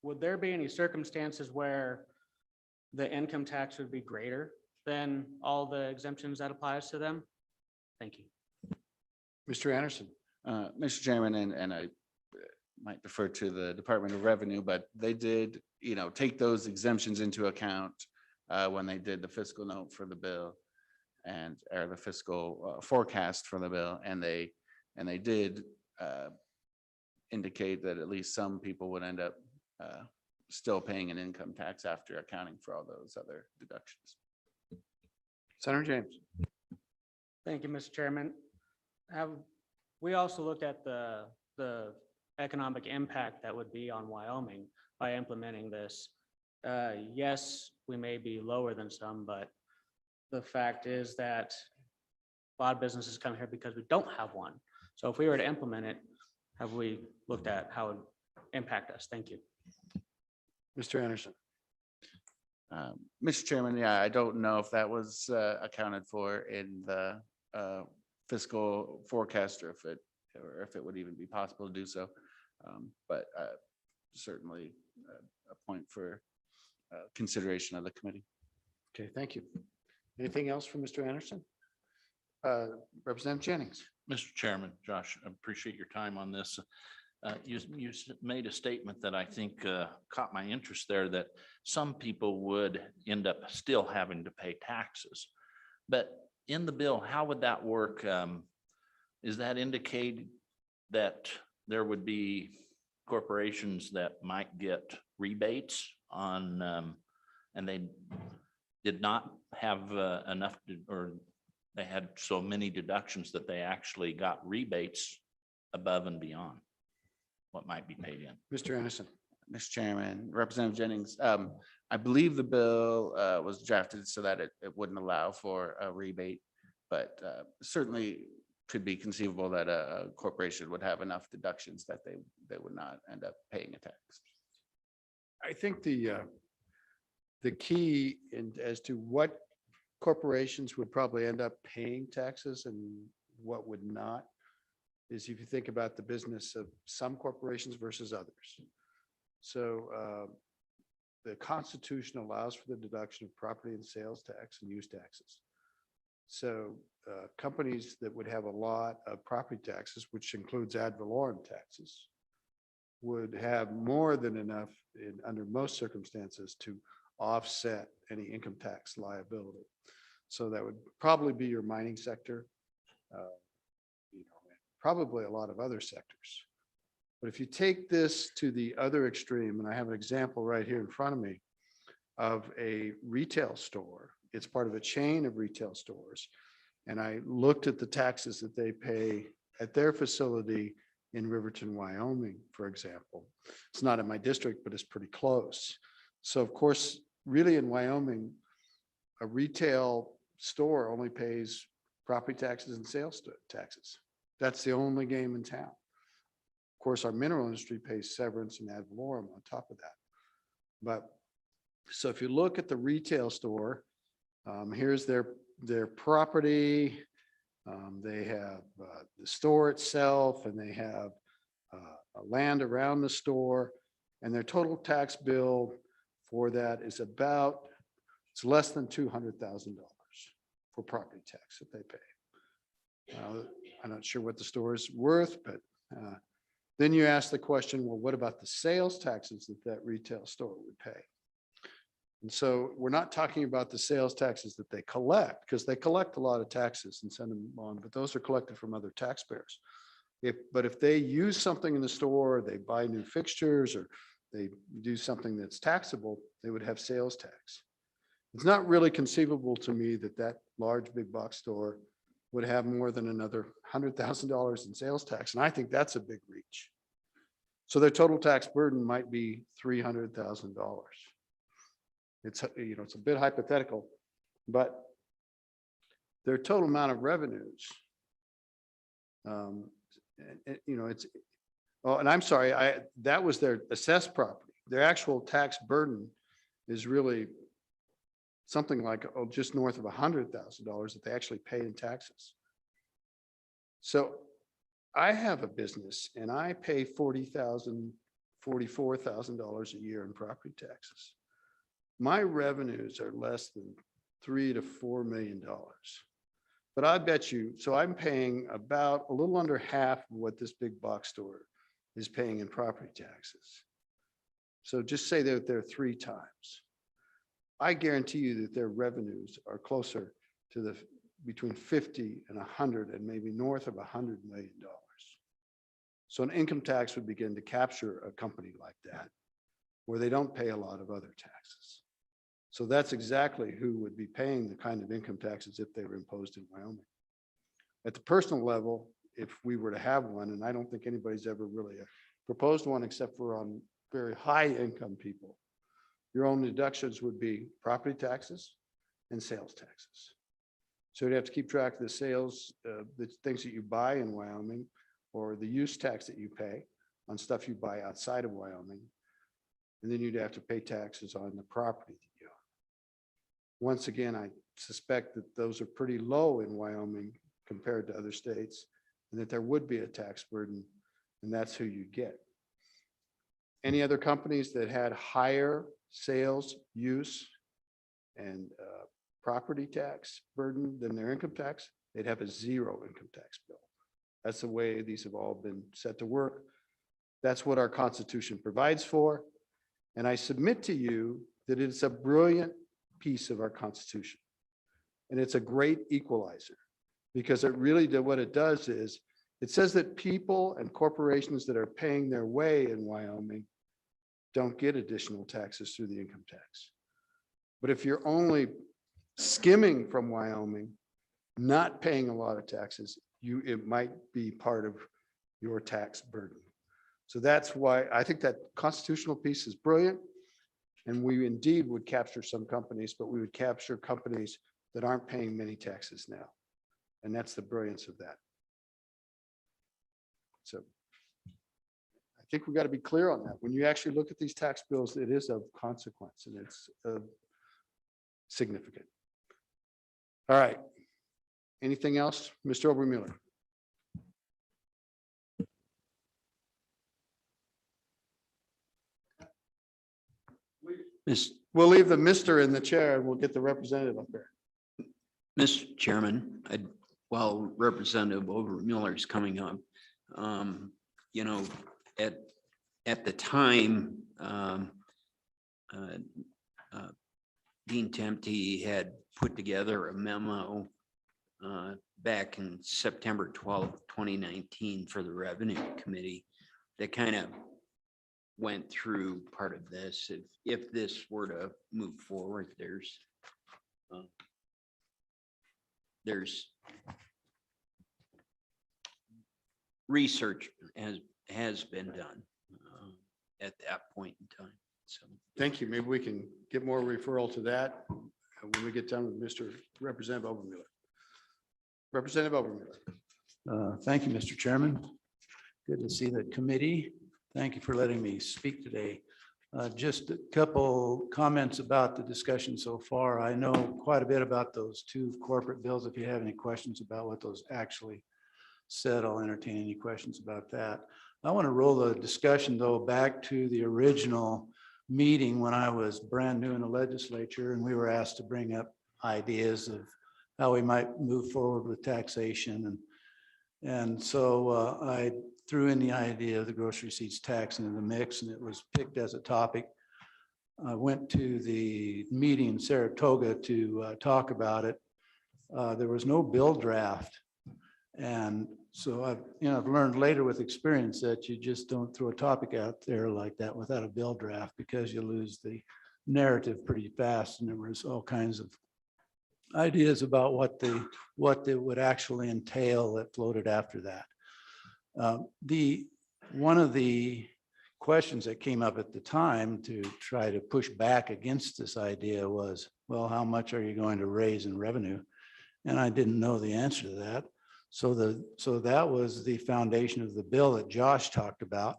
Speaker 3: would there be any circumstances where the income tax would be greater than all the exemptions that applies to them? Thank you.
Speaker 1: Mr. Anderson.
Speaker 18: Mr. Chairman, and I might defer to the Department of Revenue, but they did, take those exemptions into account when they did the fiscal note for the bill or the fiscal forecast for the bill, and they did indicate that at least some people would end up still paying an income tax after accounting for all those other deductions.
Speaker 1: Senator James.
Speaker 3: Thank you, Mr. Chairman. We also looked at the economic impact that would be on Wyoming by implementing this. Yes, we may be lower than some, but the fact is that a lot of businesses come here because we don't have one. So if we were to implement it, have we looked at how it would impact us? Thank you.
Speaker 1: Mr. Anderson.
Speaker 18: Mr. Chairman, yeah, I don't know if that was accounted for in the fiscal forecast or if it would even be possible to do so. But certainly a point for consideration of the committee.
Speaker 1: Okay, thank you. Anything else from Mr. Anderson? Representative Jennings.
Speaker 19: Mr. Chairman, Josh, I appreciate your time on this. You made a statement that I think caught my interest there, that some people would end up still having to pay taxes. But in the bill, how would that work? Is that indicate that there would be corporations that might get rebates on, and they did not have enough, or they had so many deductions that they actually got rebates above and beyond what might be paid in?
Speaker 1: Mr. Anderson.
Speaker 18: Mr. Chairman, Representative Jennings, I believe the bill was drafted so that it wouldn't allow for a rebate, but certainly could be conceivable that a corporation would have enough deductions that they would not end up paying a tax.
Speaker 1: I think the key as to what corporations would probably end up paying taxes and what would not is if you think about the business of some corporations versus others. So the Constitution allows for the deduction of property and sales tax and use taxes. So companies that would have a lot of property taxes, which includes ad valorem taxes, would have more than enough under most circumstances to offset any income tax liability. So that would probably be your mining sector, probably a lot of other sectors. But if you take this to the other extreme, and I have an example right here in front of me of a retail store, it's part of a chain of retail stores. And I looked at the taxes that they pay at their facility in Riverton, Wyoming, for example. It's not in my district, but it's pretty close. So of course, really in Wyoming, a retail store only pays property taxes and sales taxes. That's the only game in town. Of course, our mineral industry pays severance and ad valorem on top of that. But so if you look at the retail store, here's their property. They have the store itself, and they have land around the store, and their total tax bill for that is it's less than $200,000 for property tax that they pay. I'm not sure what the store is worth, but then you ask the question, well, what about the sales taxes that retail store would pay? And so we're not talking about the sales taxes that they collect, because they collect a lot of taxes and send them on, but those are collected from other taxpayers. But if they use something in the store, they buy new fixtures, or they do something that's taxable, they would have sales tax. It's not really conceivable to me that large big box store would have more than another $100,000 in sales tax. And I think that's a big reach. So their total tax burden might be $300,000. It's a bit hypothetical, but their total amount of revenues, and I'm sorry, that was their assessed property. Their actual tax burden is really something like just north of $100,000 that they actually pay in taxes. So I have a business and I pay $44,000 a year in property taxes. My revenues are less than $3 to $4 million. But I bet you, so I'm paying about a little under half of what this big box store is paying in property taxes. So just say that they're 3 times. I guarantee you that their revenues are closer to between 50 and 100 and maybe north of $100 million. So an income tax would begin to capture a company like that, where they don't pay a lot of other taxes. So that's exactly who would be paying the kind of income taxes if they were imposed in Wyoming. At the personal level, if we were to have one, and I don't think anybody's ever really proposed one except for on very high income people, your own deductions would be property taxes and sales taxes. So you'd have to keep track of the sales, the things that you buy in Wyoming, or the use tax that you pay on stuff you buy outside of Wyoming. And then you'd have to pay taxes on the property that you own. Once again, I suspect that those are pretty low in Wyoming compared to other states, and that there would be a tax burden, and that's who you get. Any other companies that had higher sales, use, and property tax burden than their income tax, they'd have a zero income tax bill. That's the way these have all been set to work. That's what our Constitution provides for. And I submit to you that it's a brilliant piece of our Constitution. And it's a great equalizer, because it really what it does is it says that people and corporations that are paying their way in Wyoming don't get additional taxes through the income tax. But if you're only skimming from Wyoming, not paying a lot of taxes, it might be part of your tax burden. So that's why I think that constitutional piece is brilliant. And we indeed would capture some companies, but we would capture companies that aren't paying many taxes now. And that's the brilliance of that. So I think we got to be clear on that. When you actually look at these tax bills, it is of consequence and it's significant. All right. Anything else, Mr. Obermuller? We'll leave the Mr. in the chair and we'll get the representative up there.
Speaker 13: Mr. Chairman, while Representative Overmuller is coming up, you know, at the time, Dean Tempe had put together a memo back in September 12th, 2019 for the Revenue Committee that kind of went through part of this. If this were to move forward, there's research has been done at that point in time. So
Speaker 1: thank you. Maybe we can get more referral to that when we get done with Mr. Representative Obermuller. Representative Obermuller.
Speaker 20: Thank you, Mr. Chairman. Good to see the committee. Thank you for letting me speak today. Just a couple comments about the discussion so far. I know quite a bit about those two corporate bills. If you have any questions about what those actually said, I'll entertain any questions about that. I want to roll the discussion though back to the original meeting when I was brand new in the legislature and we were asked to bring up ideas of how we might move forward with taxation. And so I threw in the idea of the grocery receipts tax into the mix and it was picked as a topic. I went to the meeting in Saratoga to talk about it. There was no bill draft. And so I've learned later with experience that you just don't throw a topic out there like that without a bill draft because you lose the narrative pretty fast. And there was all kinds of ideas about what they would actually entail that floated after that. One of the questions that came up at the time to try to push back against this idea was, well, how much are you going to raise in revenue? And I didn't know the answer to that. So that was the foundation of the bill that Josh talked about,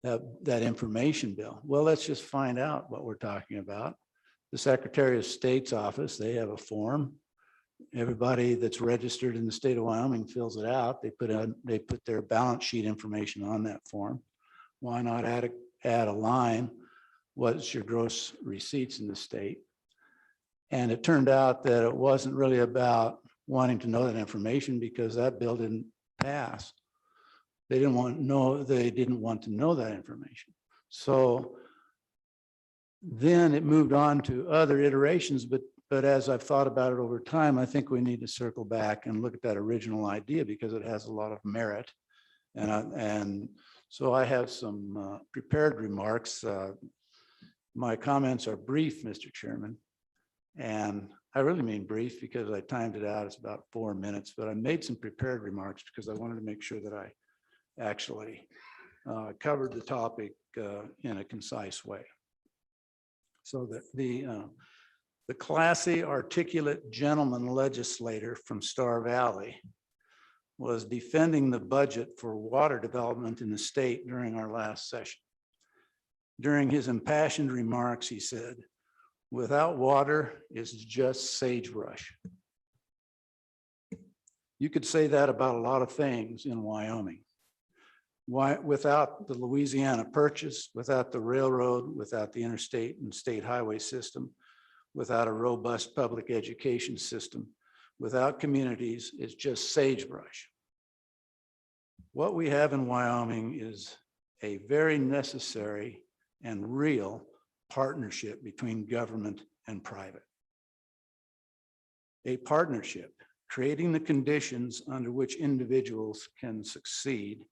Speaker 20: that information bill. Well, let's just find out what we're talking about. The Secretary of State's office, they have a form. Everybody that's registered in the state of Wyoming fills it out. They put their balance sheet information on that form. Why not add a line? What's your gross receipts in the state? And it turned out that it wasn't really about wanting to know that information because that bill didn't pass. They didn't want to know that information. So then it moved on to other iterations, but as I've thought about it over time, I think we need to circle back and look at that original idea because it has a lot of merit. And so I have some prepared remarks. My comments are brief, Mr. Chairman. And I really mean brief because I timed it out. It's about 4 minutes, but I made some prepared remarks because I wanted to make sure that I actually covered the topic in a concise way. So that the classy, articulate gentleman legislator from Star Valley was defending the budget for water development in the state during our last session. During his impassioned remarks, he said, "Without water, it's just sagebrush." You could say that about a lot of things in Wyoming. Why, without the Louisiana Purchase, without the railroad, without the interstate and state highway system, without a robust public education system, without communities, it's just sagebrush. What we have in Wyoming is a very necessary and real partnership between government and private. A partnership, creating the conditions under which individuals can succeed,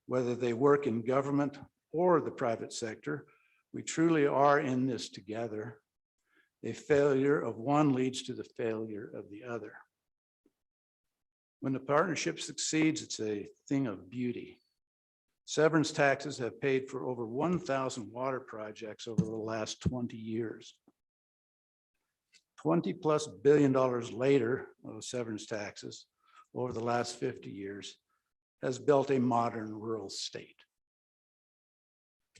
Speaker 20: whether they work in government or the private sector. We truly are in this together. A failure of one leads to the failure of the other. When the partnership succeeds, it's a thing of beauty. Severance taxes have paid for over 1,000 water projects over the last 20 years. $20+ billion later of severance taxes over the last 50 years has built a modern rural state.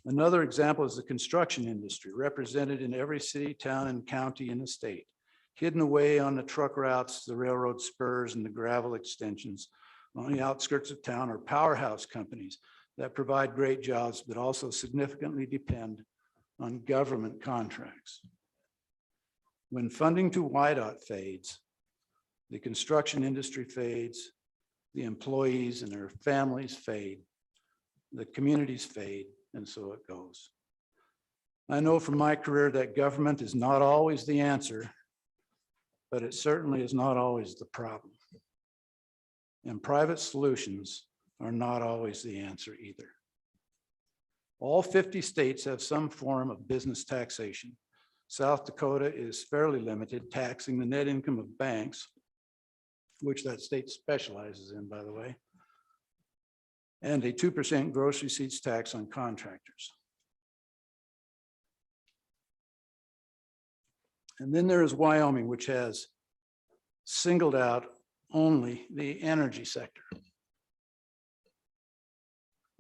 Speaker 20: Another example is the construction industry, represented in every city, town, and county in the state, hidden away on the truck routes, the railroad spurs, and the gravel extensions on the outskirts of town are powerhouse companies that provide great jobs, but also significantly depend on government contracts. When funding to WYDOT fades, the construction industry fades, the employees and their families fade, the communities fade, and so it goes. I know from my career that government is not always the answer, but it certainly is not always the problem. And private solutions are not always the answer either. All 50 states have some form of business taxation. South Dakota is fairly limited, taxing the net income of banks, which that state specializes in, by the way, and a 2% gross receipts tax on contractors. And then there is Wyoming, which has singled out only the energy sector.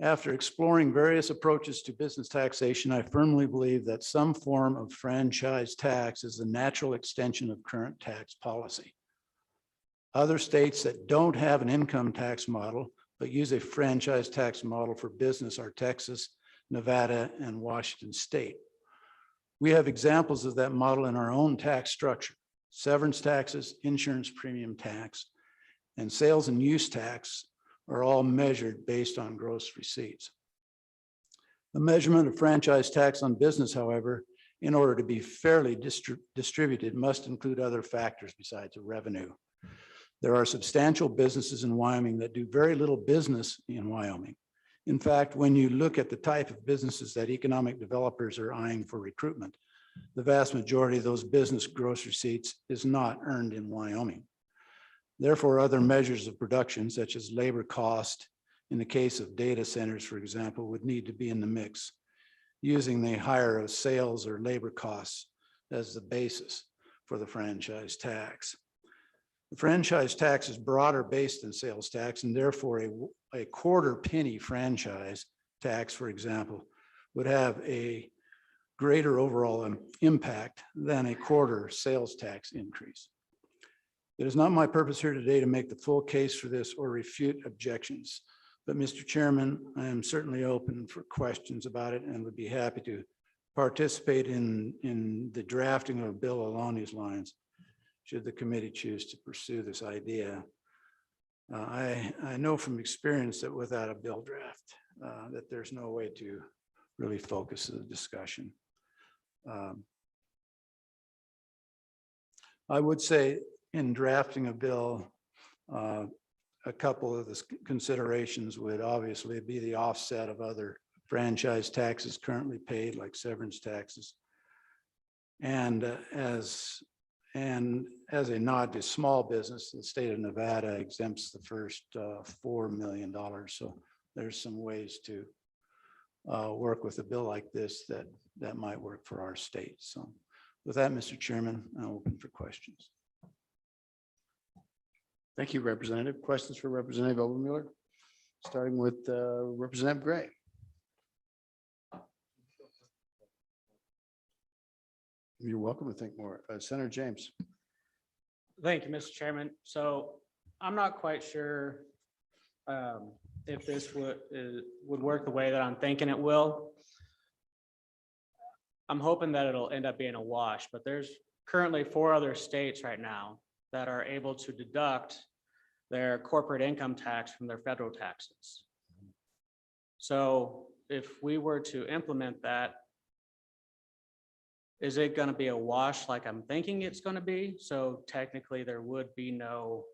Speaker 20: After exploring various approaches to business taxation, I firmly believe that some form of franchise tax is the natural extension of current tax policy. Other states that don't have an income tax model, but use a franchise tax model for business are Texas, Nevada, and Washington State. We have examples of that model in our own tax structure. Severance taxes, insurance premium tax, and sales and use tax are all measured based on gross receipts. The measurement of franchise tax on business, however, in order to be fairly distributed, must include other factors besides the revenue. There are substantial businesses in Wyoming that do very little business in Wyoming. In fact, when you look at the type of businesses that economic developers are eyeing for recruitment, the vast majority of those business gross receipts is not earned in Wyoming. Therefore, other measures of production, such as labor cost, in the case of data centers, for example, would need to be in the mix, using the higher of sales or labor costs as the basis for the franchise tax. The franchise tax is broader based than sales tax, and therefore a quarter penny franchise tax, for example, would have a greater overall impact than a quarter sales tax increase. It is not my purpose here today to make the full case for this or refute objections, but Mr. Chairman, I am certainly open for questions about it and would be happy to participate in the drafting of a bill along these lines, should the committee choose to pursue this idea. I know from experience that without a bill draft, that there's no way to really focus the discussion. I would say in drafting a bill, a couple of the considerations would obviously be the offset of other franchise taxes currently paid, like severance taxes. And as a nod to small business, the state of Nevada exempts the first $4 million. So there's some ways to work with a bill like this that might work for our state. So with that, Mr. Chairman, I'm open for questions.
Speaker 1: Thank you, Representative. Questions for Representative Obermuller? Starting with Representative Gray. You're welcome to think more. Senator James.
Speaker 3: Thank you, Mr. Chairman. So I'm not quite sure if this would work the way that I'm thinking it will. I'm hoping that it'll end up being a wash, but there's currently 4 other states right now that are able to deduct their corporate income tax from their federal taxes. So if we were to implement that, is it going to be a wash like I'm thinking it's going to be? So technically there would be no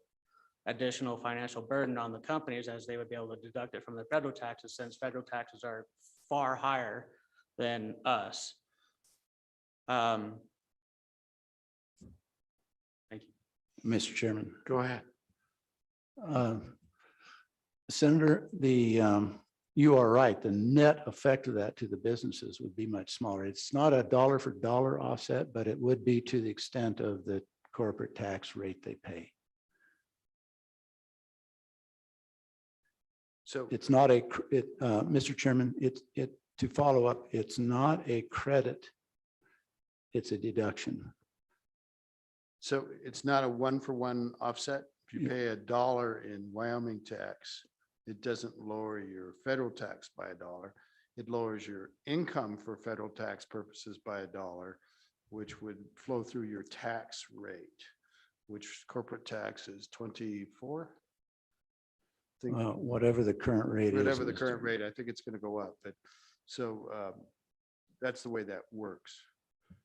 Speaker 3: additional financial burden on the companies as they would be able to deduct it from their federal taxes, since federal taxes are far higher than us. Thank you.
Speaker 20: Mr. Chairman.
Speaker 1: Go ahead.
Speaker 20: Senator, you are right. The net effect of that to the businesses would be much smaller. It's not a dollar for dollar offset, but it would be to the extent of the corporate tax rate they pay.
Speaker 1: So
Speaker 20: It's not Mr. Chairman, to follow up, it's not a credit. It's a deduction.
Speaker 1: So it's not a 1-for-1 offset. If you pay $1 in Wyoming tax, it doesn't lower your federal tax by $1. It lowers your income for federal tax purposes by $1, which would flow through your tax rate, which corporate tax is 24.
Speaker 20: Whatever the current rate is.
Speaker 1: Whatever the current rate, I think it's going to go up. But so that's the way that works.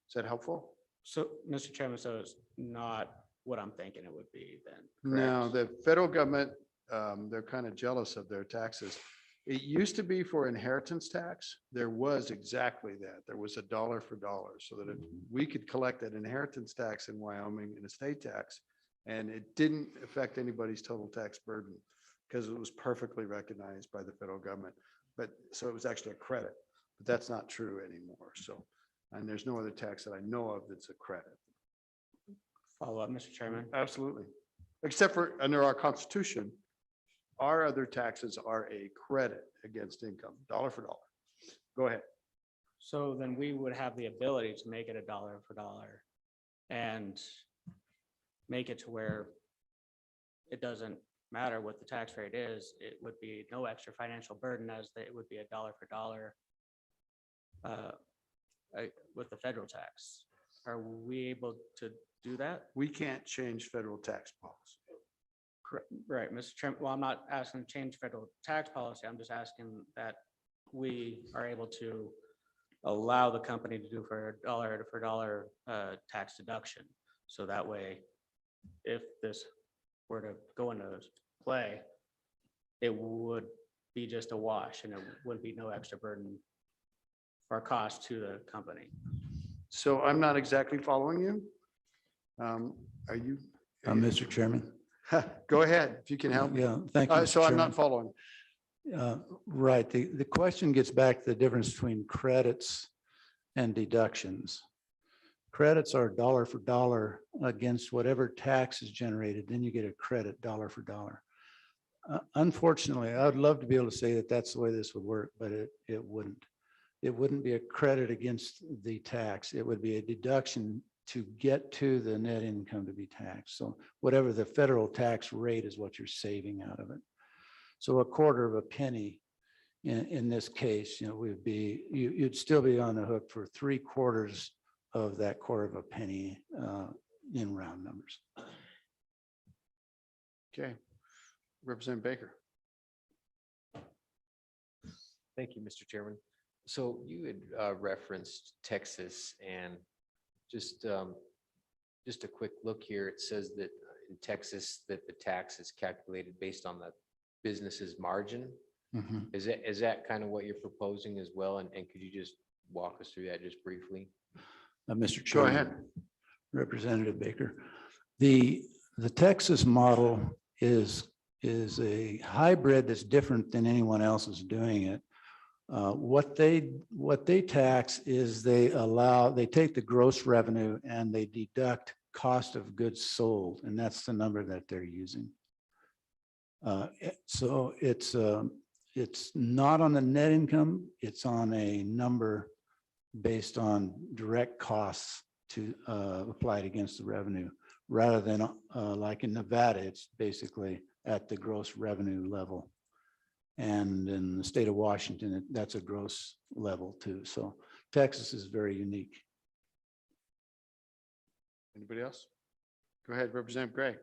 Speaker 1: Is that helpful?
Speaker 3: So, Mr. Chairman, so it's not what I'm thinking it would be then?
Speaker 1: No,
Speaker 3: correct?
Speaker 1: the federal government, they're kind of jealous of their taxes. It used to be for inheritance tax. There was exactly that. There was $1 for $1, so that if we could collect an inheritance tax in Wyoming and a state tax, and it didn't affect anybody's total tax burden because it was perfectly recognized by the federal government. But so it was actually a credit, but that's not true anymore. So, and there's no other tax that I know of that's a credit.
Speaker 3: Follow up, Mr. Chairman.
Speaker 1: Absolutely. Except for under our Constitution, our other taxes are a credit against income, $1 for $1. Go ahead.
Speaker 3: So then we would have the ability to make it $1 for $1 and make it to where it doesn't matter what the tax rate is. It would be no extra financial burden, as it would be $1 for $1 with the federal tax. Are we able to do that?
Speaker 1: We can't change federal tax policy.
Speaker 3: Right, Mr. Chairman. Well, I'm not asking to change federal tax policy. I'm just asking that we are able to allow the company to do for $1 for $1 tax deduction. So that way, if this were to go into play, it would be just a wash and it would be no extra burden or cost to the company.
Speaker 1: So I'm not exactly following you. Are you?
Speaker 20: Mr. Chairman.
Speaker 1: Go ahead, if you can help me.
Speaker 20: Yeah, thank you. Mr.
Speaker 1: So I'm
Speaker 20: Chairman.
Speaker 1: not following.
Speaker 20: Right. The question gets back to the difference between credits and deductions. Credits are $1 for $1 against whatever tax is generated. Then you get a credit $1 for $1. Unfortunately, I would love to be able to say that that's the way this would work, but it wouldn't. It wouldn't be a credit against the tax. It would be a deduction to get to the net income to be taxed. So whatever the federal tax rate is what you're saving out of it. So a quarter of a penny in this case, would be, you'd still be on the hook for 3/4 of that quarter of a penny in round numbers.
Speaker 1: Okay. Representative Baker.
Speaker 9: Thank you, Mr. Chairman. So you had referenced Texas, and just a quick look here. It says that in Texas that the tax is calculated based on the business's margin.
Speaker 20: Mhm.
Speaker 9: Is that kind of what you're proposing as well? And could you just walk us through that just briefly?
Speaker 20: Mr.
Speaker 1: Go
Speaker 20: Chairman.
Speaker 1: ahead.
Speaker 20: Representative Baker. The Texas model is a hybrid that's different than anyone else is doing it. What they tax is they take the gross revenue and they deduct cost of goods sold, and that's the number that they're using. So it's not on the net income, it's on a number based on direct costs to apply it against the revenue, rather than like in Nevada, it's basically at the gross revenue level. And in the state of Washington, that's a gross level too. So Texas is very unique.
Speaker 1: Anybody else? Go ahead, Representative Gray.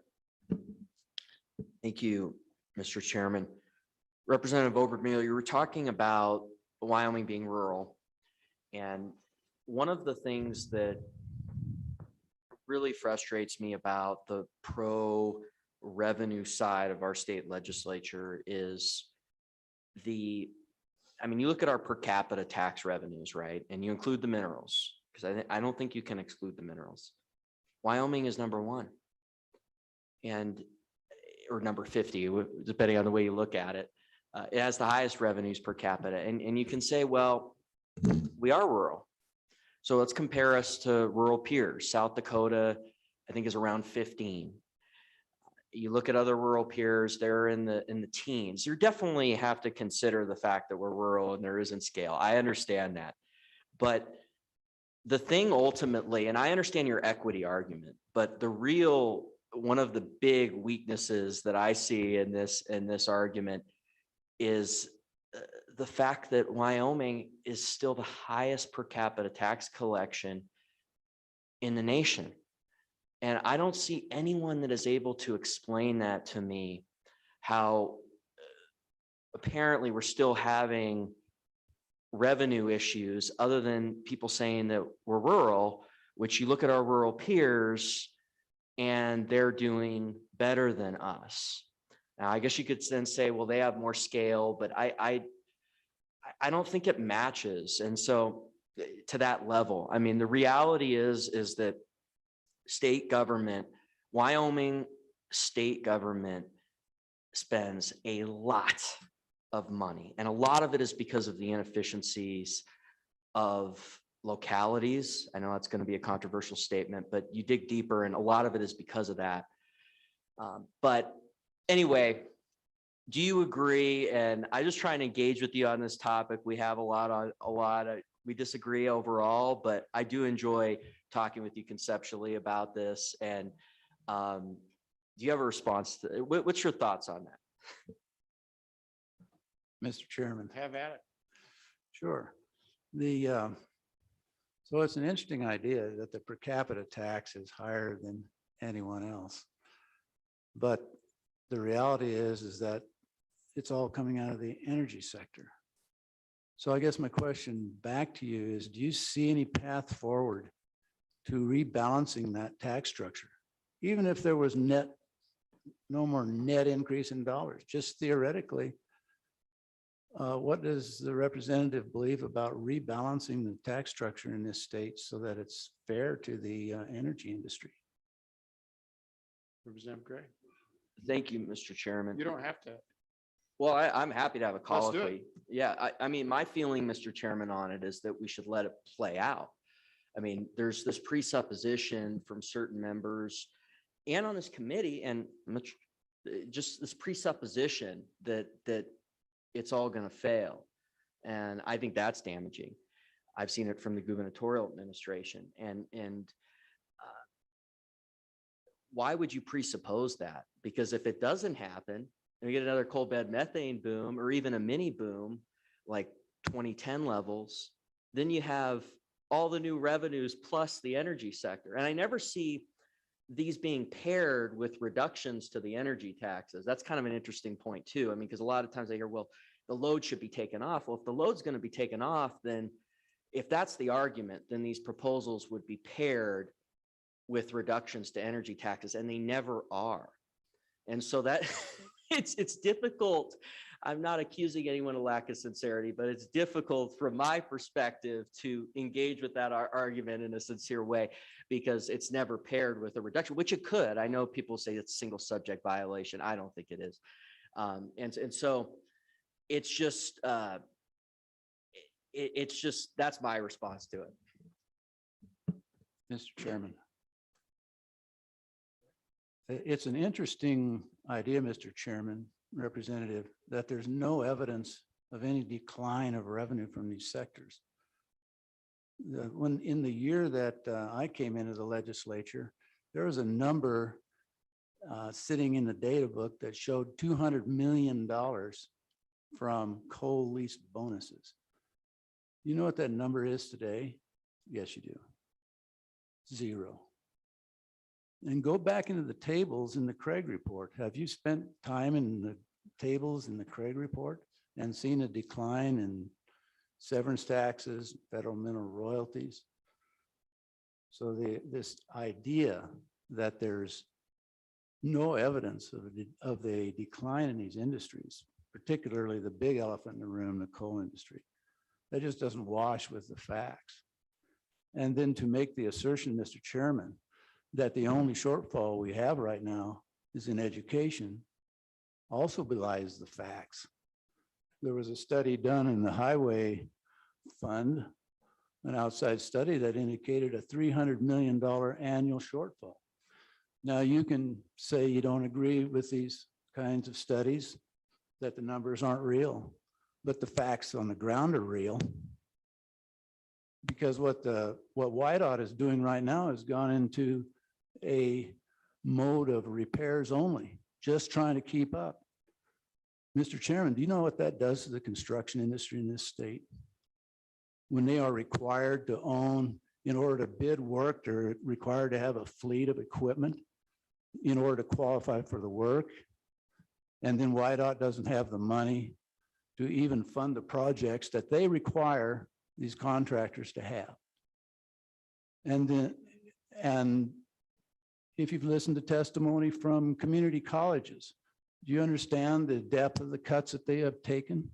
Speaker 8: Thank you, Mr. Chairman. Representative Overmeal, you were talking about Wyoming being rural. And one of the things that really frustrates me about the pro-revenue side of our state legislature is you look at our per capita tax revenues, right? And you include the minerals, because I don't think you can exclude the minerals. Wyoming is number one. Or number 50, depending on the way you look at it. It has the highest revenues per capita. And you can say, well, we are rural. So let's compare us to rural peers. South Dakota, I think, is around 15. You look at other rural peers, they're in the teens. You definitely have to consider the fact that we're rural and there isn't scale. I understand that. But the thing ultimately, and I understand your equity argument, but one of the big weaknesses that I see in this argument is the fact that Wyoming is still the highest per capita tax collection in the nation. And I don't see anyone that is able to explain that to me, how apparently we're still having revenue issues other than people saying that we're rural, which you look at our rural peers and they're doing better than us. Now, I guess you could then say, well, they have more scale, but I don't think it matches. And so to that level, I mean, the reality is that state government, Wyoming state government spends a lot of money. And a lot of it is because of the inefficiencies of localities. I know that's going to be a controversial statement, but you dig deeper and a lot of it is because of that. But anyway, do you agree? And I just try and engage with you on this topic. We have we disagree overall, but I do enjoy talking with you conceptually about this. And do you have a response to what's your thoughts on that?
Speaker 20: Mr. Chairman.
Speaker 1: Have at it.
Speaker 20: Sure. So it's an interesting idea that the per capita tax is higher than anyone else. But the reality is that it's all coming out of the energy sector. So I guess my question back to you is, do you see any path forward to rebalancing that tax structure? Even if there was no more net increase in dollars, just theoretically, what does the representative believe about rebalancing the tax structure in this state so that it's fair to the energy industry?
Speaker 1: Representative Gray.
Speaker 8: Thank you, Mr. Chairman.
Speaker 1: You don't have to.
Speaker 8: Well, I'm happy to have a
Speaker 1: Let's do it.
Speaker 8: colloquy. Yeah, I mean, my feeling, Mr. Chairman, on it is that we should let it play out. I mean, there's this presupposition from certain members and on this committee, and just this presupposition that it's all going to fail. And I think that's damaging. I've seen it from the gubernatorial administration. And why would you presuppose that? Because if it doesn't happen, and we get another coal bed methane boom or even a mini boom like 2010 levels, then you have all the new revenues plus the energy sector. And I never see these being paired with reductions to the energy taxes. That's kind of an interesting point too. I mean, because a lot of times I hear, well, the load should be taken off. Well, if the load's going to be taken off, then if that's the argument, then these proposals would be paired with reductions to energy taxes, and they never are. And so that it's difficult. I'm not accusing anyone of lack of sincerity, but it's difficult from my perspective to engage with that argument in a sincere way, because it's never paired with a reduction, which it could. I know people say it's a single subject violation. I don't think it is. And so it's just that's my response to it.
Speaker 20: Mr. Chairman. It's an interesting idea, Mr. Chairman, Representative, that there's no evidence of any decline of revenue from these sectors. When, in the year that I came into the legislature, there was a number sitting in the data book that showed $200 million from coal lease bonuses. You know what that number is today? Yes, you do. 0. And go back into the tables in the Craig report. Have you spent time in the tables in the Craig report and seen a decline in severance taxes, federal mineral royalties? So this idea that there's no evidence of a decline in these industries, particularly the big elephant in the room, the coal industry, that just doesn't wash with the facts. And then to make the assertion, Mr. Chairman, that the only shortfall we have right now is in education also belies the facts. There was a study done in the highway fund, an outside study that indicated a $300 million annual shortfall. Now you can say you don't agree with these kinds of studies, that the numbers aren't real, but the facts on the ground are real. Because what WIDOT is doing right now has gone into a mode of repairs only, just trying to keep up. Mr. Chairman, do you know what that does to the construction industry in this state? When they are required to own, in order to bid work, they're required to have a fleet of equipment in order to qualify for the work. And then WIDOT doesn't have the money to even fund the projects that they require these contractors to have. And if you've listened to testimony from community colleges, do you understand the depth of the cuts that they have taken?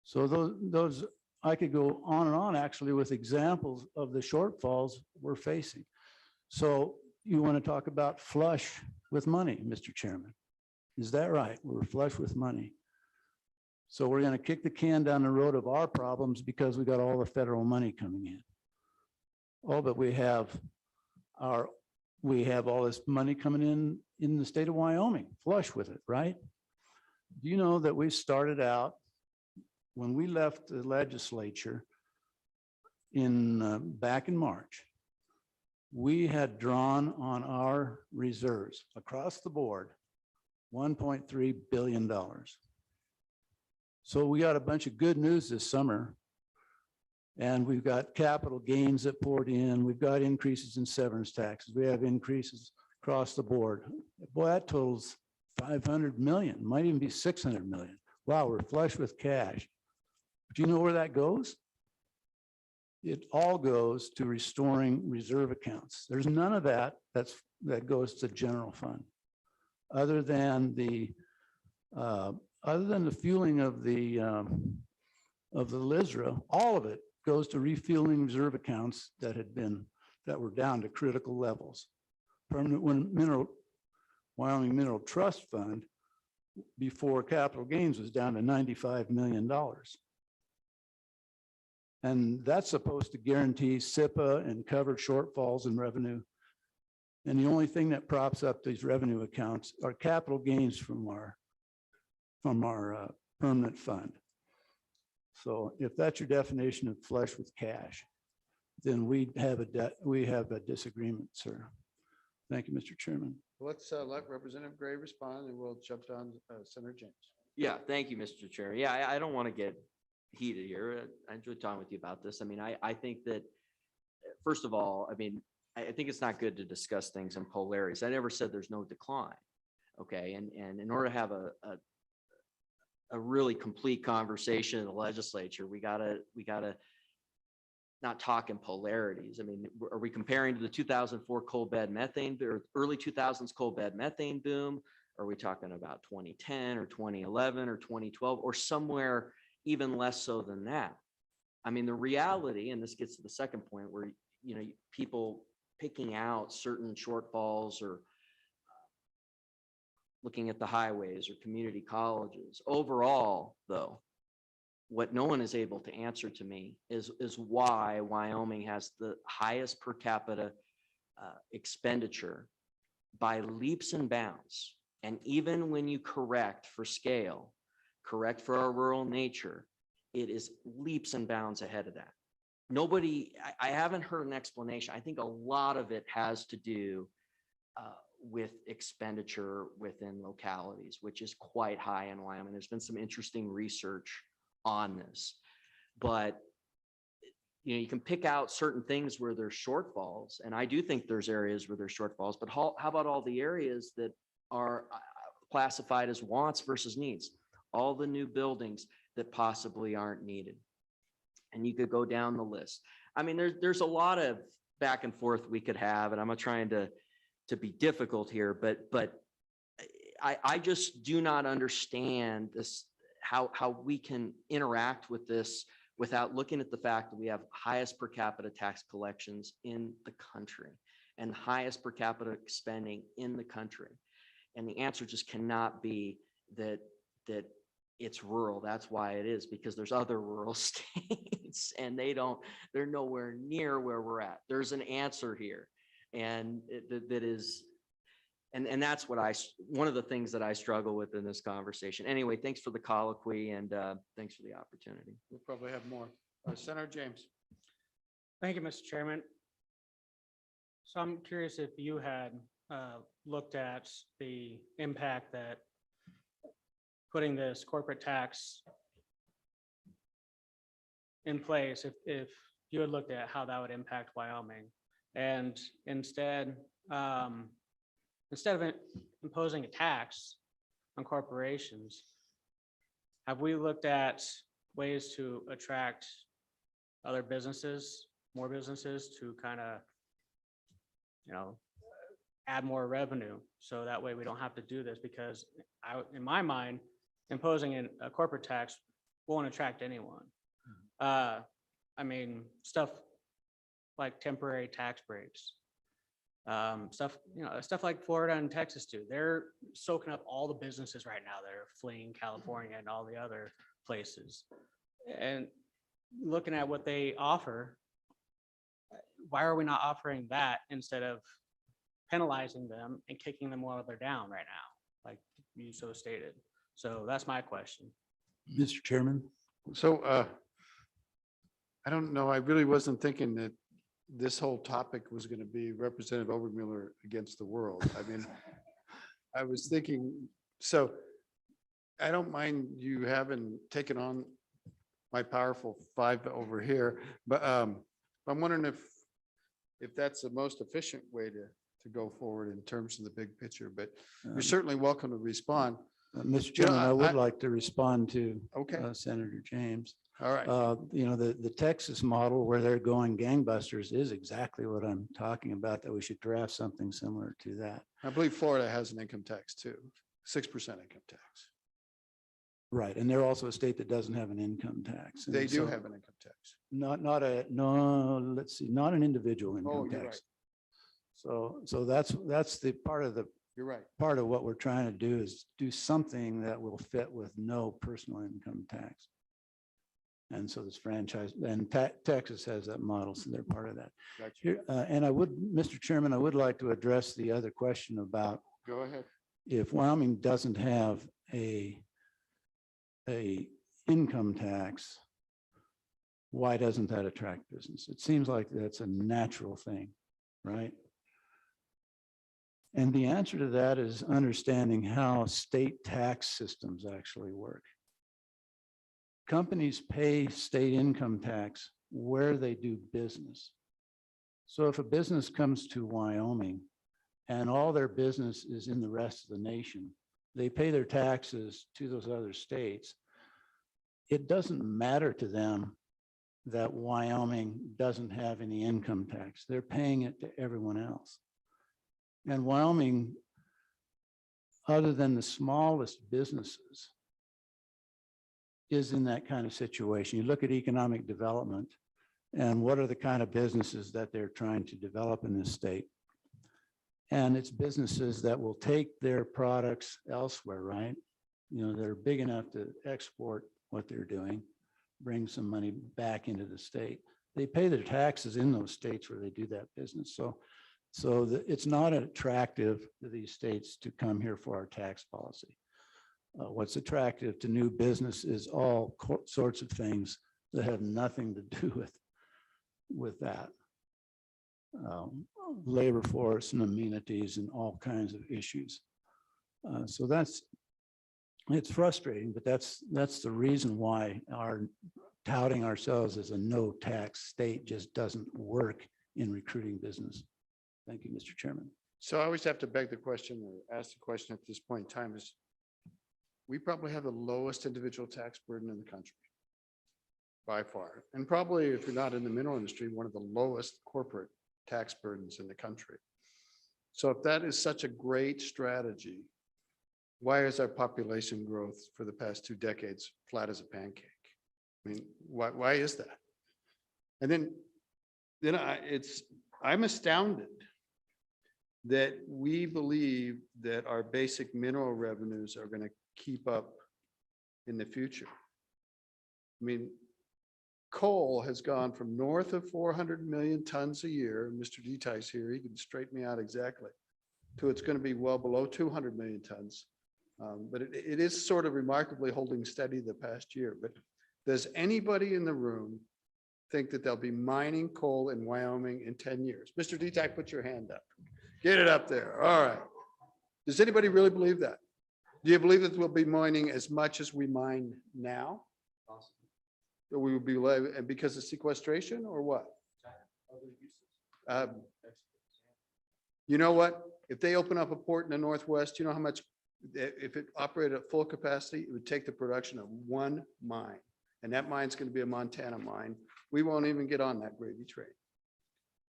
Speaker 20: So those I could go on and on actually with examples of the shortfalls we're facing. So you want to talk about flush with money, Mr. Chairman. Is that right? We're flush with money. So we're going to kick the can down the road of our problems because we got all the federal money coming in. Oh, but we have all this money coming in the state of Wyoming, flush with it, right? Do you know that we started out when we left the legislature back in March? We had drawn on our reserves across the board $1.3 billion. So we got a bunch of good news this summer, and we've got capital gains that poured in. We've got increases in severance taxes. We have increases across the board. Boy, that totals 500 million, might even be 600 million. Wow, we're flush with cash. Do you know where that goes? It all goes to restoring reserve accounts. There's none of that that goes to general fund, other than the fueling of the LISRA. All of it goes to refueling reserve accounts that were down to critical levels. Wyoming Mineral Trust Fund before capital gains was down to $95 million. And that's supposed to guarantee SIPA and cover shortfalls in revenue. And the only thing that props up these revenue accounts are capital gains from our permanent fund. So if that's your definition of flush with cash, then we have a disagreement, sir. Thank you, Mr. Chairman.
Speaker 1: Let's let Representative Gray respond, and we'll jump down to Senator James.
Speaker 8: Yeah, thank you, Mr. Chair. Yeah, I don't want to get heated here. I enjoyed talking with you about this. I mean, I think that, first of all, I mean, I think it's not good to discuss things in polarities. I never said there's no decline. Okay. And in order to have a really complete conversation in the legislature, we gotta not talk in polarities. I mean, are we comparing to the 2004 coal bed methane or early 2000s coal bed methane boom? Are we talking about 2010 or 2011 or 2012 or somewhere even less so than that? I mean, the reality, and this gets to the second point where, you know, people picking out certain shortfalls or looking at the highways or community colleges. Overall, though, what no one is able to answer to me is why Wyoming has the highest per capita expenditure by leaps and bounds. And even when you correct for scale, correct for our rural nature, it is leaps and bounds ahead of that. nobody, I haven't heard an explanation. I think a lot of it has to do with expenditure within localities, which is quite high in Wyoming. There's been some interesting research on this, but you can pick out certain things where there's shortfalls, and I do think there's areas where there's shortfalls, but how about all the areas that are classified as wants versus needs? All the new buildings that possibly aren't needed. And you could go down the list. I mean, there's a lot of back and forth we could have, and I'm not trying to be difficult here, but I just do not understand this, how we can interact with this without looking at the fact that we have highest per capita tax collections in the country and highest per capita spending in the country. And the answer just cannot be that it's rural. That's why it is, because there's other rural states and they're nowhere near where we're at. There's an answer here. And that is, and that's what one of the things that I struggle with in this conversation. Anyway, thanks for the colloquy and thanks for the opportunity.
Speaker 1: We'll probably have more. Senator James.
Speaker 3: Thank you, Mr. Chairman. So I'm curious if you had looked at the impact that putting this corporate tax in place, if you had looked at how that would impact Wyoming, and instead of imposing a tax on corporations, have we looked at ways to attract other businesses, more businesses to kind of, add more revenue? So that way we don't have to do this, because in my mind, imposing a corporate tax won't attract anyone. I mean, stuff like temporary tax breaks, stuff like Florida and Texas do. They're soaking up all the businesses right now that are fleeing California and all the other places. And looking at what they offer, why are we not offering that instead of penalizing them and kicking them while they're down right now, like you so stated? So that's my question.
Speaker 20: Mr. Chairman.
Speaker 1: So I don't know. I really wasn't thinking that this whole topic was going to be Representative Obermuller against the world. I mean, I was thinking, so I don't mind you having taken on my powerful five over here, but I'm wondering if that's the most efficient way to go forward in terms of the big picture, but you're certainly welcome to respond.
Speaker 20: Mr. Chairman, I would like to respond to
Speaker 1: Okay.
Speaker 20: Senator James.
Speaker 1: All right.
Speaker 20: The Texas model where they're going gangbusters is exactly what I'm talking about, that we should draft something similar to that.
Speaker 1: I believe Florida has an income tax too, 6% income tax.
Speaker 20: Right. And they're also a state that doesn't have an income tax. And
Speaker 1: They do
Speaker 20: so-
Speaker 1: have an income tax.
Speaker 20: Not an individual income
Speaker 1: you're
Speaker 20: tax. So that's the part of
Speaker 1: You're right.
Speaker 20: part of what we're trying to do is do something that will fit with no personal income tax. And so this franchise, and Texas has that model, so they're part of that.
Speaker 1: Gotcha.
Speaker 20: Here, and I would, Mr. Chairman, I would like to address the other question about
Speaker 1: Go ahead.
Speaker 20: if Wyoming doesn't have a income tax, why doesn't that attract business? It seems like that's a natural thing, right? And the answer to that is understanding how state tax systems actually work. Companies pay state income tax where they do business. So if a business comes to Wyoming and all their business is in the rest of the nation, they pay their taxes to those other states. It doesn't matter to them that Wyoming doesn't have any income tax. They're paying it to everyone else. And Wyoming, other than the smallest businesses, is in that kind of situation. You look at economic development and what are the kind of businesses that they're trying to develop in this state. And it's businesses that will take their products elsewhere, right? They're big enough to export what they're doing, bring some money back into the state. They pay their taxes in those states where they do that business. So it's not attractive to these states to come here for our tax policy. What's attractive to new business is all sorts of things that have nothing to do with with that. Labor force and amenities and all kinds of issues. So it's frustrating, but that's the reason why our touting ourselves as a no tax state just doesn't work in recruiting business. Thank you, Mr. Chairman.
Speaker 1: So I always have to beg the question or ask the question at this point in time is, we probably have the lowest individual tax burden in the country by far. And probably if you're not in the mineral industry, one of the lowest corporate tax burdens in the country. So if that is such a great strategy, why is our population growth for the past 2 decades flat as a pancake? I mean, why is that? And then I'm astounded that we believe that our basic mineral revenues are going to keep up in the future. I mean, coal has gone from north of 400 million tons a year, and Mr. Detai's here, he can straighten me out exactly, to it's going to be well below 200 million tons. But it is sort of remarkably holding steady the past year. But does anybody in the room think that they'll be mining coal in Wyoming in 10 years? Mr. Detai, put your hand up. Get it up there. All right. Does anybody really believe that? Do you believe that we'll be mining as much as we mine now? Or we will be, and because of sequestration or what? You know what? If they open up a port in the Northwest, you know how much, if it operated at full capacity, it would take the production of one mine. And that mine's going to be a Montana mine. We won't even get on that gravy train.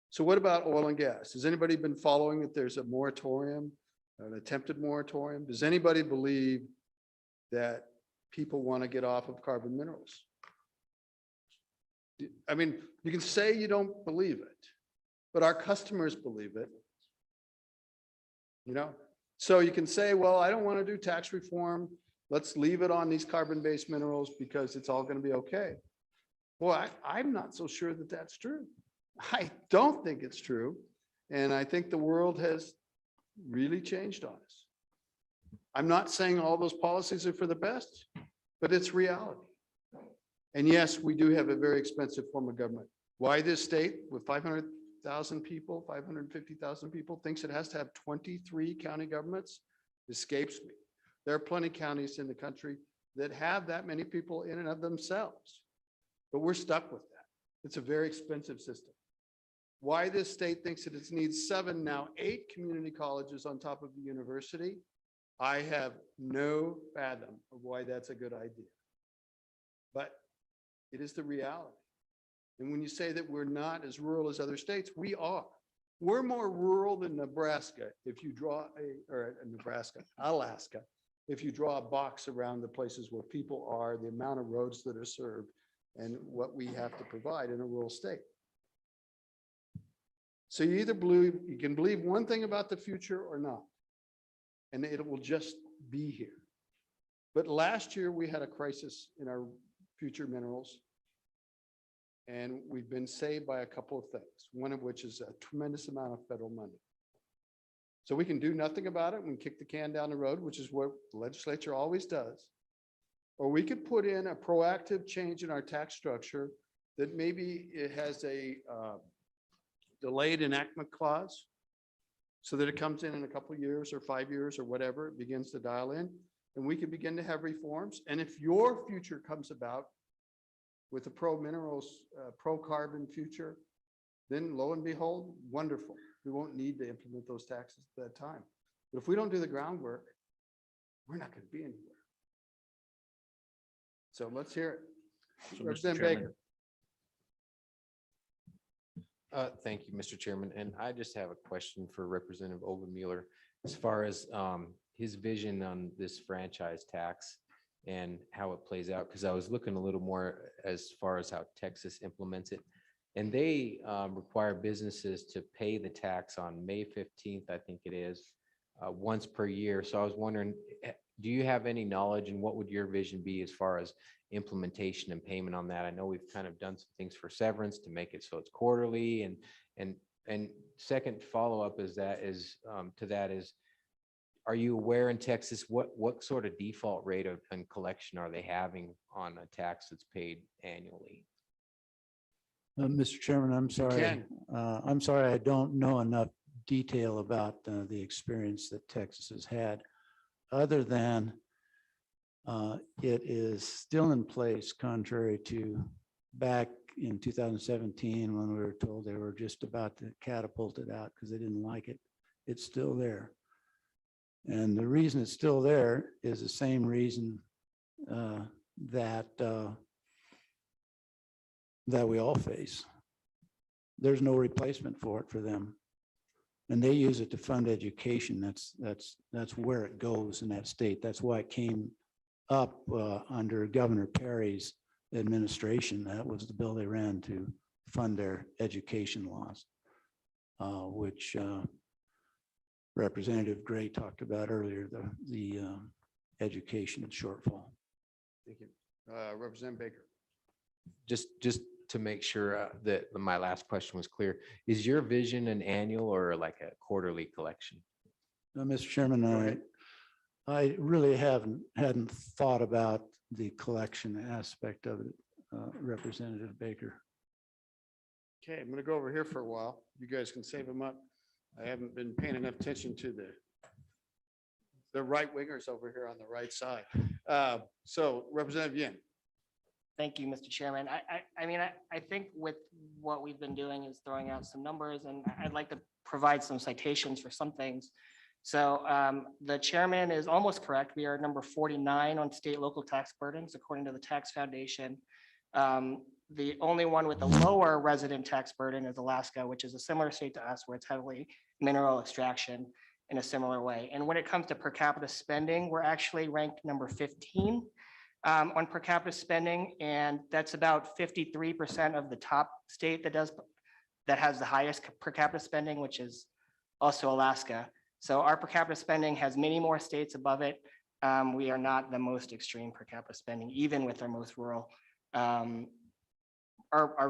Speaker 1: So what about oil and gas? Has anybody been following that there's a moratorium, an attempted moratorium? Does anybody believe that people want to get off of carbon minerals? I mean, you can say you don't believe it, but our customers believe it. You know, so you can say, well, I don't want to do tax reform. Let's leave it on these carbon-based minerals because it's all going to be okay. Well, I'm not so sure that that's true. I don't think it's true. And I think the world has really changed on us. I'm not saying all those policies are for the best, but it's reality. And yes, we do have a very expensive form of government. Why this state with 500,000 people, 550,000 people thinks it has to have 23 county governments escapes me. There are plenty of counties in the country that have that many people in and of themselves, but we're stuck with that. It's a very expensive system. Why this state thinks that it needs 7, now 8 community colleges on top of the university, I have no fathom of why that's a good idea. But it is the reality. And when you say that we're not as rural as other states, we are. We're more rural than Nebraska if you draw Alaska, if you draw a box around the places where people are, the amount of roads that are served, and what we have to provide in a rural state. So you either believe, you can believe one thing about the future or not, and it will just be here. But last year we had a crisis in our future minerals, and we've been saved by a couple of things, one of which is a tremendous amount of federal money. So we can do nothing about it. We can kick the can down the road, which is what the legislature always does. Or we could put in a proactive change in our tax structure that maybe it has a delayed enactment clause so that it comes in a couple of years or 5 years or whatever, it begins to dial in, and we can begin to have reforms. And if your future comes about with a pro-minerals, pro-carbon future, then lo and behold, wonderful. We won't need to implement those taxes at that time. But if we don't do the groundwork, we're not going to be anywhere. So let's hear it.
Speaker 9: So, Mr.
Speaker 1: Representative
Speaker 9: Chairman.
Speaker 1: Baker.
Speaker 9: Thank you, Mr. Chairman. And I just have a question for Representative Overmueller as far as his vision on this franchise tax and how it plays out, because I was looking a little more as far as how Texas implements it. And they require businesses to pay the tax on May 15th, I think it is, once per year. So I was wondering, do you have any knowledge and what would your vision be as far as implementation and payment on that? I know we've kind of done some things for severance to make it so it's quarterly, and second follow-up is that is to that is, are you aware in Texas what sort of default rate of collection are they having on a tax that's paid annually?
Speaker 20: Mr. Chairman, I'm sorry.
Speaker 1: can.
Speaker 20: I'm sorry, I don't know enough detail about the experience that Texas has had, other than it is still in place, contrary to back in 2017, when we were told they were just about to catapult it out because they didn't like it. It's still there. And the reason it's still there is the same reason that we all face. There's no replacement for it for them. And they use it to fund education. That's where it goes in that state. That's why it came up under Governor Perry's administration. That was the bill they ran to fund their education laws, which Representative Gray talked about earlier, the education shortfall.
Speaker 1: Thank you. Representative Baker.
Speaker 9: Just to make sure that my last question was clear, is your vision an annual or like a quarterly collection?
Speaker 20: Mr. Chairman, I really hadn't thought about the collection aspect of it, Representative Baker.
Speaker 1: Okay, I'm going to go over here for a while. You guys can save them up. I haven't been paying enough attention to the right wingers over here on the right side. So Representative Yin.
Speaker 11: Thank you, Mr. Chairman. I mean, I think with what we've been doing is throwing out some numbers, and I'd like to provide some citations for some things. So the chairman is almost correct. We are number 49 on state local tax burdens, according to the Tax Foundation. The only one with a lower resident tax burden is Alaska, which is a similar state to us, where it's heavily mineral extraction in a similar way. And when it comes to per capita spending, we're actually ranked number 15 on per capita spending, and that's about 53% of the top state that has the highest per capita spending, which is also Alaska. So our per capita spending has many more states above it. We are not the most extreme per capita spending, even with our most rural, our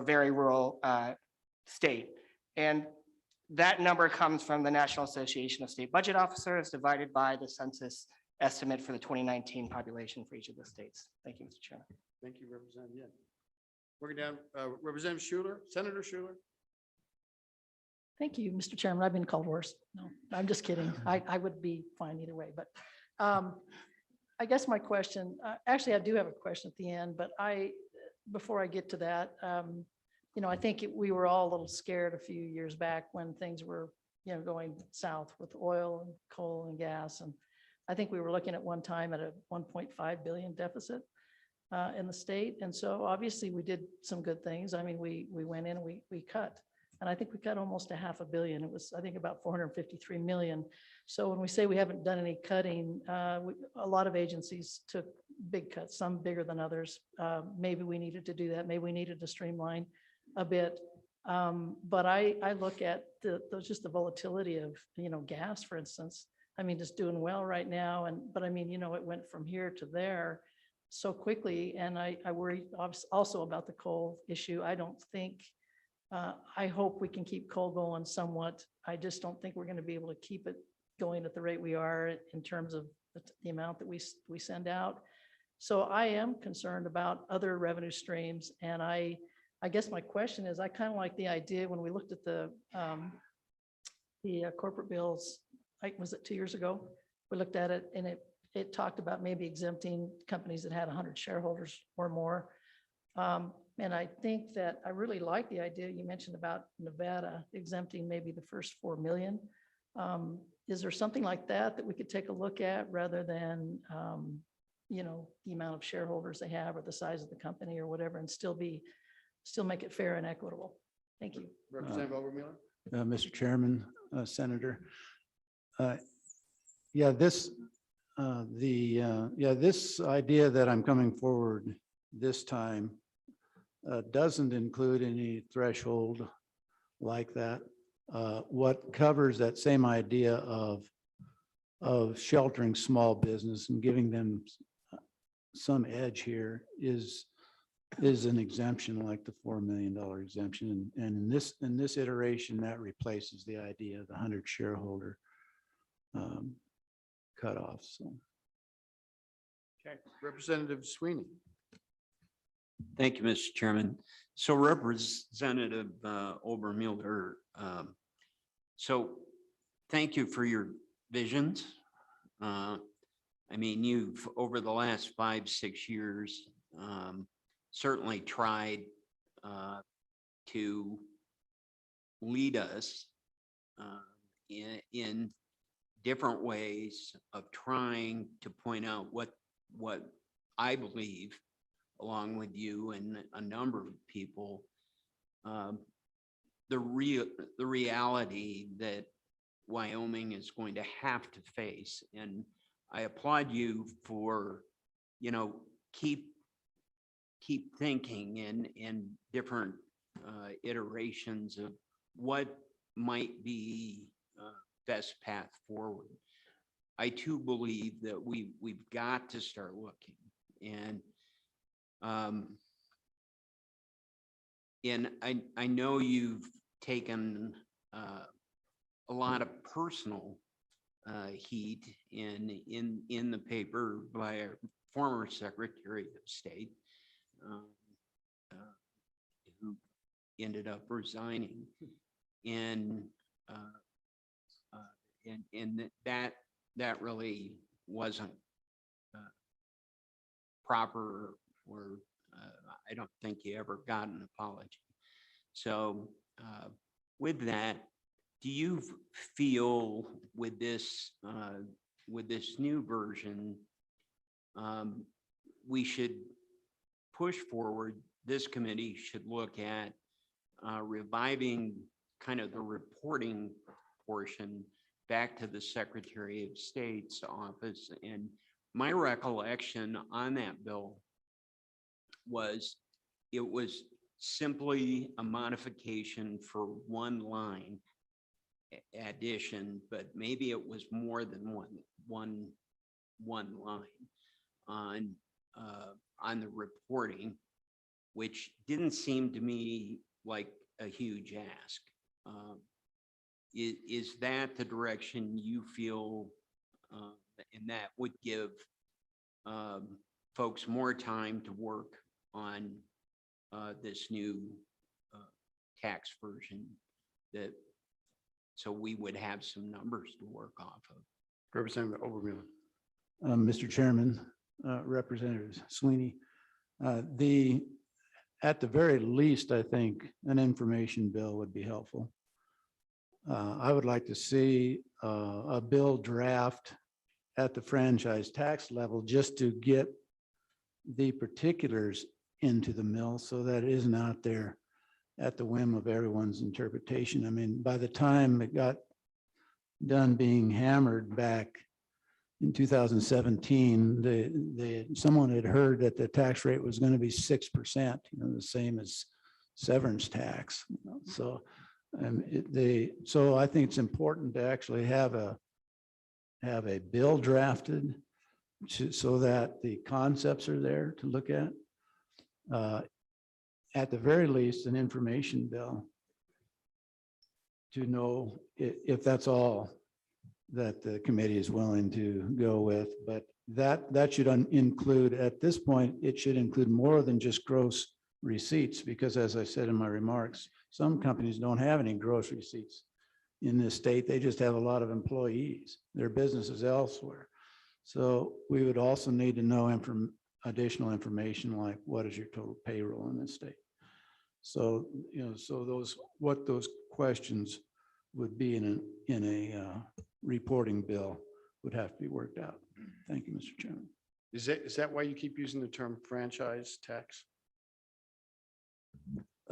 Speaker 11: very rural state. And that number comes from the National Association of State Budget Officers divided by the census estimate for the 2019 population for each of the states. Thank you, Mr. Chairman.
Speaker 1: Thank you, Representative Yin. Working down, Representative Schuler, Senator Schuler.
Speaker 10: Thank you, Mr. Chairman. I've been called worse. No, I'm just kidding. I would be fine either way, but I guess my question, actually, I do have a question at the end, but before I get to that, I think we were all a little scared a few years back when things were, going south with oil and coal and gas. And I think we were looking at one time at a 1.5 billion deficit in the state. And so obviously we did some good things. I mean, we went in and we cut. And I think we cut almost $500 million. It was, I think, about 453 million. So when we say we haven't done any cutting, a lot of agencies took big cuts, some bigger than others. Maybe we needed to do that. Maybe we needed to streamline a bit. But I look at just the volatility of, gas, for instance. I mean, just doing well right now. But I mean, it went from here to there so quickly. And I worry also about the coal issue. I don't think, I hope we can keep coal going somewhat. I just don't think we're going to be able to keep it going at the rate we are in terms of the amount that we send out. So I am concerned about other revenue streams. And I guess my question is, I kind of like the idea when we looked at the corporate bills, was it 2 years ago? We looked at it and it talked about maybe exempting companies that had 100 shareholders or more. And I think that I really like the idea you mentioned about Nevada exempting maybe the first 4 million. Is there something like that we could take a look at rather than, the amount of shareholders they have or the size of the company or whatever, and still make it fair and equitable? Thank you.
Speaker 1: Representative Overmiller.
Speaker 20: Mr. Chairman, Senator. This idea that I'm coming forward this time doesn't include any threshold like that. What covers that same idea of sheltering small business and giving them some edge here is an exemption like the $4 million exemption. And in this iteration, that replaces the idea of the 100 shareholder cutoff. So.
Speaker 1: Okay, Representative Sweeney.
Speaker 13: Thank you, Mr. Chairman. So Representative Obermuller, so thank you for your visions. I mean, you've, over the last 5-6 years, certainly tried to lead us in different ways of trying to point out what I believe, along with you and a number of people, the reality that Wyoming is going to have to face. And I applaud you for, keep thinking in different iterations of what might be best path forward. I too believe that we've got to start looking, and I know you've taken a lot of personal heat in the paper by our former Secretary of State, who ended up resigning, and that really wasn't proper, or I don't think you ever got an apology. So with that, do you feel with this new version, we should push forward? This committee should look at reviving kind of the reporting portion back to the Secretary of State's office. And my recollection on that bill was it was simply a modification for one line addition, but maybe it was more than one line on the reporting, which didn't seem to me like a huge ask. Is that the direction you feel, and that would give folks more time to work on this new tax version, that so we would have some numbers to work off of?
Speaker 1: Representative Obermuller.
Speaker 20: Mr. Chairman, Representative Sweeney, at the very least, I think an information bill would be helpful. I would like to see a bill draft at the franchise tax level just to get the particulars into the mill so that it isn't out there at the whim of everyone's interpretation. I mean, by the time it got done being hammered back in 2017, someone had heard that the tax rate was going to be 6%, the same as severance tax. So so I think it's important to actually have a bill drafted so that the concepts are there to look at. At the very least, an information bill to know if that's all that the committee is willing to go with. But that should include, at this point, it should include more than just gross receipts, because as I said in my remarks, some companies don't have any gross receipts in this state. They just have a lot of employees. Their business is elsewhere. So we would also need to know additional information like what is your total payroll in this state. So, what those questions would be in a reporting bill would have to be worked out. Thank you, Mr. Chairman.
Speaker 1: Is that why you keep using the term franchise tax?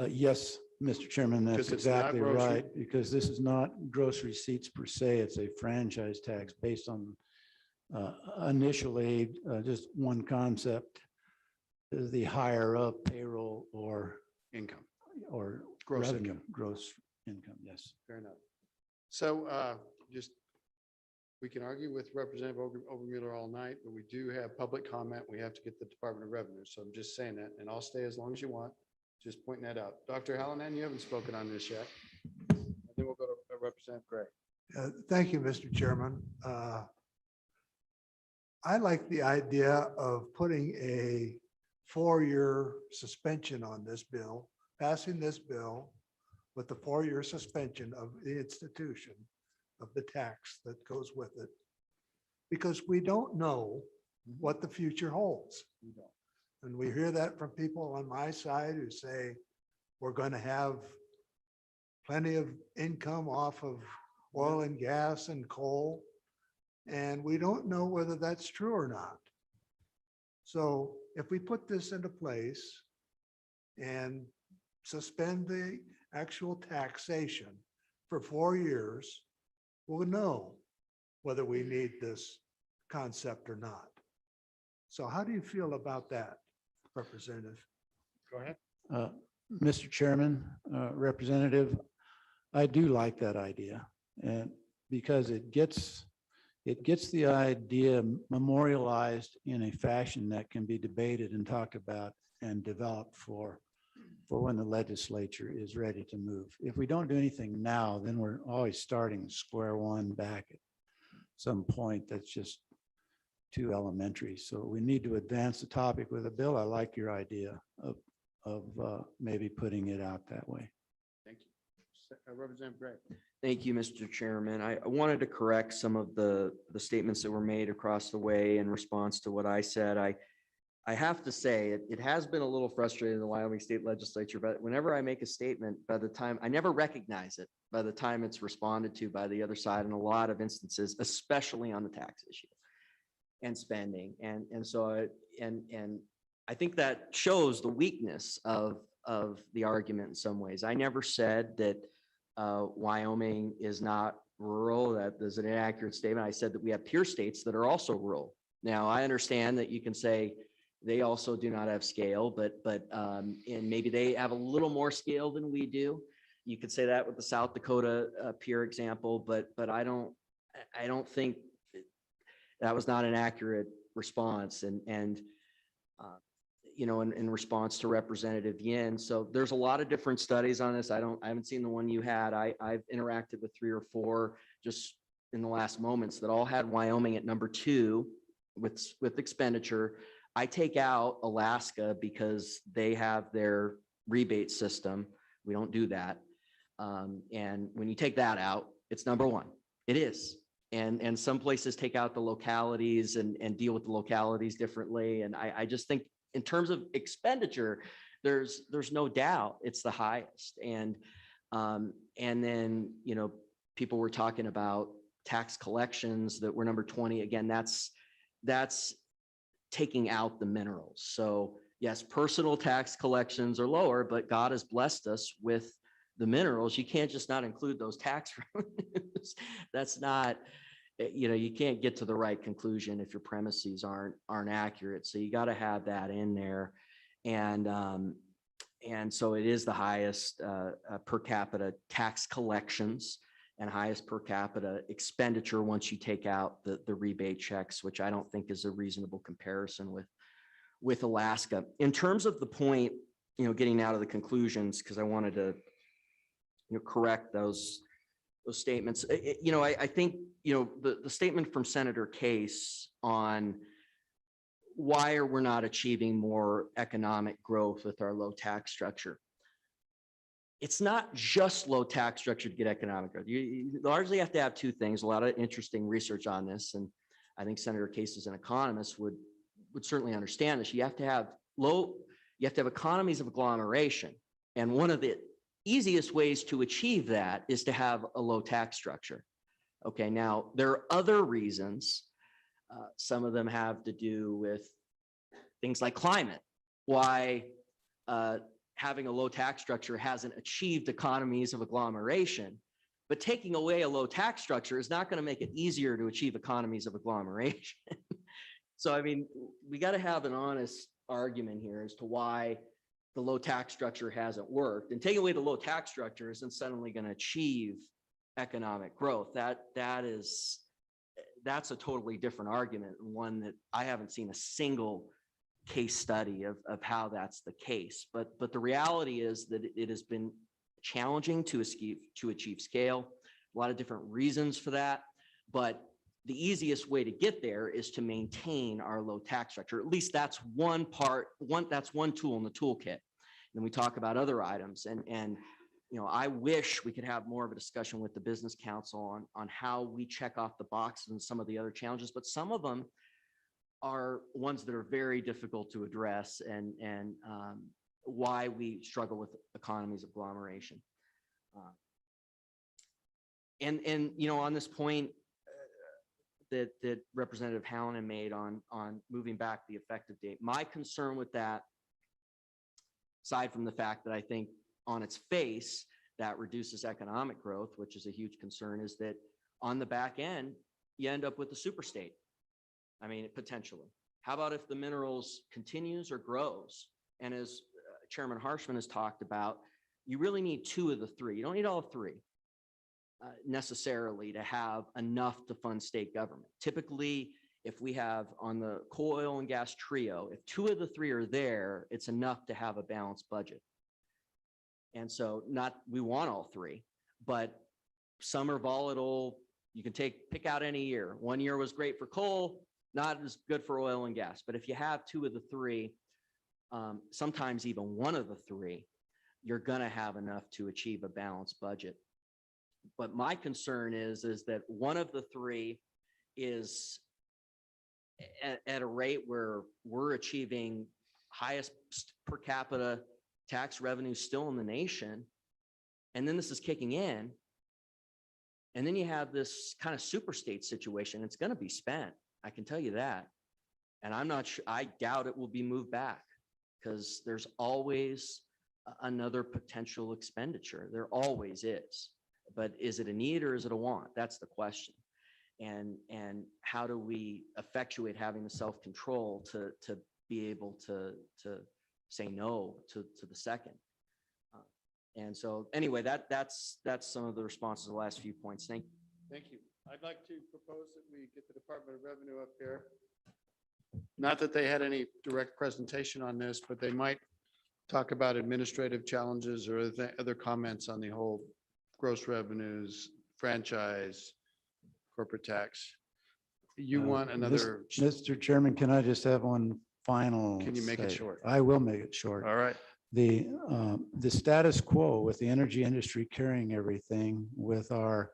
Speaker 20: Yes, Mr. Chairman, that's
Speaker 1: Because it's not
Speaker 20: exactly
Speaker 1: gross
Speaker 20: right, because this is not gross receipts per se. It's a franchise tax based on initially just one concept, is the higher of payroll or
Speaker 1: income
Speaker 20: or
Speaker 1: gross
Speaker 20: revenue,
Speaker 1: income.
Speaker 20: gross income. Yes.
Speaker 1: Fair enough. So we can argue with Representative Obermuller all night, but we do have public comment. We have to get the Department of Revenue. So I'm just saying that, and I'll stay as long as you want. Just pointing that out. Dr. Hallinan, you haven't spoken on this yet. And then we'll go to Representative Gray.
Speaker 17: Thank you, Mr. Chairman. I like the idea of putting a 4-year suspension on this bill passing this bill with the 4-year suspension of the institution of the tax that goes with it. Because we don't know what the future holds. And we hear that from people on my side who say, we're going to have plenty of income off of oil and gas and coal. And we don't know whether that's true or not. So if we put this into place and suspend the actual taxation for 4 years, we'll know whether we need this concept or not. So how do you feel about that, Representative?
Speaker 1: Go ahead.
Speaker 20: Mr. Chairman, Representative, I do like that idea, and because it gets the idea memorialized in a fashion that can be debated and talked about and developed for when the legislature is ready to move. If we don't do anything now, then we're always starting square one back at some point that's just too elementary. So we need to advance the topic with a bill. I like your idea of maybe putting it out that way.
Speaker 1: Thank you. Representative Gray.
Speaker 8: Thank you, Mr. Chairman. I wanted to correct some of the statements that were made across the way in response to what I said. I have to say, it has been a little frustrating in the Wyoming State Legislature, but whenever I make a statement, by the time, I never recognize it by the time it's responded to by the other side in a lot of instances, especially on the tax issue and spending. And I think that shows the weakness of the argument in some ways. I never said that Wyoming is not rural. That is an inaccurate statement. I said that we have peer states that are also rural. Now, I understand that you can say they also do not have scale, but and maybe they have a little more scale than we do. You could say that with the South Dakota peer example, but I don't think that was not an accurate response. And you know, in response to Representative Yin. So there's a lot of different studies on this. I haven't seen the one you had. I've interacted with 3 or 4 just in the last moments that all had Wyoming at number 2 with expenditure. I take out Alaska because they have their rebate system. We don't do that. And when you take that out, it's number 1. It is. And some places take out the localities and deal with the localities differently. And I just think in terms of expenditure, there's no doubt it's the highest. And then, you know, people were talking about tax collections that were number 20. Again, that's taking out the minerals. So yes, personal tax collections are lower, but God has blessed us with the minerals. You can't just not include those tax revenues. That's not, you know, you can't get to the right conclusion if your premises aren't accurate. So you got to have that in there. And so it is the highest per capita tax collections and highest per capita expenditure once you take out the rebate checks, which I don't think is a reasonable comparison with Alaska. In terms of the point, you know, getting out of the conclusions, because I wanted to, you know, correct those statements. You know, I think, you know, the statement from Senator Case on why are we not achieving more economic growth with our low tax structure? It's not just low tax structure to get economic growth. You largely have to have 2 things. A lot of interesting research on this, and I think Senator Case as an economist would certainly understand this. You have to have economies of agglomeration, and one of the easiest ways to achieve that is to have a low tax structure. Okay, now there are other reasons. Some of them have to do with things like climate. Why having a low tax structure hasn't achieved economies of agglomeration, but taking away a low tax structure is not going to make it easier to achieve economies of agglomeration. So, I mean, we got to have an honest argument here as to why the low tax structure hasn't worked. And taking away the low tax structure isn't suddenly going to achieve economic growth. That's a totally different argument, one that I haven't seen a single case study of how that's the case. But the reality is that it has been challenging to achieve scale. A lot of different reasons for that, but the easiest way to get there is to maintain our low tax structure. At least that's one tool in the toolkit. then we talk about other items. And I wish we could have more of a discussion with the Business Council on how we check off the boxes and some of the other challenges, but some of them are ones that are very difficult to address and why we struggle with economies of agglomeration. And on this point that Representative Hallinan made on moving back the effective date, my concern with that, aside from the fact that I think on its face that reduces economic growth, which is a huge concern, is that on the back end, you end up with a super state. I mean, potentially. How about if the minerals continues or grows? And as Chairman Harshman has talked about, you really need 2 of the 3. You don't need all 3 necessarily to have enough to fund state government. Typically, if we have on the coal, oil, and gas trio, if 2 of the 3 are there, it's enough to have a balanced budget. And so we want all 3, but some are volatile. You can pick out any year. One year was great for coal, not as good for oil and gas. But if you have 2 of the 3, sometimes even 1 of the 3, you're going to have enough to achieve a balanced budget. But my concern is that 1 of the 3 is at a rate where we're achieving highest per capita tax revenue still in the nation. And then this is kicking in. And then you have this kind of super state situation. It's going to be spent. I can tell you that. And I'm not sure, I doubt it will be moved back because there's always another potential expenditure. There always is. But is it a need or is it a want? That's the question. And how do we effectuate having the self-control to be able to say no to the second? And so anyway, that's some of the responses to the last few points. Thank you.
Speaker 1: Thank you. I'd like to propose that we get the Department of Revenue up here. Not that they had any direct presentation on this, but they might talk about administrative challenges or other comments on the whole gross revenues, franchise, corporate tax. You want another?
Speaker 20: Mr. Chairman, can I just have one final?
Speaker 1: Can you make it
Speaker 20: say?
Speaker 1: short?
Speaker 20: I will make it short.
Speaker 1: All right.
Speaker 20: The status quo with the energy industry carrying everything with our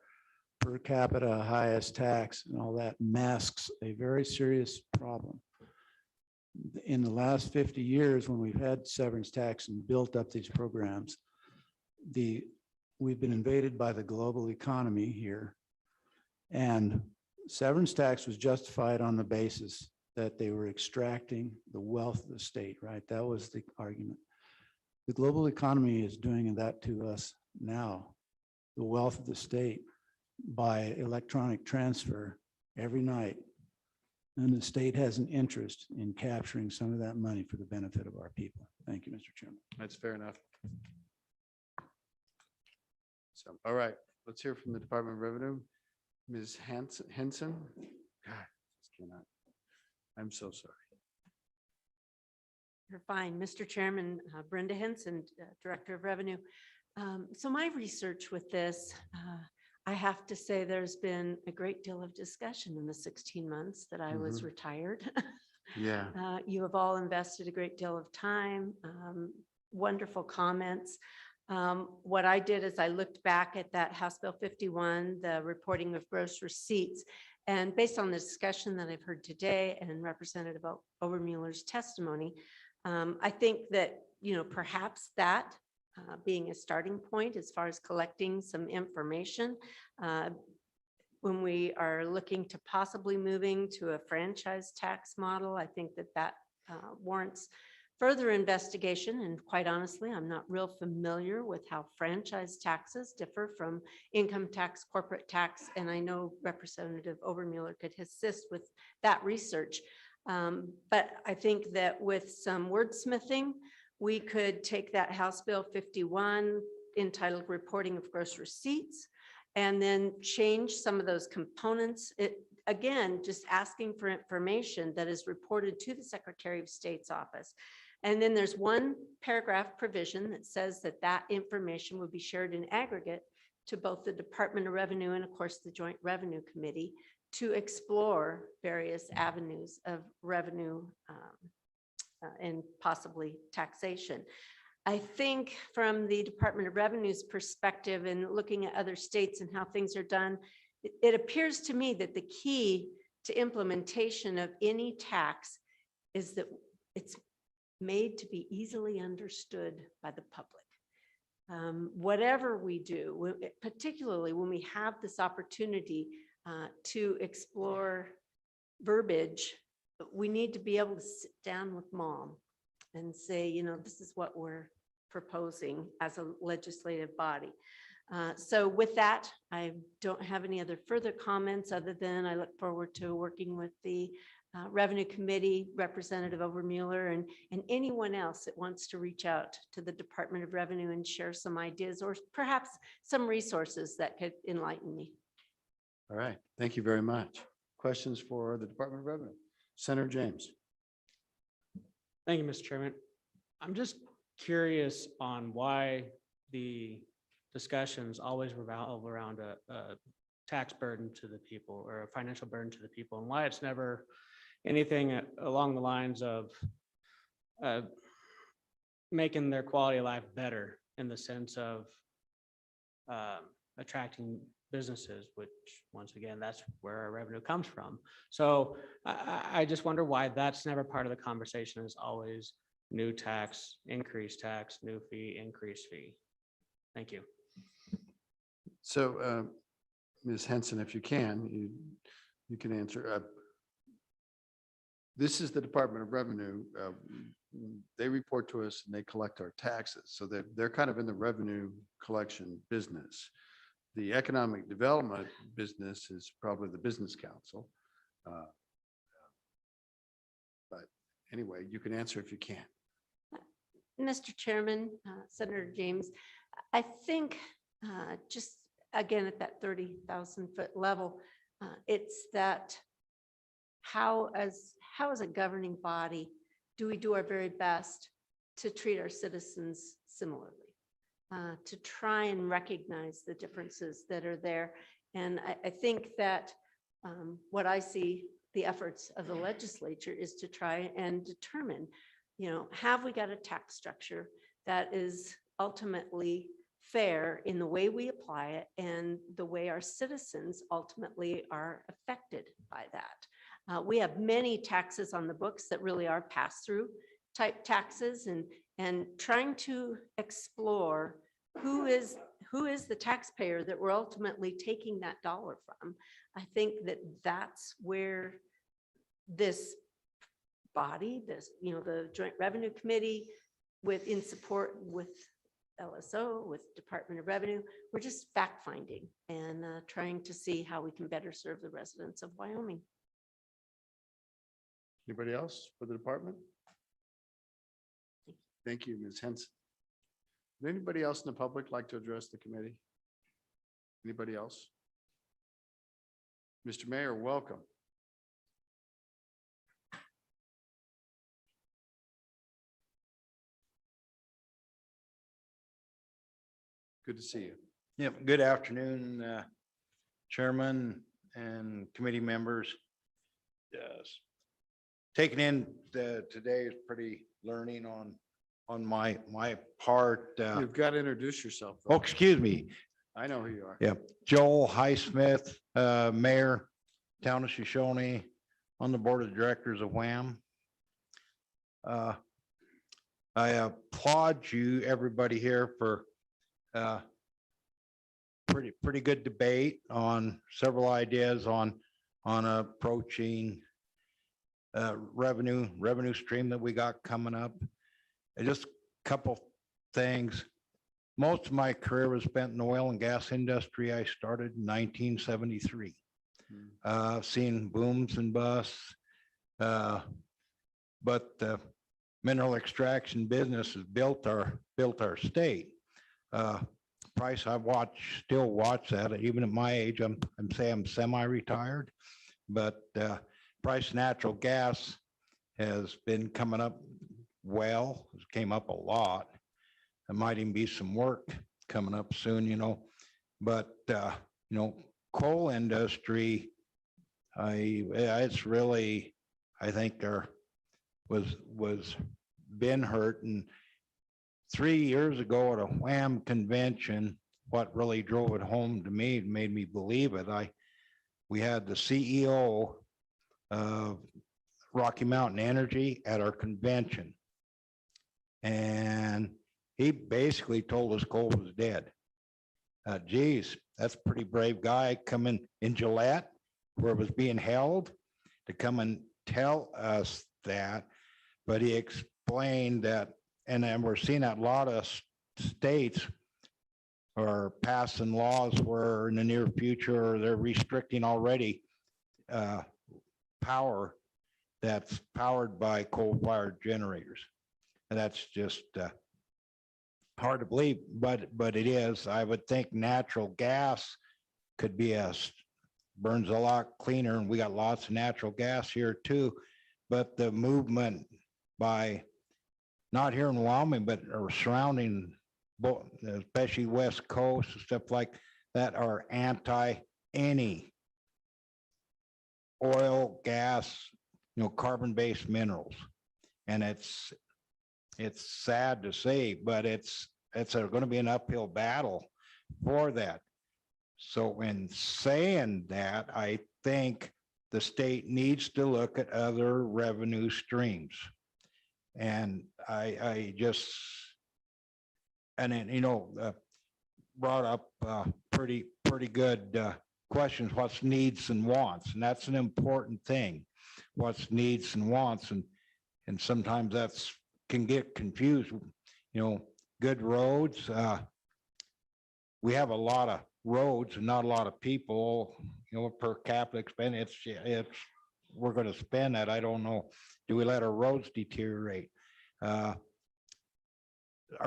Speaker 20: per capita highest tax and all that masks a very serious problem. In the last 50 years, when we've had severance tax and built up these programs, we've been invaded by the global economy here. And severance tax was justified on the basis that they were extracting the wealth of the state, right? That was the argument. The global economy is doing that to us now, the wealth of the state by electronic transfer every night. And the state has an interest in capturing some of that money for the benefit of our people. Thank you, Mr. Chairman.
Speaker 1: That's fair enough. So, all right, let's hear from the Department of Revenue. Ms. Henson. God, just cannot. I'm so sorry.
Speaker 5: You're fine. Mr. Chairman, Brenda Henson, Director of Revenue. So my research with this, I have to say there's been a great deal of discussion in the 16 months that I was retired.
Speaker 1: Yeah.
Speaker 5: You have all invested a great deal of time, wonderful comments. What I did is I looked back at that House Bill 51, the reporting of gross receipts, and based on the discussion that I've heard today and Representative Overmuller's testimony, I think that, perhaps that being a starting point as far as collecting some information when we are looking to possibly moving to a franchise tax model, I think that warrants further investigation. And quite honestly, I'm not real familiar with how franchise taxes differ from income tax, corporate tax, and I know Representative Overmuller could assist with that research. But I think that with some wordsmithing, we could take that House Bill 51 entitled Reporting of Gross Receipts and then change some of those components. Again, just asking for information that is reported to the Secretary of State's office. And then there's one paragraph provision that says that information would be shared in aggregate to both the Department of Revenue and of course the Joint Revenue Committee to explore various avenues of revenue and possibly taxation. I think from the Department of Revenue's perspective and looking at other states and how things are done, it appears to me that the key to implementation of any tax is that it's made to be easily understood by the public. Whatever we do, particularly when we have this opportunity to explore verbiage, we need to be able to sit down with mom and say, you know, this is what we're proposing as a legislative body. So with that, I don't have any other further comments other than I look forward to working with the Revenue Committee, Representative Overmuller, and anyone else that wants to reach out to the Department of Revenue and share some ideas or perhaps some resources that could enlighten me.
Speaker 1: All right, thank you very much. Questions for the Department of Revenue? Senator James.
Speaker 3: Thank you, Mr. Chairman. I'm just curious on why the discussions always revolve around a tax burden to the people or a financial burden to the people, and why it's never anything along the lines of making their quality of life better in the sense of attracting businesses, which once again, that's where our revenue comes from. So I just wonder why that's never part of the conversation. Is always new tax, increased tax, new fee, increased fee. Thank you.
Speaker 1: So Ms. Henson, if you can, you can answer. This is the Department of Revenue. They report to us and they collect our taxes. So they're kind of in the revenue collection business. The economic development business is probably the Business Council. But anyway, you can answer if you can.
Speaker 5: Mr. Chairman, Senator James, I think just again at that 30,000 foot level, it's that how as a governing body do we do our very best to treat our citizens similarly, to try and recognize the differences that are there. And I think that what I see the efforts of the legislature is to try and determine, you know, have we got a tax structure that is ultimately fair in the way we apply it and the way our citizens ultimately are affected by that. We have many taxes on the books that really are pass-through type taxes, and trying to explore who is the taxpayer that we're ultimately taking that dollar from. I think that that's where this body, this, you know, the Joint Revenue Committee in support with LSO, with Department of Revenue, we're just fact finding and trying to see how we can better serve the residents of Wyoming.
Speaker 1: Anybody else for the department? Thank you, Ms. Henson. Would anybody else in the public like to address the committee? Anybody else? Mr. Mayor, welcome. Good to see you.
Speaker 21: Yep, good afternoon, Chairman and committee members. Yes. Taking in today is pretty learning on my part.
Speaker 1: You've got to introduce yourself.
Speaker 21: Oh, excuse me.
Speaker 1: I know who you are.
Speaker 21: Yeah, Joel Highsmith, Mayor, Town of Shoshone, on the Board of Directors of WHAM. I applaud you, everybody here, for pretty good debate on several ideas on approaching revenue stream that we got coming up. And just a couple things. Most of my career was spent in the oil and gas industry. I started in 1973. Seen booms and busts, but the mineral extraction business has built our state. Price, still watch that. Even at my age, I'm semi-retired, but price of natural gas has been coming up well. It came up a lot. There might even be some work coming up soon, you know. But you know, coal industry, it's really, I think, was been hurt, and 3 years ago at a Wham convention, what really drove it home to me, made me believe it. We had the CEO of Rocky Mountain Energy at our convention. And he basically told us coal was dead. Geez, that's a pretty brave guy coming in Gillette, where it was being held, to come and tell us that. But he explained that, and then we're seeing that a lot of states are passing laws where in the near future, they're restricting already power that's powered by coal-fired generators. And that's just hard to believe, but it is. I would think natural gas could be burns a lot cleaner, and we got lots of natural gas here too. But the movement by, not here in Wyoming, but or surrounding, especially West Coast and stuff like that, are anti any oil, gas, carbon-based minerals. And it's sad to say, but it's going to be an uphill battle for that. So in saying that, I think the state needs to look at other revenue streams. And I just, and then, brought up pretty good questions, what's needs and wants. And that's an important thing, what's needs and wants. And sometimes that's can get confused. Good roads. We have a lot of roads and not a lot of people, per capita expense. We're going to spend that. I don't know. Do we let our roads deteriorate? Our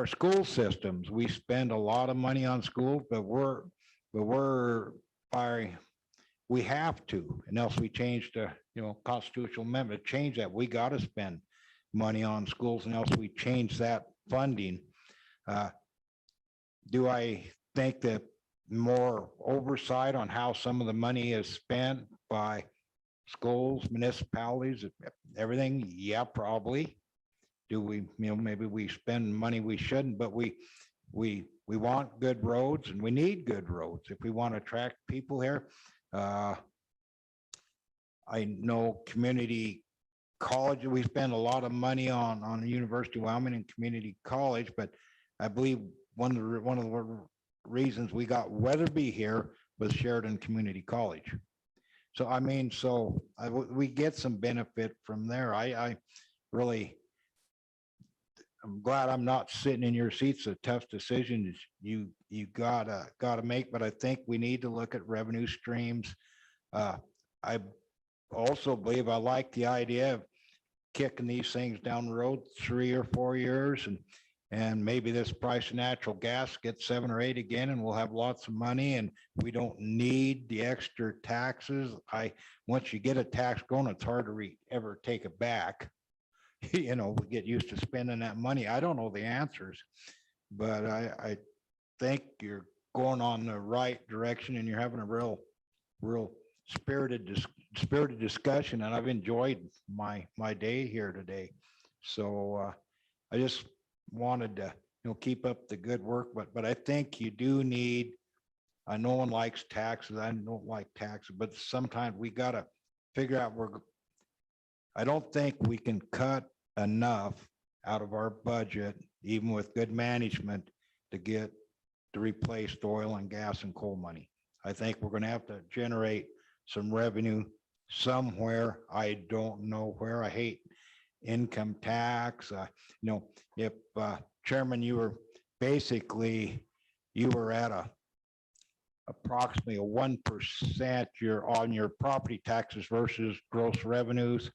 Speaker 21: school systems, we spend a lot of money on schools, but we have to, and else we change the, constitutional amendment to change that. We got to spend money on schools, and else we change that funding. Do I think that more oversight on how some of the money is spent by schools, municipalities, everything? Yeah, probably. Do we, maybe we spend money we shouldn't, but we want good roads, and we need good roads if we want to attract people here. I know community college, we spend a lot of money on the University of Wyoming and community college, but I believe one of the reasons we got Weatherby here was Sheridan Community College. So we get some benefit from there. I'm glad I'm not sitting in your seats. A tough decision you gotta make, but I think we need to look at revenue streams. I also believe I like the idea of kicking these things down the road 3 or 4 years, and maybe this price of natural gas gets 7 or 8 again, and we'll have lots of money, and we don't need the extra taxes. Once you get a tax going, it's hard to ever take it back. We get used to spending that money. I don't know the answers, but I think you're going on the right direction, and you're having a real spirited discussion, and I've enjoyed my day here today. So I just wanted to keep up the good work, but I think you do need, no one likes taxes. I don't like taxes, but sometimes we got to figure out I don't think we can cut enough out of our budget, even with good management, to replace oil and gas and coal money. I think we're going to have to generate some revenue somewhere. I don't know where. I hate income tax. If Chairman, you were at approximately a 1% on your property taxes versus gross revenues,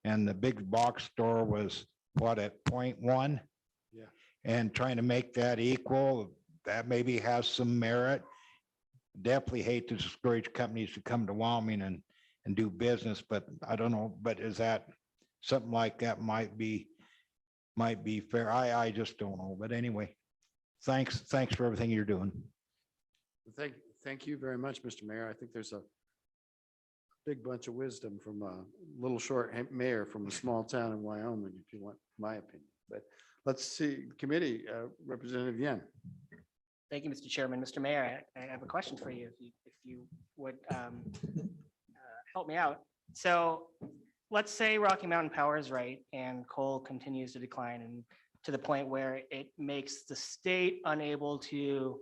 Speaker 21: and the big box store was what, at 0.1?
Speaker 1: Yeah.
Speaker 21: And trying to make that equal, that maybe has some merit. Definitely hate to discourage companies to come to Wyoming and do business, but I don't know, but is that something like that might be fair? I just don't know, but anyway, thanks for everything you're doing.
Speaker 1: Thank you very much, Mr. Mayor. I think there's a big bunch of wisdom from a little short mayor from a small town in Wyoming, if you want my opinion. But Let's see, committee, Representative Yen.
Speaker 11: Thank you, Mr. Chairman. Mr. Mayor, I have a question for you, if you would help me out. So let's say Rocky Mountain Power is right and coal continues to decline and to the point where it makes the state unable to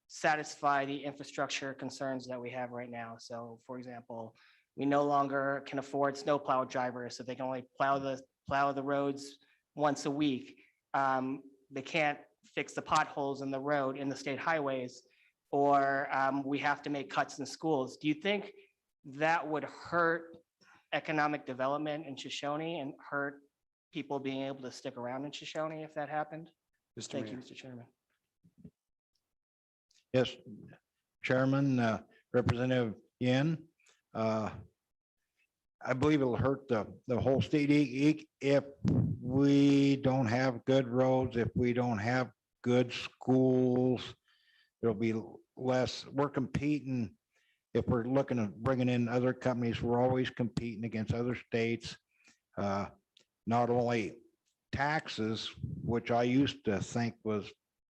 Speaker 11: satisfy the infrastructure concerns that we have right now. So for example, we no longer can afford snowplow drivers, so they can only plow the roads once a week. They can't fix the potholes in the road in the state highways, or we have to make cuts in schools. Do you think that would hurt economic development in Shoshone and hurt people being able to stick around in Shoshone if that happened? Thank you, Mr. Chairman.
Speaker 21: Yes, Chairman, Representative Yin. I believe it'll hurt the whole state if we don't have good roads, if we don't have good schools. There'll be less, we're competing. If we're looking at bringing in other companies, we're always competing against other states. Not only taxes, which I used to think was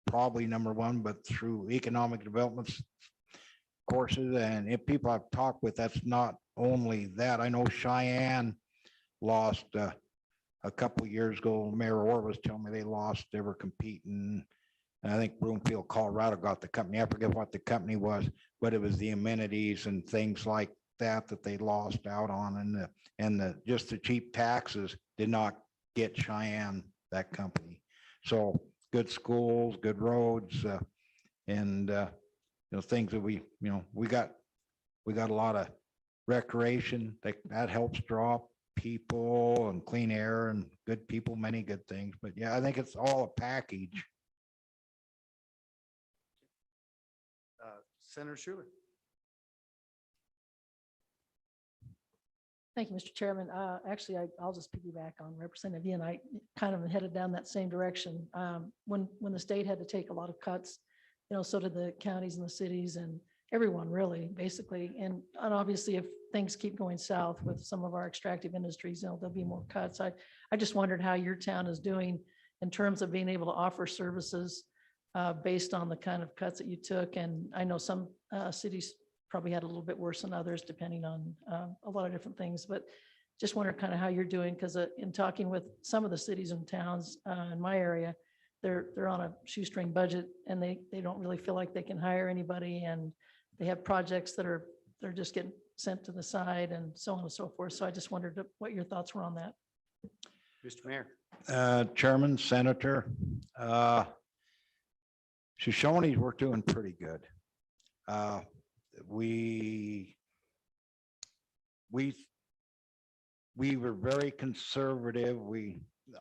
Speaker 21: probably number one, but through economic development courses, and if people I've talked with, that's not only that. I know Cheyenne lost a couple of years ago. Mayor Orr was telling me they lost, they were competing. And I think Broomfield, Colorado got the company. I forget what the company was, but it was the amenities and things like that that they lost out on, and the just the cheap taxes did not get Cheyenne that company. So good schools, good roads, and things that we got a lot of recreation that helps draw people and clean air and good people, many good things. But yeah, I think it's all a package.
Speaker 1: Senator Schuler.
Speaker 10: Thank you, Mr. Chairman. Actually, I'll just piggyback on Representative Ian. I kind of headed down that same direction. When the state had to take a lot of cuts, so did the counties and the cities and everyone really, basically. And obviously, if things keep going south with some of our extractive industries, there'll be more cuts. I just wondered how your town is doing in terms of being able to offer services based on the kind of cuts that you took. And I know some cities probably had a little bit worse than others, depending on a lot of different things, but just wonder kind of how you're doing, because in talking with some of the cities and towns in my area, they're on a shoestring budget and they don't really feel like they can hire anybody, and they have projects that they're just getting sent to the side and so on and so forth. So I just wondered what your thoughts were on that.
Speaker 1: Mr. Mayor.
Speaker 21: Chairman, Senator, Shoshones, we're doing pretty good. We were very conservative.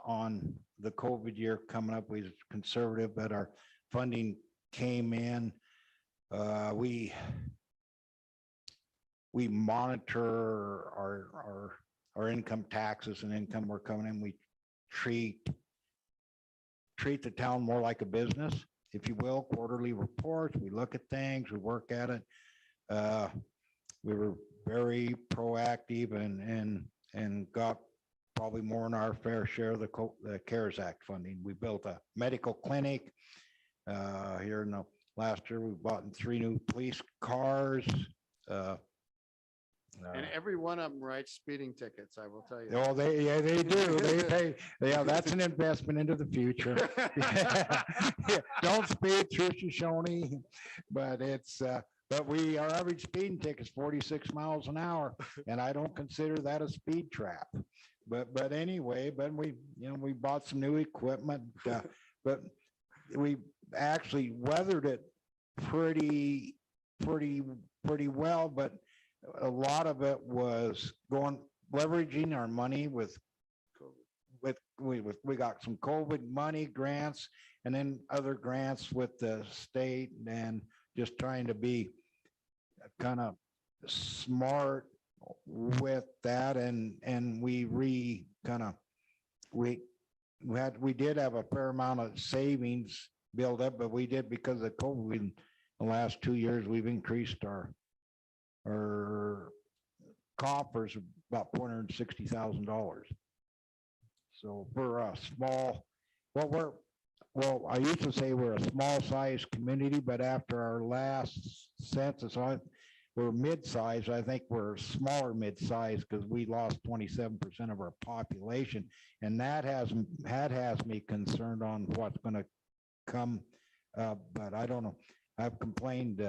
Speaker 21: On the COVID year coming up, we was conservative, but our funding came in. We monitor our income taxes and income we're coming in. We treat the town more like a business, if you will. Quarterly reports, we look at things, we work at it. We were very proactive and got probably more than our fair share of the CARES Act funding. We built a medical clinic here in the last year. We bought 3 new police cars.
Speaker 1: And every one of them writes speeding tickets, I will tell you.
Speaker 21: Oh, they do. They pay. Yeah, that's an investment into the future. Don't speed through Shoshone, but our average speeding ticket is 46 miles an hour, and I don't consider that a speed trap. But anyway, we bought some new equipment, but we actually weathered it pretty well. But a lot of it was leveraging our money we got some COVID money grants and then other grants with the state, and just trying to be kind of smart with that. And we did have a fair amount of savings build up, but we did because of COVID. In the last 2 years, we've increased our coffers about $460,000. So for a small well, I used to say we're a small sized community, but after our last census, we're mid-sized. I think we're smaller mid-sized because we lost 27% of our population. And that has me concerned on what's going to come. But I don't know. I've complained.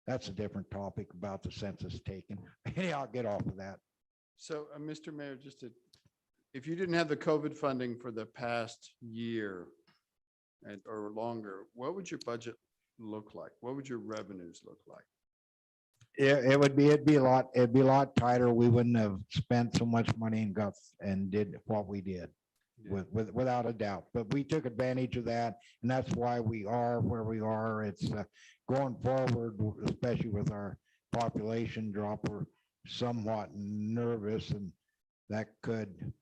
Speaker 21: That's a different topic about the census taken. Anyhow, I'll get off of that.
Speaker 1: So, Mr. Mayor, if you didn't have the COVID funding for the past year or longer, what would your budget look like? What would your revenues look like?
Speaker 21: It'd be a lot tighter. We wouldn't have spent so much money and did what we did. Without a doubt, but we took advantage of that, and that's why we are where we are. It's going forward, especially with our population drop, we're somewhat nervous, and that could,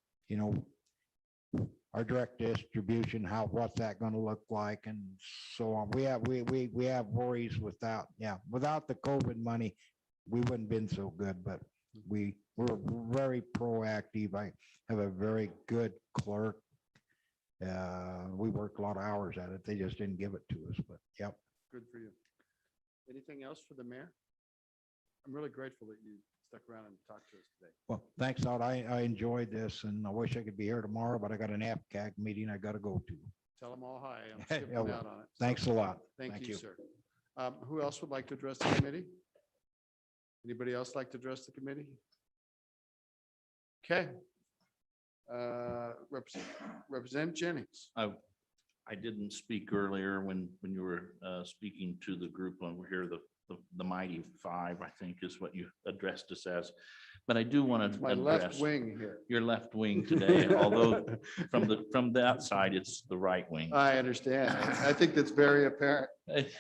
Speaker 21: our direct distribution, what's that going to look like, and so on. We have worries without the COVID money, we wouldn't have been so good, but we're very proactive. I have a very good clerk. We worked a lot of hours at it. They just didn't give it to us, but yep.
Speaker 1: Good for you. Anything else for the mayor? I'm really grateful that you stuck around and talked to us today.
Speaker 21: Well, thanks, Todd. I enjoyed this, and I wish I could be here tomorrow, but I got an APCAG meeting I got to go to.
Speaker 1: Tell them all hi. I'm skipping
Speaker 21: Yeah, well,
Speaker 1: out on it.
Speaker 21: thanks a lot.
Speaker 1: Thank you, sir. Who else would like to address the committee? Anybody else like to address the committee? Okay. Representative Jennings.
Speaker 19: I didn't speak earlier when you were speaking to the group over here, the mighty five, I think is what you addressed us as. But I do want to
Speaker 1: My left wing here.
Speaker 19: Your left wing today, although from that side, it's the right wing.
Speaker 1: I understand. I think that's very apparent.
Speaker 19: It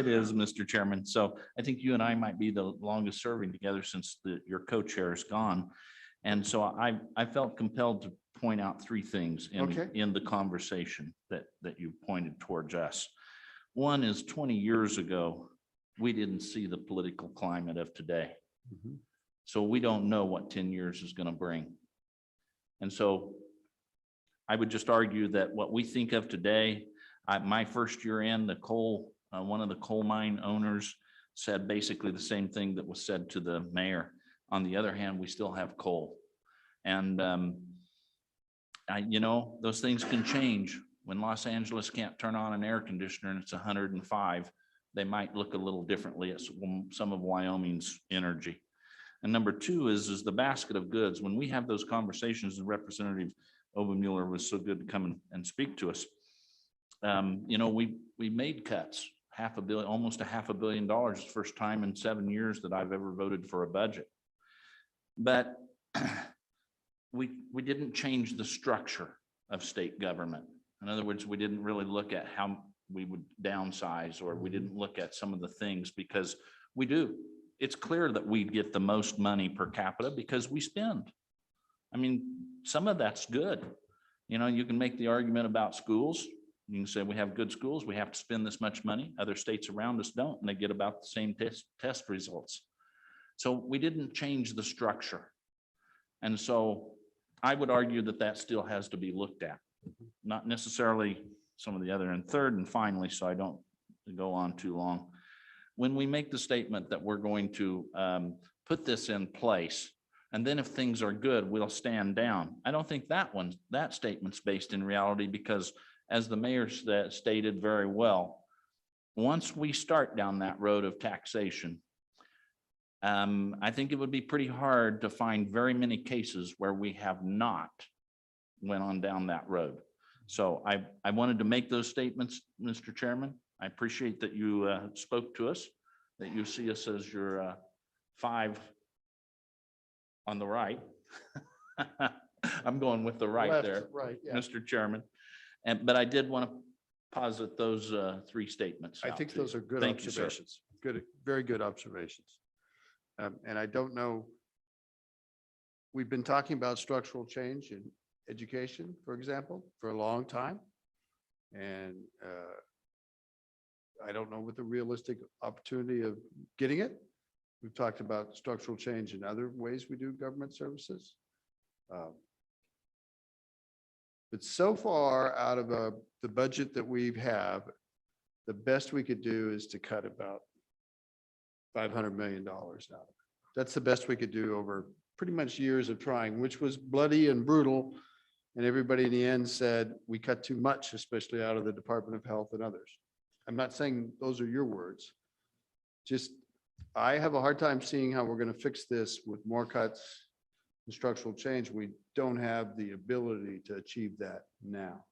Speaker 19: is, Mr. Chairman. So I think you and I might be the longest serving together since your co-chair is gone. And so I felt compelled to point out three things in the conversation that you pointed towards us. One is 20 years ago, we didn't see the political climate of today. So we don't know what 10 years is going to bring. And so I would just argue that what we think of today, my first year in one of the coal mine owners said basically the same thing that was said to the mayor. On the other hand, we still have coal. And, those things can change. When Los Angeles can't turn on an air conditioner and it's 105, they might look a little differently at some of Wyoming's energy. And number two is the basket of goods. When we have those conversations, and Representative Obermuller was so good to come and speak to us. We made cuts, almost $500 million, the first time in 7 years that I've ever voted for a budget. But we didn't change the structure of state government. In other words, we didn't really look at how we would downsize, or we didn't look at some of the things, because we do. It's clear that we get the most money per capita because we spend. I mean, some of that's good. You can make the argument about schools. You can say we have good schools, we have to spend this much money. Other states around us don't, and they get about the same test results. So we didn't change the structure. And so I would argue that still has to be looked at, not necessarily some of the other. And third and finally, so I don't go on too long, when we make the statement that we're going to put this in place, and then if things are good, we'll stand down. I don't think that statement's based in reality, because as the mayor stated very well, once we start down that road of taxation, I think it would be pretty hard to find very many cases where we have not went on down that road. So I wanted to make those statements, Mr. Chairman. I appreciate that you spoke to us, that you see us as your five on the right. I'm going with the right
Speaker 1: Left,
Speaker 19: there,
Speaker 1: right, yeah.
Speaker 19: Mr. Chairman. But I did want to posit those three statements.
Speaker 1: I
Speaker 19: out
Speaker 1: think
Speaker 19: to you.
Speaker 1: those are good
Speaker 19: Thank you, sir.
Speaker 1: observations. Good, very good observations. And I don't know, we've been talking about structural change in education, for example, for a long time. And I don't know what the realistic opportunity of getting it. We've talked about structural change in other ways we do government services. But so far, out of the budget that we have, the best we could do is to cut about $500 million out of it. That's the best we could do over pretty much years of trying, which was bloody and brutal. And everybody in the end said, we cut too much, especially out of the Department of Health and others. I'm not saying those are your words. Just, I have a hard time seeing how we're going to fix this with more cuts and structural change. We don't have the ability to achieve that now.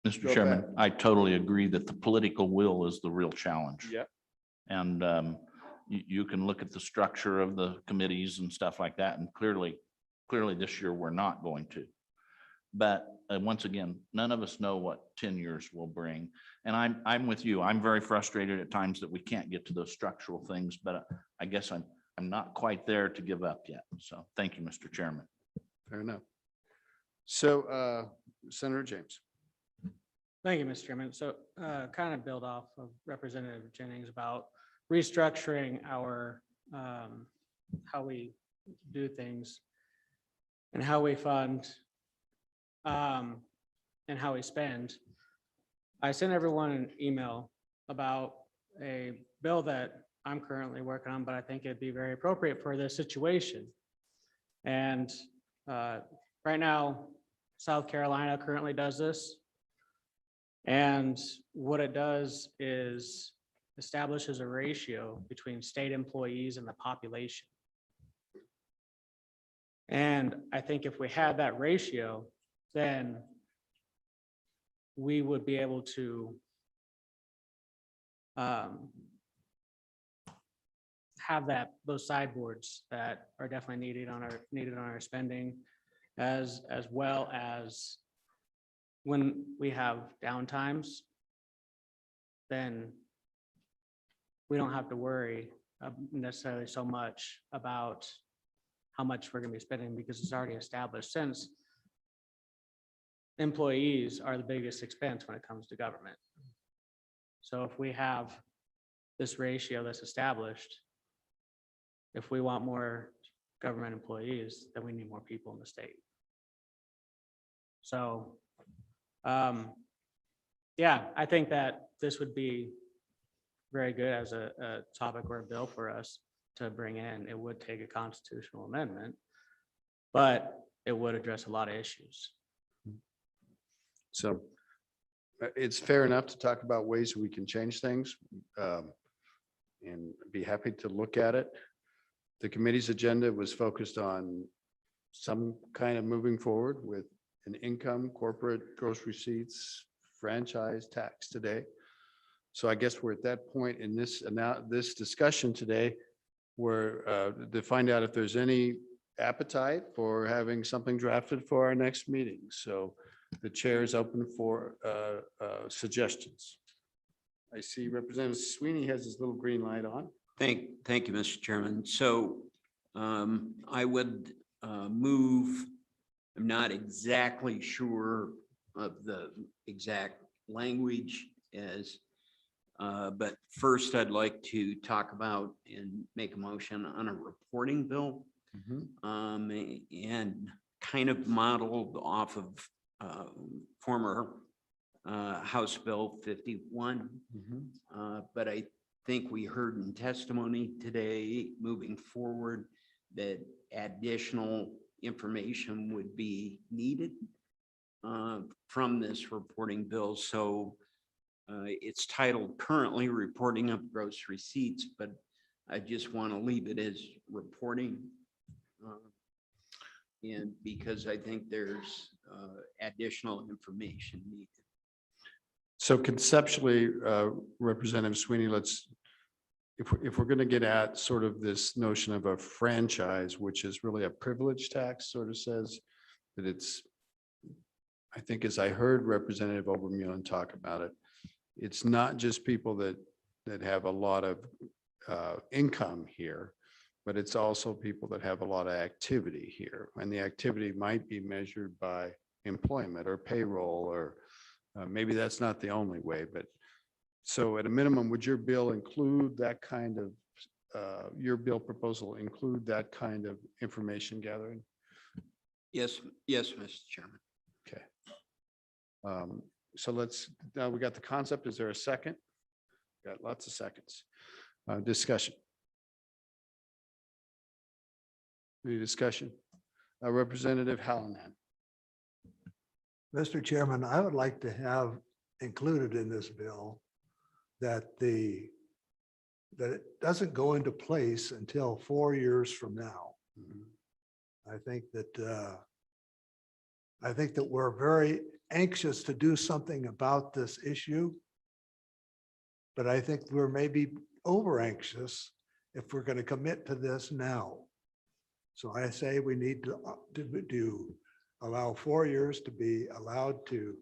Speaker 19: Mr.
Speaker 1: Go
Speaker 19: Chairman,
Speaker 1: back.
Speaker 19: I totally agree that the political will is the real challenge.
Speaker 1: Yeah.
Speaker 19: And you can look at the structure of the committees and stuff like that, and clearly this year, we're not going to. But once again, none of us know what 10 years will bring. And I'm with you. I'm very frustrated at times that we can't get to those structural things, but I guess I'm not quite there to give up yet. So thank you, Mr. Chairman.
Speaker 1: Fair enough. So Senator James.
Speaker 3: Thank you, Mr. Chairman. So kind of build off of Representative Jennings about restructuring our, how we do things and how we fund and how we spend. I sent everyone an email about a bill that I'm currently working on, but I think it'd be very appropriate for this situation. And right now, South Carolina currently does this. And what it does is establishes a ratio between state employees and the population. And I think if we had that ratio, then we would be able to have those sideboards that are definitely needed on our spending, as well as when we have downtimes, then we don't have to worry necessarily so much about how much we're going to be spending, because it's already established, since employees are the biggest expense when it comes to government. So if we have this ratio that's established, if we want more government employees, then we need more people in the state. So yeah, I think that this would be very good as a topic or a bill for us to bring in. It would take a constitutional amendment, but it would address a lot of issues.
Speaker 1: So it's fair enough to talk about ways we can change things, and be happy to look at it. The committee's agenda was focused on some kind of moving forward with an income, corporate gross receipts, franchise tax today. So I guess we're at that point in this, and now this discussion today, where to find out if there's any appetite for having something drafted for our next meeting. So the chair is open for suggestions. I see Representative Sweeney has his little green light on.
Speaker 13: Thank you, Mr. Chairman. So I would move, I'm not exactly sure of the exact language as, but first I'd like to talk about and make a motion on a reporting bill, and kind of modeled off of former House Bill 51. But I think we heard in testimony today, moving forward, that additional information would be needed from this reporting bill. So it's titled currently reporting of gross receipts, but I just want to leave it as reporting. And because I think there's additional information needed.
Speaker 1: So conceptually, Representative Sweeney, if we're going to get at sort of this notion of a franchise, which is really a privilege tax, sort of says that it's, I think as I heard Representative Obermulen talk about it, it's not just people that have a lot of income here, but it's also people that have a lot of activity here. And the activity might be measured by employment or payroll, or maybe that's not the only way, but so at a minimum, would your bill include that kind of, your bill proposal include that kind of information gathering?
Speaker 13: Yes, yes, Mr. Chairman.
Speaker 1: Okay. So now we got the concept. Is there a second? Got lots of seconds. Discussion. Any discussion? Representative Hallinan.
Speaker 17: Mr. Chairman, I would like to have included in this bill that that it doesn't go into place until 4 years from now. I think that we're very anxious to do something about this issue. But I think we're maybe over anxious if we're going to commit to this now. So I say we need to allow 4 years to be allowed to,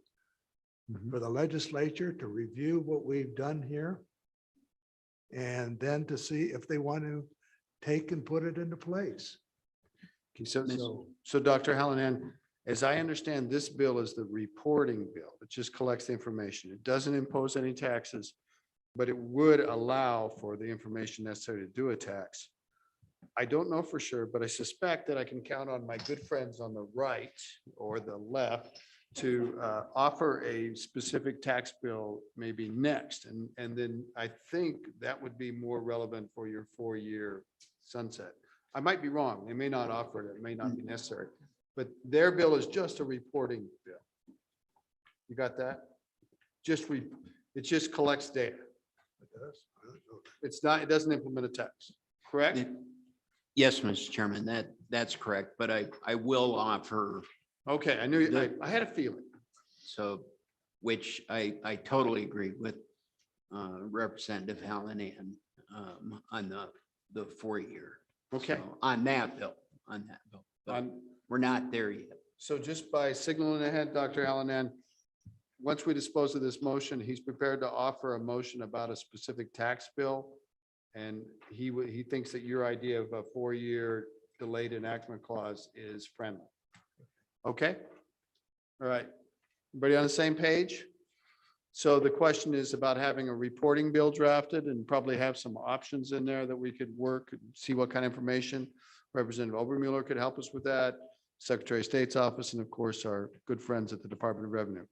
Speaker 17: for the legislature to review what we've done here. And then to see if they want to take and put it into place.
Speaker 1: Okay, so Dr. Hallinan, as I understand, this bill is the reporting bill. It just collects the information. It doesn't impose any taxes, but it would allow for the information necessary to do a tax. I don't know for sure, but I suspect that I can count on my good friends on the right or the left to offer a specific tax bill maybe next. And then I think that would be more relevant for your 4-year sunset. I might be wrong. They may not offer it. It may not be necessary, but their bill is just a reporting bill. You got that? It just collects data. It's not, it doesn't implement a tax, correct?
Speaker 13: Yes, Mr. Chairman, that's correct, but I will offer.
Speaker 1: Okay, I knew, I had a feeling.
Speaker 13: So, which I totally agree with Representative Hallinan on the 4-year.
Speaker 1: Okay.
Speaker 13: So, on that bill. But we're not there yet.
Speaker 1: So just by signaling ahead, Dr. Hallinan, once we dispose of this motion, he's prepared to offer a motion about a specific tax bill. And he thinks that your idea of a 4-year delayed enactment clause is friendly. Okay. All right. Everybody on the same page? So the question is about having a reporting bill drafted and probably have some options in there that we could work, and see what kind of information. Representative Obermuller could help us with that. Secretary of State's office, and of course, our good friends at the Department of Revenue.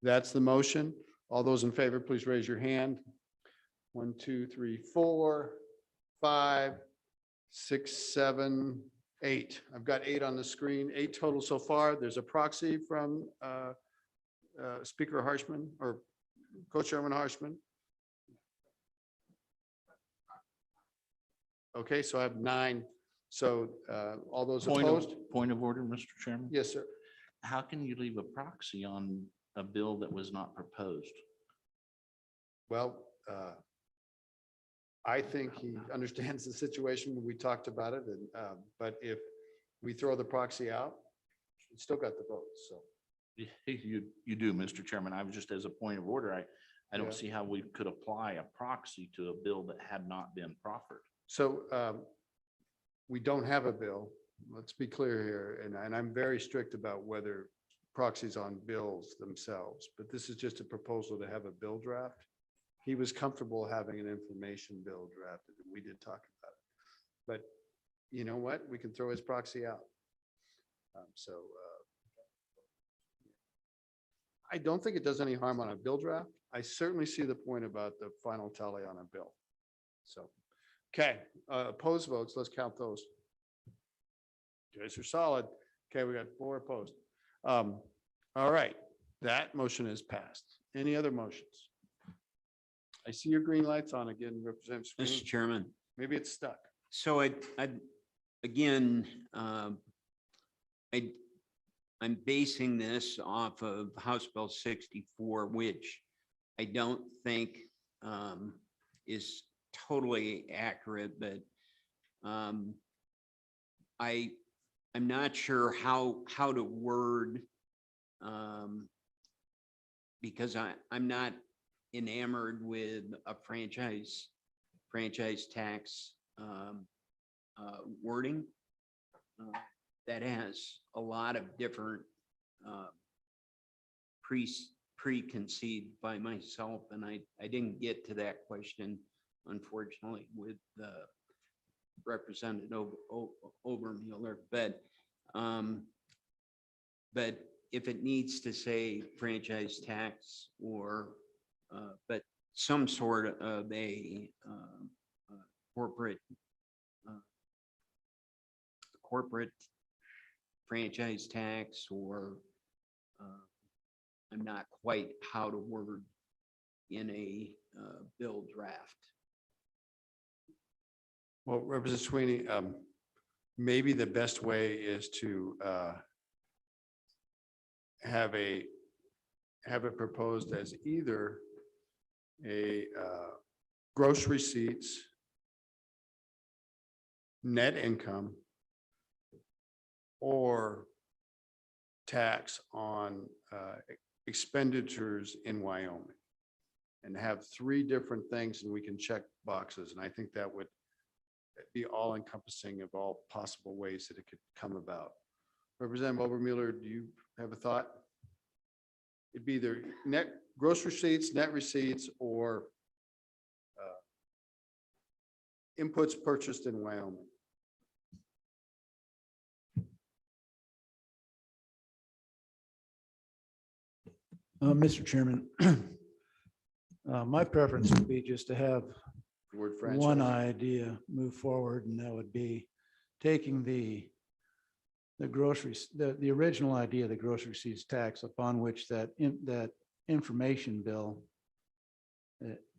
Speaker 1: That's the motion. All those in favor, please raise your hand. 1, 2, 3, 4, 5, 6, 7, 8. I've got 8 on the screen, 8 total so far. There's a proxy from Speaker Harshman or Co-Chairman Harshman. Okay, so I have 9. So all those opposed?
Speaker 19: Point of order, Mr. Chairman.
Speaker 1: Yes, sir.
Speaker 19: How can you leave a proxy on a bill that was not proposed?
Speaker 1: Well, I think he understands the situation when we talked about it, and but if we throw the proxy out, we still got the vote, so.
Speaker 19: You do, Mr. Chairman. I was just as a point of order, I
Speaker 1: Yeah.
Speaker 19: don't see how we could apply a proxy to a bill that had not been proffered.
Speaker 1: So we don't have a bill. Let's be clear here, and I'm very strict about whether proxies on bills themselves, but this is just a proposal to have a bill draft. He was comfortable having an information bill drafted, and we did talk about it. But you know what? We can throw his proxy out. I don't think it does any harm on a bill draft. I certainly see the point about the final tally on a bill. So, okay, opposed votes, let's count those. You guys are solid. Okay, we got 4 opposed. All right, that motion is passed. Any other motions? I see your green lights on again, Representative
Speaker 13: Mr.
Speaker 1: Screen.
Speaker 13: Chairman.
Speaker 1: Maybe it's stuck.
Speaker 13: So again, I'm basing this off of House Bill 64, which I don't think is totally accurate, but I'm not sure how to word because I'm not enamored with a franchise tax wording that has a lot of different preconceived by myself, and I didn't get to that question, unfortunately, with Representative Obermuller, but But if it needs to say franchise tax or, but some sort of a corporate corporate franchise tax, or I'm not quite how to word in a bill draft.
Speaker 1: Well, Representative Sweeney, maybe the best way is to have it proposed as either a gross receipts, net income, or tax on expenditures in Wyoming, and have three different things, and we can check boxes. And I think that would be all encompassing of all possible ways that it could come about. Representative Obermueller, do you have a thought? It'd be either net gross receipts, net receipts, or inputs purchased in Wyoming.
Speaker 20: Mr. Chairman, my preference would be just to have
Speaker 1: Word
Speaker 20: one
Speaker 1: franchise.
Speaker 20: idea move forward, and that would be taking the groceries, the original idea of the grocery receipts tax, upon which that information bill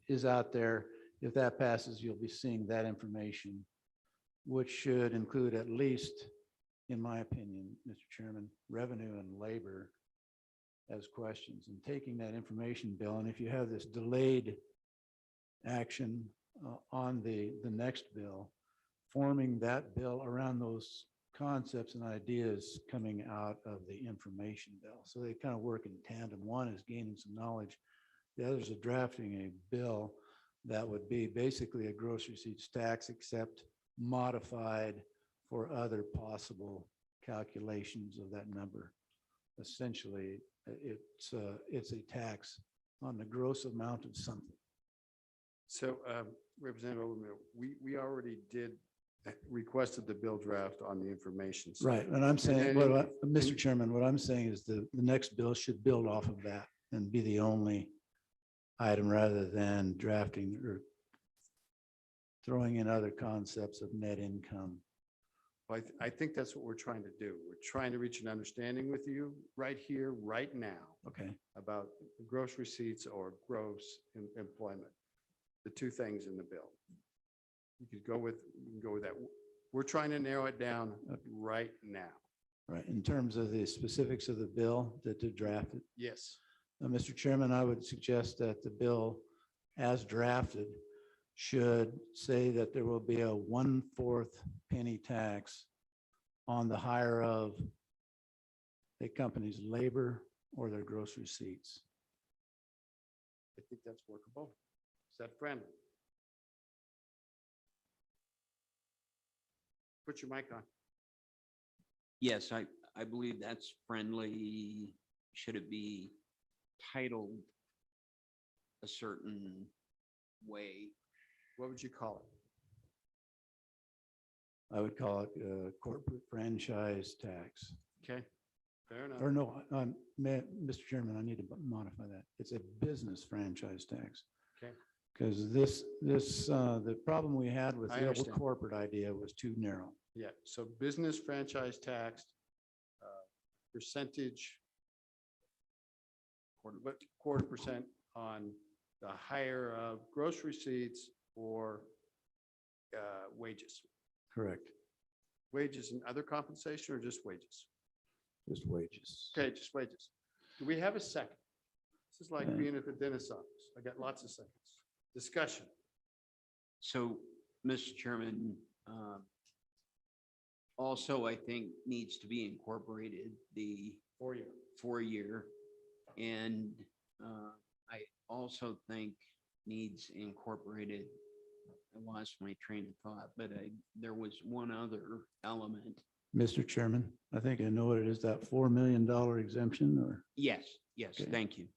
Speaker 20: is out there. If that passes, you'll be seeing that information, which should include, at least, in my opinion, Mr. Chairman, revenue and labor as questions, and taking that information bill. And if you have this delayed action on the next bill, forming that bill around those concepts and ideas coming out of the information bill. So they kind of work in tandem. One is gaining some knowledge. The other is drafting a bill that would be basically a gross receipts tax, except modified for other possible calculations of that number. Essentially, it's a tax on the gross amount of something.
Speaker 1: So Representative Obermueller, we already requested the bill draft on the information. side.
Speaker 20: Right, and I'm saying,
Speaker 1: then-
Speaker 20: Mr. Chairman, what I'm saying is the next bill should build off of that and be the only item, rather than drafting or throwing in other concepts of net income.
Speaker 1: Well, I think that's what we're trying to do. We're trying to reach an understanding with you right here, right now,
Speaker 20: Okay,
Speaker 1: about gross receipts or gross employment, the two things in the bill. You can go with that. We're trying to narrow it down right now.
Speaker 20: right. In terms of the specifics of the bill that to draft it,
Speaker 1: Yes.
Speaker 20: Mr. Chairman, I would suggest that the bill as drafted should say that there will be a 1/4 penny tax on the hire of a company's labor or their gross receipts.
Speaker 1: I think that's workable. Is that friendly? Put your mic on.
Speaker 13: Yes, I believe that's friendly. Should it be titled a certain way?
Speaker 1: What would you call it?
Speaker 20: I would call it a corporate franchise tax.
Speaker 1: Okay, fair enough.
Speaker 20: Or no, Mr. Chairman, I need to modify that. It's a business franchise tax.
Speaker 1: Okay.
Speaker 20: Because the problem we had with
Speaker 1: I
Speaker 20: the
Speaker 1: understand.
Speaker 20: corporate idea was too narrow.
Speaker 1: Yeah, so business franchise tax, percentage, quarter percent on the hire of gross receipts or wages.
Speaker 20: Correct.
Speaker 1: Wages and other compensation, or just wages?
Speaker 20: Just wages.
Speaker 1: Okay, just wages. Do we have a second? This is like
Speaker 20: Yeah.
Speaker 1: being at the dentist's office. I got lots of seconds. Discussion.
Speaker 13: So, Mr. Chairman, also, I think needs to be incorporated the
Speaker 1: 4-year.
Speaker 13: 4-year. And I also think needs incorporated, I lost my train of thought, but there was one other element.
Speaker 20: Mr. Chairman, I think I know what it is, that $4 million exemption, or?
Speaker 13: Yes,
Speaker 20: Okay.
Speaker 13: thank you.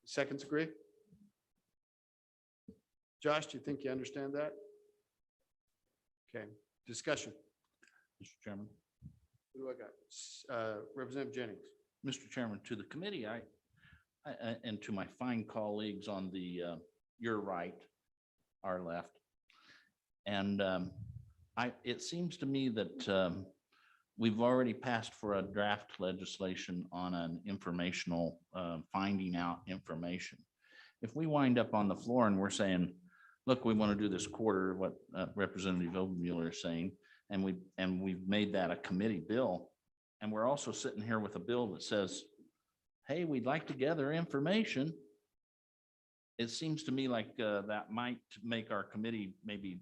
Speaker 1: Seconds agree? Josh, do you think you understand that? Okay, discussion.
Speaker 15: Mr. Chairman,
Speaker 1: Who do I got? Representative Jennings.
Speaker 19: Mr. Chairman, to the committee, and to my fine colleagues on the, your right, our left. And it seems to me that we've already passed for a draft legislation on an informational, finding out information. If we wind up on the floor and we're saying, look, we want to do this quarter, what Representative Obermueller is saying, and we've made that a committee bill, and we're also sitting here with a bill that says, hey, we'd like to gather information. It seems to me like that might make our committee maybe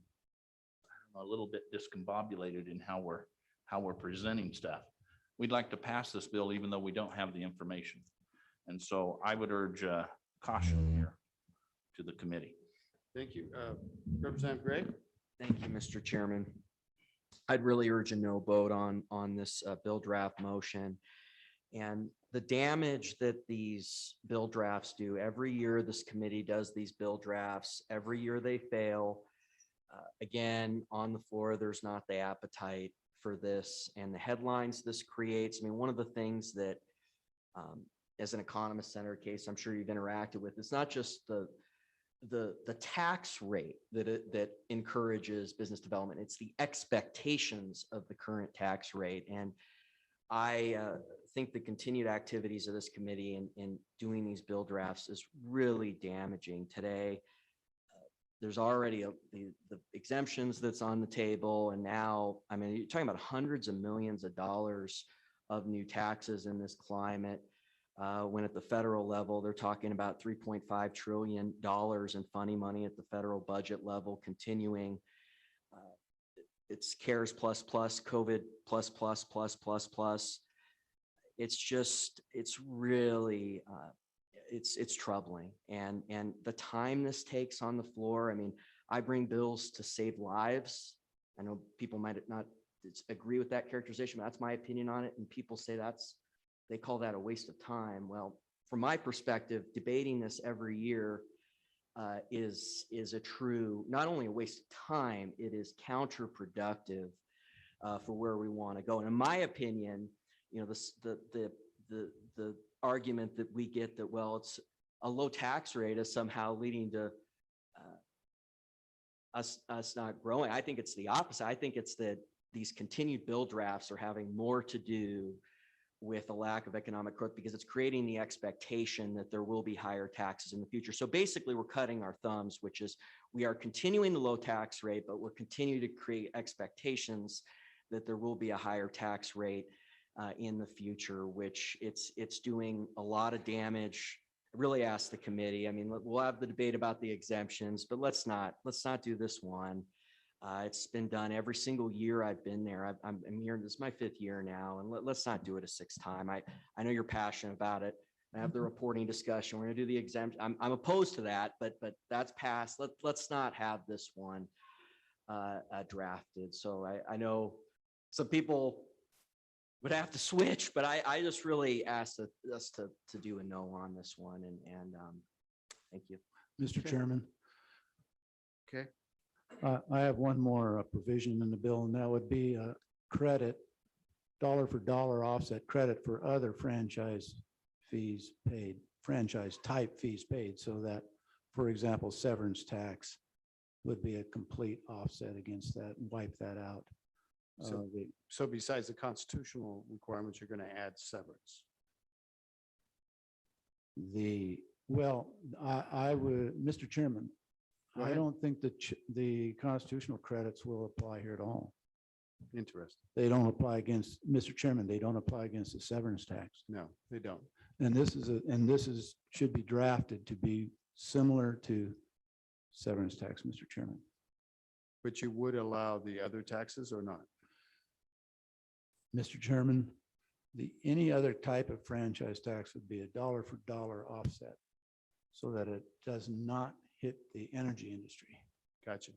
Speaker 19: a little bit discombobulated in how we're presenting stuff. We'd like to pass this bill even though we don't have the information. And so I would urge caution here to the committee.
Speaker 1: Thank you. Representative Gray.
Speaker 8: Thank you, Mr. Chairman. I'd really urge a no vote on this bill draft motion. And the damage that these bill drafts do, every year this committee does these bill drafts, every year they fail. Again, on the floor, there's not the appetite for this and the headlines this creates. I mean, one of the things that as an economist center case, I'm sure you've interacted with, it's not just the tax rate that encourages business development. It's the expectations of the current tax rate. And I think the continued activities of this committee in doing these bill drafts is really damaging today. There's already the exemptions that's on the table. And now, I mean, you're talking about hundreds of millions of dollars of new taxes in this climate. When at the federal level, they're talking about $3.5 trillion in funding money at the federal budget level, continuing. It's CARES plus, COVID plus. It's just, it's really, it's troubling. And the time this takes on the floor, I mean, I bring bills to save lives. I know people might not agree with that characterization, but that's my opinion on it. And people say they call that a waste of time. Well, from my perspective, debating this every year is a true, not only a waste of time, it is counterproductive for where we want to go. And in my opinion, you know, the argument that we get that, well, it's a low tax rate is somehow leading to us not growing. I think it's the opposite. I think it's that these continued bill drafts are having more to do with a lack of economic growth because it's creating the expectation that there will be higher taxes in the future. So basically we're cutting our thumbs, which is we are continuing the low tax rate, but we're continuing to create expectations that there will be a higher tax rate in the future, which it's doing a lot of damage. I really ask the committee. I mean, we'll have the debate about the exemptions, but let's not do this one. It's been done every single year I've been there. I'm here. This is my 5th year now, and let's not do it a 6th time. I know you're passionate about it. I have the reporting discussion. We're going to do the exemption. I'm opposed to that, but that's passed. Let's not have this one drafted. So I know some people would have to switch, but I just really ask us to do a no on this one. And thank you.
Speaker 20: Mr. Chairman.
Speaker 1: Okay.
Speaker 20: I have one more provision in the bill, and that would be a credit, dollar for dollar offset credit for other franchise fees paid, franchise type fees paid, so that, for example, severance tax would be a complete offset against that and wipe that out.
Speaker 1: So besides the constitutional requirements, you're going to add severance.
Speaker 20: I would, Mr. Chairman,
Speaker 1: Go
Speaker 20: I
Speaker 1: ahead.
Speaker 20: don't think that the constitutional credits will apply here at all.
Speaker 1: Interesting.
Speaker 20: They don't apply against, Mr. Chairman, they don't apply against the severance tax.
Speaker 1: No, they don't.
Speaker 20: And this should be drafted to be similar to severance tax, Mr. Chairman.
Speaker 1: But you would allow the other taxes or not?
Speaker 20: Mr. Chairman, any other type of franchise tax would be a dollar for dollar offset so that it does not hit the energy industry.
Speaker 1: Gotcha.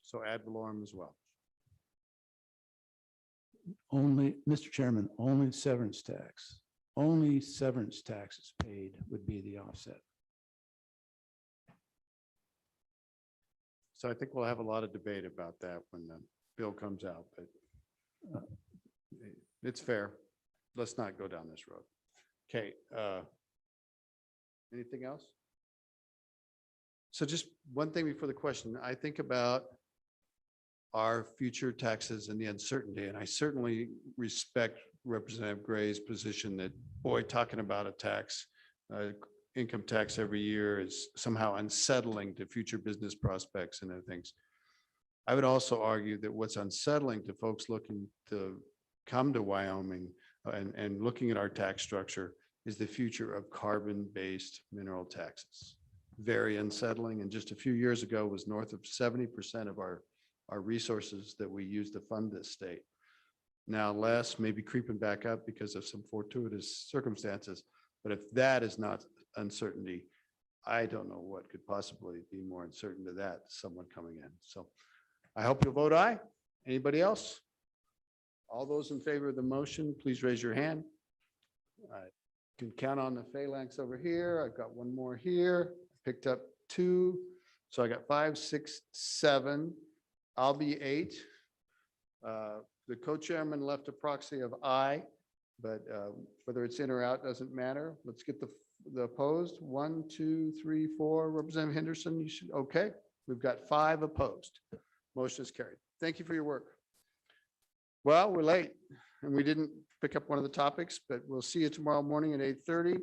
Speaker 1: So ad valorem as well.
Speaker 20: Only, Mr. Chairman, only severance taxes paid would be the offset.
Speaker 1: So I think we'll have a lot of debate about that when the bill comes out, but It's fair. Let's not go down this road. Okay. Anything else? So just one thing before the question, I think about our future taxes and the uncertainty, and I certainly respect Representative Gray's position that, boy, talking about a tax, income tax every year is somehow unsettling to future business prospects and other things. I would also argue that what's unsettling to folks looking to come to Wyoming and looking at our tax structure is the future of carbon-based mineral taxes. Very unsettling, and just a few years ago was north of 70% of our resources that we use to fund this state. Now less, maybe creeping back up because of some fortuitous circumstances. But if that is not uncertainty, I don't know what could possibly be more uncertain to that, someone coming in. So I hope you'll vote aye. Anybody else? All those in favor of the motion, please raise your hand. I can count on the phalanx over here. I've got one more here. Picked up 2. So I got 5, 6, 7. I'll be 8. The co-chairman left a proxy of aye, but whether it's in or out doesn't matter. Let's get the opposed. 1, 2, 3, 4. Representative Henderson, you should, okay. We've got 5 opposed. Motion is carried. Thank you for your work. Well, we're late and we didn't pick up one of the topics, but we'll see you tomorrow morning at 8:30.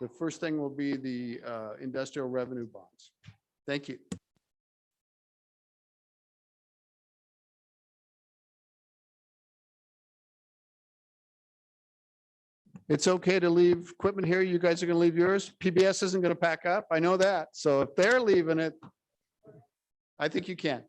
Speaker 1: The first thing will be the industrial revenue bonds. Thank you. It's okay to leave equipment here. You guys are going to leave yours. PBS isn't going to pack up. I know that. So if they're leaving it, I think you can.